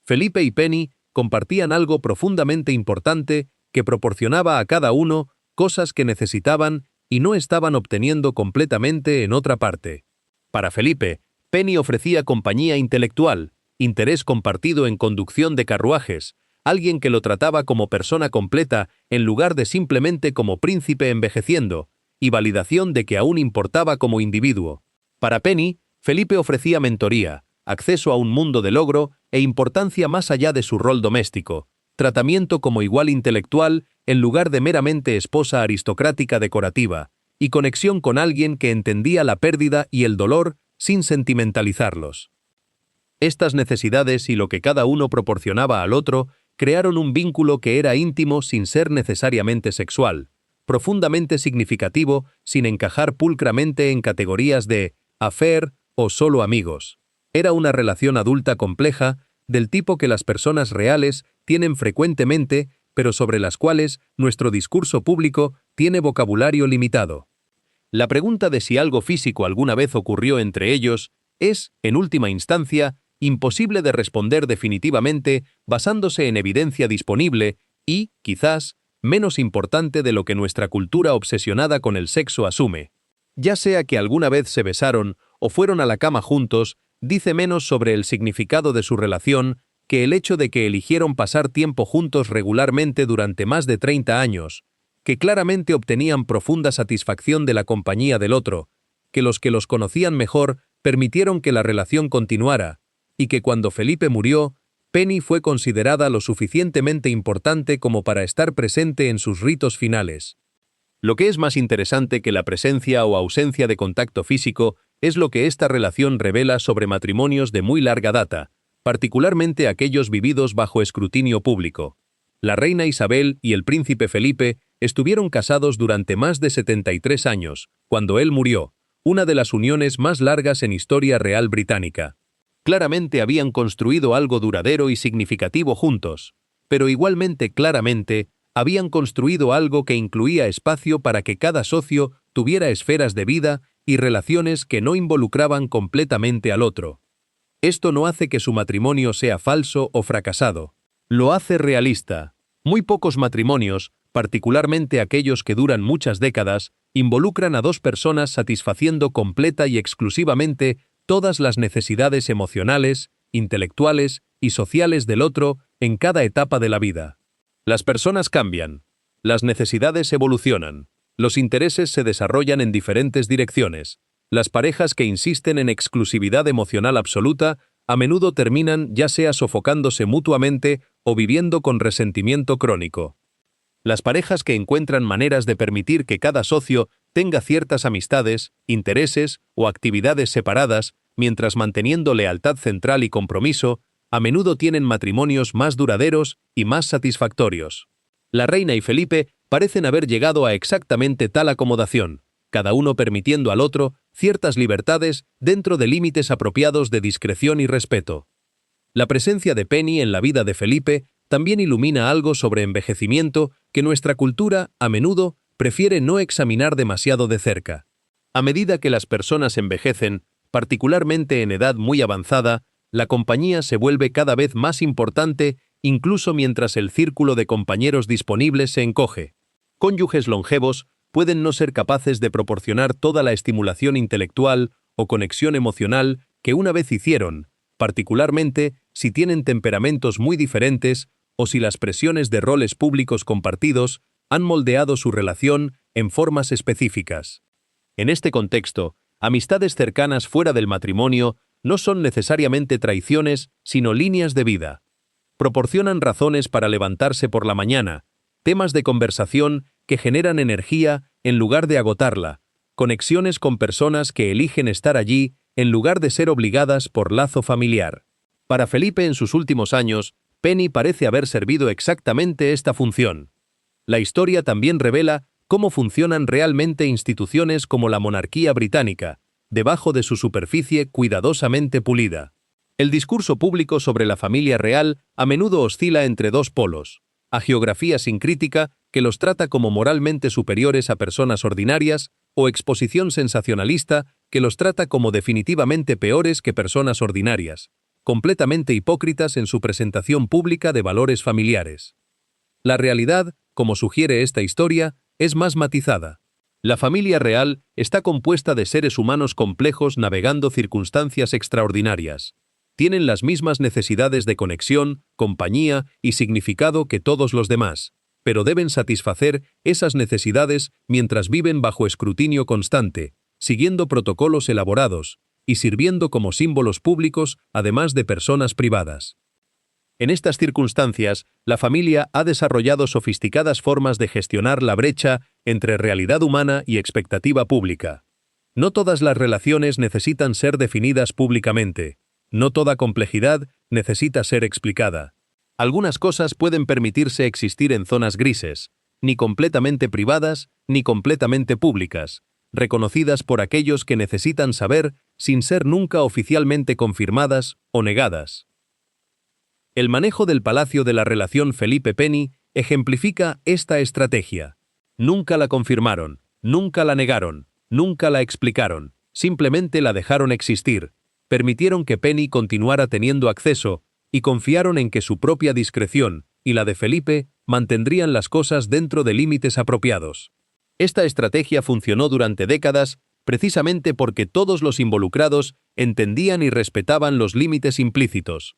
Felipe y Penny compartían algo profundamente importante que proporcionaba a cada uno cosas que necesitaban y no estaban obteniendo completamente en otra parte. Para Felipe, Penny ofrecía compañía intelectual, interés compartido en conducción de carruajes, alguien que lo trataba como persona completa en lugar de simplemente como príncipe envejeciendo, y validación de que aún importaba como individuo. Para Penny, Felipe ofrecía mentoría, acceso a un mundo de logro e importancia más allá de su rol doméstico, tratamiento como igual intelectual en lugar de meramente esposa aristocrática decorativa, y conexión con alguien que entendía la pérdida y el dolor sin sentimentalizarlos. Estas necesidades y lo que cada uno proporcionaba al otro crearon un vínculo que era íntimo sin ser necesariamente sexual, profundamente significativo sin encajar pulcramente en categorías de affair o solo amigos. Era una relación adulta compleja, del tipo que las personas reales tienen frecuentemente, pero sobre las cuales nuestro discurso público tiene vocabulario limitado. La pregunta de si algo físico alguna vez ocurrió entre ellos es, en última instancia, imposible de responder definitivamente basándose en evidencia disponible y, quizás, menos importante de lo que nuestra cultura obsesionada con el sexo asume. Ya sea que alguna vez se besaron o fueron a la cama juntos, dice menos sobre el significado de su relación que el hecho de que eligieron pasar tiempo juntos regularmente durante más de 30 años, que claramente obtenían profunda satisfacción de la compañía del otro, que los conocían mejor permitieron que la relación continuara, y que cuando Felipe murió, Penny fue considerada lo suficientemente importante como para estar presente en sus ritos finales. Lo que es más interesante que la presencia o ausencia de contacto físico es lo que esta relación revela sobre matrimonios de muy larga data, particularmente aquellos vividos bajo escrutinio público. La reina Isabel y el príncipe Felipe estuvieron casados durante más de 73 años, cuando él murió, una de las uniones más largas en historia real británica. Claramente habían construido algo duradero y significativo juntos, pero igualmente claramente habían construido algo que incluía espacio para que cada socio tuviera esferas de vida y relaciones que no involucraban completamente al otro. Esto no hace que su matrimonio sea falso o fracasado. Lo hace realista. Muy pocos matrimonios, particularmente aquellos que duran muchas décadas, involucran a dos personas satisfaciendo completa y exclusivamente todas las necesidades emocionales, intelectuales y sociales del otro en cada etapa de la vida. Las personas cambian, las necesidades evolucionan, los intereses se desarrollan en diferentes direcciones. Las parejas que insisten en exclusividad emocional absoluta a menudo terminan ya sea sofocándose mutuamente o viviendo con resentimiento crónico. Las parejas que encuentran maneras de permitir que cada socio tenga ciertas amistades, intereses o actividades separadas, mientras manteniendo lealtad central y compromiso, a menudo tienen matrimonios más duraderos y más satisfactorios. La reina y Felipe parecen haber llegado a exactamente tal acomodación, cada uno permitiendo al otro ciertas libertades dentro de límites apropiados de discreción y respeto. La presencia de Penny en la vida de Felipe también ilumina algo sobre envejecimiento que nuestra cultura, a menudo, prefiere no examinar demasiado de cerca. A medida que las personas envejecen, particularmente en edad muy avanzada, la compañía se vuelve cada vez más importante incluso mientras el círculo de compañeros disponibles se encoge. Cónyuges longevos pueden no ser capaces de proporcionar toda la estimulación intelectual o conexión emocional que una vez hicieron, particularmente si tienen temperamentos muy diferentes o si las presiones de roles públicos compartidos han moldeado su relación en formas específicas. En este contexto, amistades cercanas fuera del matrimonio no son necesariamente traiciones, sino líneas de vida. Proporcionan razones para levantarse por la mañana, temas de conversación que generan energía en lugar de agotarla, conexiones con personas que eligen estar allí en lugar de ser obligadas por lazo familiar. Para Felipe en sus últimos años, Penny parece haber servido exactamente esta función. La historia también revela cómo funcionan realmente instituciones como la monarquía británica, debajo de su superficie cuidadosamente pulida. El discurso público sobre la familia real a menudo oscila entre dos polos: hagiografía sincrítica, que los trata como moralmente superiores a personas ordinarias, o exposición sensacionalista, que los trata como definitivamente peores que personas ordinarias. completamente hipócritas en su presentación pública de valores familiares. La realidad, como sugiere esta historia, es más matizada. La familia real está compuesta de seres humanos complejos navegando circunstancias extraordinarias. Tienen las mismas necesidades de conexión, compañía y significado que todos los demás, pero deben satisfacer esas necesidades mientras viven bajo escrutinio constante, siguiendo protocolos elaborados y sirviendo como símbolos públicos, además de personas privadas. En estas circunstancias, la familia ha desarrollado sofisticadas formas de gestionar la brecha entre realidad humana y expectativa pública. No todas las relaciones necesitan ser definidas públicamente. No toda complejidad necesita ser explicada. Algunas cosas pueden permitirse existir en zonas grises, ni completamente privadas ni completamente públicas, reconocidas por aquellos que necesitan saber sin ser nunca oficialmente confirmadas o negadas. El manejo del palacio de la relación Felipe-Penny ejemplifica esta estrategia. Nunca la confirmaron, nunca la negaron, nunca la explicaron, simplemente la dejaron existir, permitieron que Penny continuara teniendo acceso y confiaron en que su propia discreción y la de Felipe mantendrían las cosas dentro de límites apropiados. Esta estrategia funcionó durante décadas precisamente porque todos los involucrados entendían y respetaban los límites implícitos.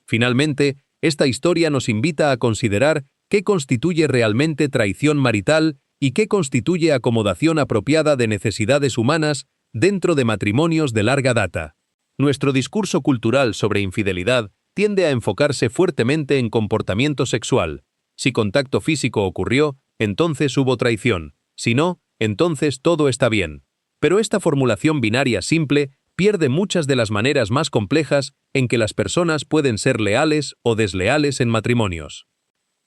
Finalmente, esta historia nos invita a considerar qué constituye realmente traición marital y qué constituye acomodación apropiada de necesidades humanas dentro de matrimonios de larga data. Nuestro discurso cultural sobre infidelidad tiende a enfocarse fuertemente en comportamiento sexual. Si contacto físico ocurrió, entonces hubo traición. Si no, entonces todo está bien. Pero esta formulación binaria simple pierde muchas de las maneras más complejas en que las personas pueden ser leales o desleales en matrimonios.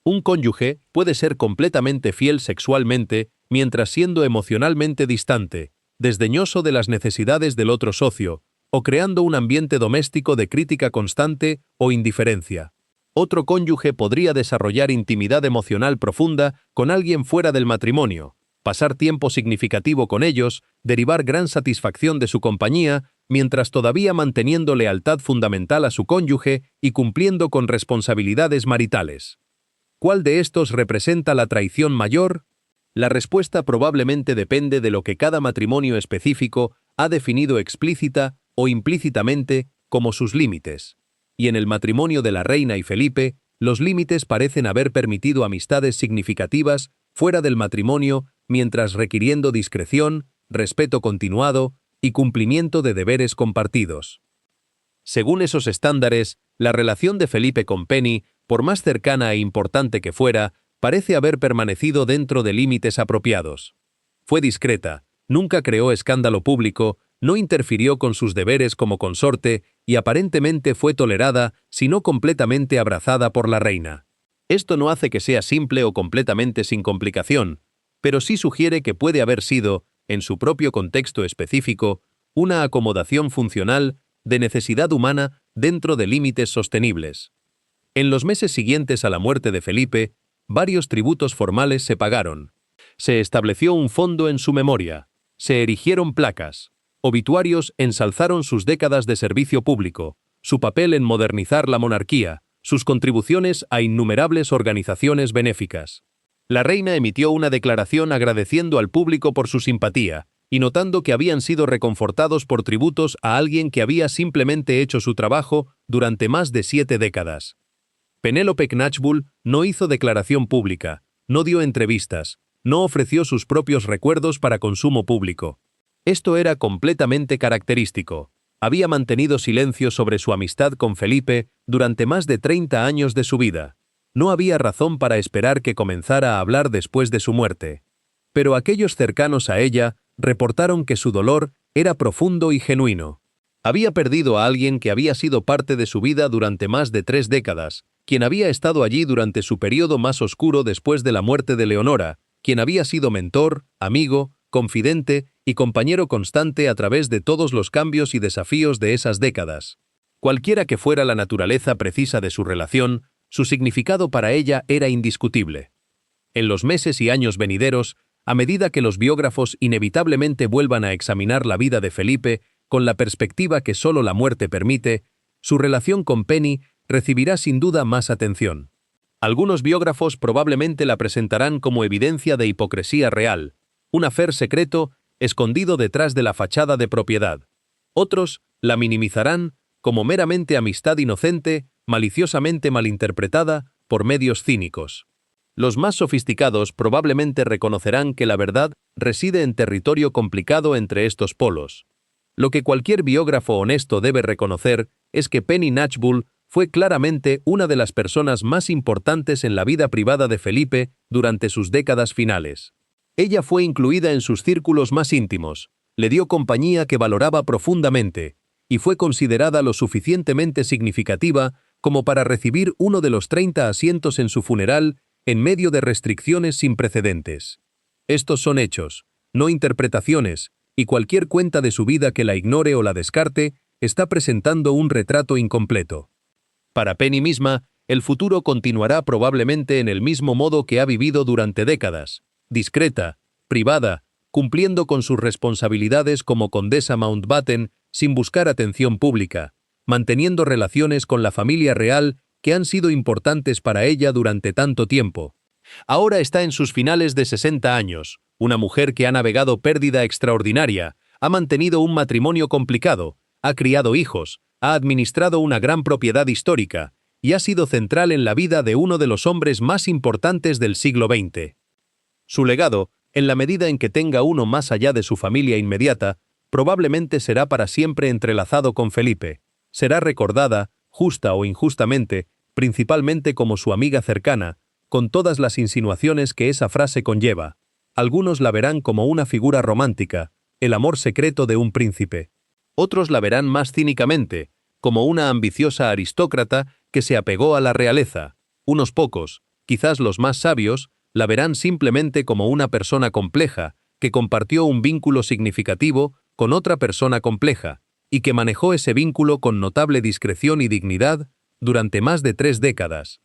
Un cónyuge puede ser completamente fiel sexualmente mientras siendo emocionalmente distante, desdeñoso de las necesidades del otro socio, o creando un ambiente doméstico de crítica constante o indiferencia. Otro cónyuge podría desarrollar intimidad emocional profunda con alguien fuera del matrimonio, pasar tiempo significativo con ellos, derivar gran satisfacción de su compañía, mientras todavía manteniendo lealtad fundamental a su cónyuge y cumpliendo con responsabilidades maritales. ¿Cuál de estos representa la traición mayor? La respuesta probablemente depende de lo que cada matrimonio específico ha definido explícita o implícitamente como sus límites. Y en el matrimonio de la reina y Felipe, los límites parecen haber permitido amistades significativas fuera del matrimonio mientras requiriendo discreción, respeto continuado y cumplimiento de deberes compartidos. Según esos estándares, la relación de Felipe con Penny, por más cercana e importante que fuera, parece haber permanecido dentro de límites apropiados. Fue discreta, nunca creó escándalo público, no interfirió con sus deberes como consorte y aparentemente fue tolerada, si no completamente abrazada por la reina. Esto no hace que sea simple o completamente sin complicación, pero sí sugiere que puede haber sido, en su propio contexto específico, una acomodación funcional de necesidad humana dentro de límites sostenibles. En los meses siguientes a la muerte de Felipe, varios tributos formales se pagaron. Se estableció un fondo en su memoria, se erigieron placas, obituarios ensalzaron sus décadas de servicio público, su papel en modernizar la monarquía, sus contribuciones a innumerables organizaciones benéficas. La reina emitió una declaración agradeciendo al público por su simpatía y notando que habían sido reconfortados por tributos a alguien que había simplemente hecho su trabajo durante más de 7 décadas. Penélope Knatchbull no hizo declaración pública, no dio entrevistas, no ofreció sus propios recuerdos para consumo público. Esto era completamente característico. Había mantenido silencio sobre su amistad con Felipe durante más de 30 años de su vida. No había razón para esperar que comenzara a hablar después de su muerte. Pero aquellos cercanos a ella reportaron que su dolor era profundo y genuino. Había perdido a alguien que había sido parte de su vida durante más de 3 décadas, quien había estado allí durante su periodo más oscuro después de la muerte de Leonora, quien había sido mentor, amigo, confidente y compañero constante a través de todos los cambios y desafíos de esas décadas. Cualquiera que fuera la naturaleza precisa de su relación, su significado para ella era indiscutible. En los meses y años venideros, a medida que los biógrafos inevitablemente vuelvan a examinar la vida de Felipe con la perspectiva que solo la muerte permite, su relación con Penny recibirá sin duda más atención. Algunos biógrafos probablemente la presentarán como evidencia de hipocresía real, un affair secreto escondido detrás de la fachada de propiedad. Otros la minimizarán como meramente amistad inocente, maliciosamente malinterpretada por medios cínicos. Los más sofisticados probablemente reconocerán que la verdad reside en territorio complicado entre estos polos. Lo que cualquier biógrafo honesto debe reconocer es que Penny Knatchbull fue claramente una de las personas más importantes en la vida privada de Felipe durante sus décadas finales. Ella fue incluida en sus círculos más íntimos, le dio compañía que valoraba profundamente, y fue considerada lo suficientemente significativa como para recibir uno de los 30 asientos en su funeral en medio de restricciones sin precedentes. Estos son hechos, no interpretaciones, y cualquier cuenta de su vida que la ignore o la descarte está presentando un retrato incompleto. Para Penny misma, el futuro continuará probablemente en el mismo modo que ha vivido durante décadas, discreta, privada, cumpliendo con sus responsabilidades como condesa Mountbatten sin buscar atención pública, manteniendo relaciones con la familia real que han sido importantes para ella durante tanto tiempo. Ahora está en sus finales de 60 años, una mujer que ha navegado pérdida extraordinaria, ha mantenido un matrimonio complicado, ha criado hijos, ha administrado una gran propiedad histórica y ha sido central en la vida de uno de los hombres más importantes del siglo XX. Su legado, en la medida en que tenga uno más allá de su familia inmediata, probablemente será para siempre entrelazado con Felipe. Será recordada, justa o injustamente, principalmente como su amiga cercana, con todas las insinuaciones que esa frase conlleva. Algunos la verán como una figura romántica, el amor secreto de un príncipe. Otros la verán más cínicamente, como una ambiciosa aristócrata que se apegó a la realeza. Unos pocos, quizás los más sabios, la verán simplemente como una persona compleja, que compartió un vínculo significativo con otra persona compleja, y que manejó ese vínculo con notable discreción y dignidad durante más de 3 décadas.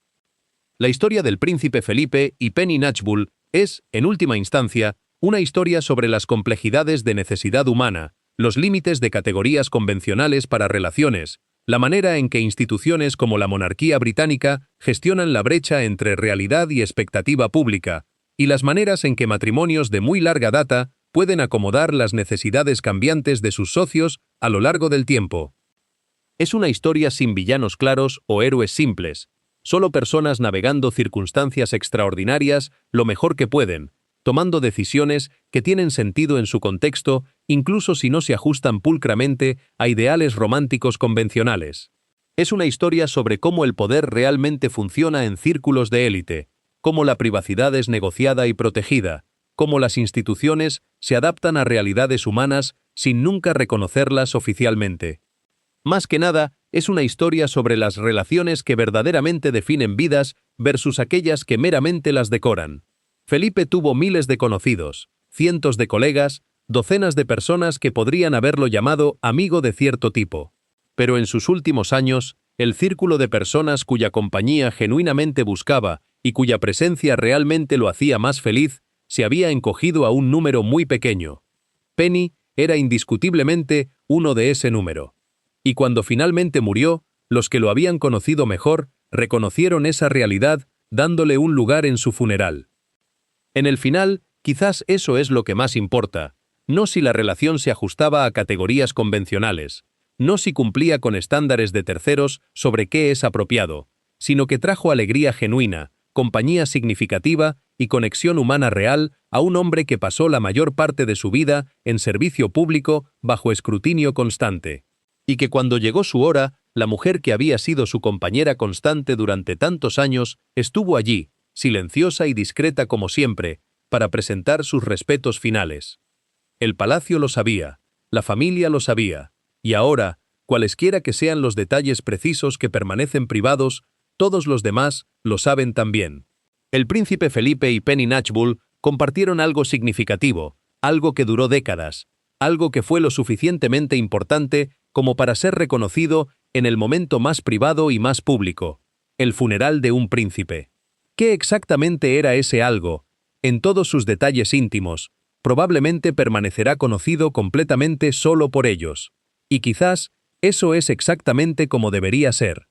La historia del príncipe Felipe y Penny Knatchbull es, en última instancia, una historia sobre las complejidades de necesidad humana, los límites de categorías convencionales para relaciones, la manera en que instituciones como la monarquía británica gestionan la brecha entre realidad y expectativa pública, y las maneras en que matrimonios de muy larga data pueden acomodar las necesidades cambiantes de sus socios a lo largo del tiempo. Es una historia sin villanos claros o héroes simples, solo personas navegando circunstancias extraordinarias lo mejor que pueden, tomando decisiones que tienen sentido en su contexto, incluso si no se ajustan pulcramente a ideales románticos convencionales. Es una historia sobre cómo el poder realmente funciona en círculos de élite, cómo la privacidad es negociada y protegida, cómo las instituciones se adaptan a realidades humanas sin nunca reconocerlas oficialmente. Más que nada, es una historia sobre las relaciones que verdaderamente definen vidas versus aquellas que meramente las decoran. Felipe tuvo miles de conocidos, cientos de colegas, docenas de personas que podrían haberlo llamado amigo de cierto tipo. Pero en sus últimos años, el círculo de personas cuya compañía genuinamente buscaba y cuya presencia realmente lo hacía más feliz, se había encogido a un número muy pequeño. Penny era indiscutiblemente uno de ese número. Y cuando finalmente murió, los que lo habían conocido mejor reconocieron esa realidad, dándole un lugar en su funeral. En el final, quizás eso es lo que más importa, no si la relación se ajustaba a categorías convencionales, no si cumplía con estándares de terceros sobre qué es apropiado, sino que trajo alegría genuina, compañía significativa y conexión humana real a un hombre que pasó la mayor parte de su vida en servicio público bajo escrutinio constante. Y que cuando llegó su hora, la mujer que había sido su compañera constante durante tantos años estuvo allí, silenciosa y discreta como siempre, para presentar sus respetos finales. El palacio lo sabía, la familia lo sabía, y ahora, cualesquiera que sean los detalles precisos que permanecen privados, todos los demás lo saben también. El príncipe Felipe y Penny Knatchbull compartieron algo significativo, algo que duró décadas, algo que fue lo suficientemente importante como para ser reconocido en el momento más privado y más público, el funeral de un príncipe. ¿Qué exactamente era ese algo? En todos sus detalles íntimos, probablemente permanecerá conocido completamente solo por ellos. Y quizás Eso es exactamente como debería ser.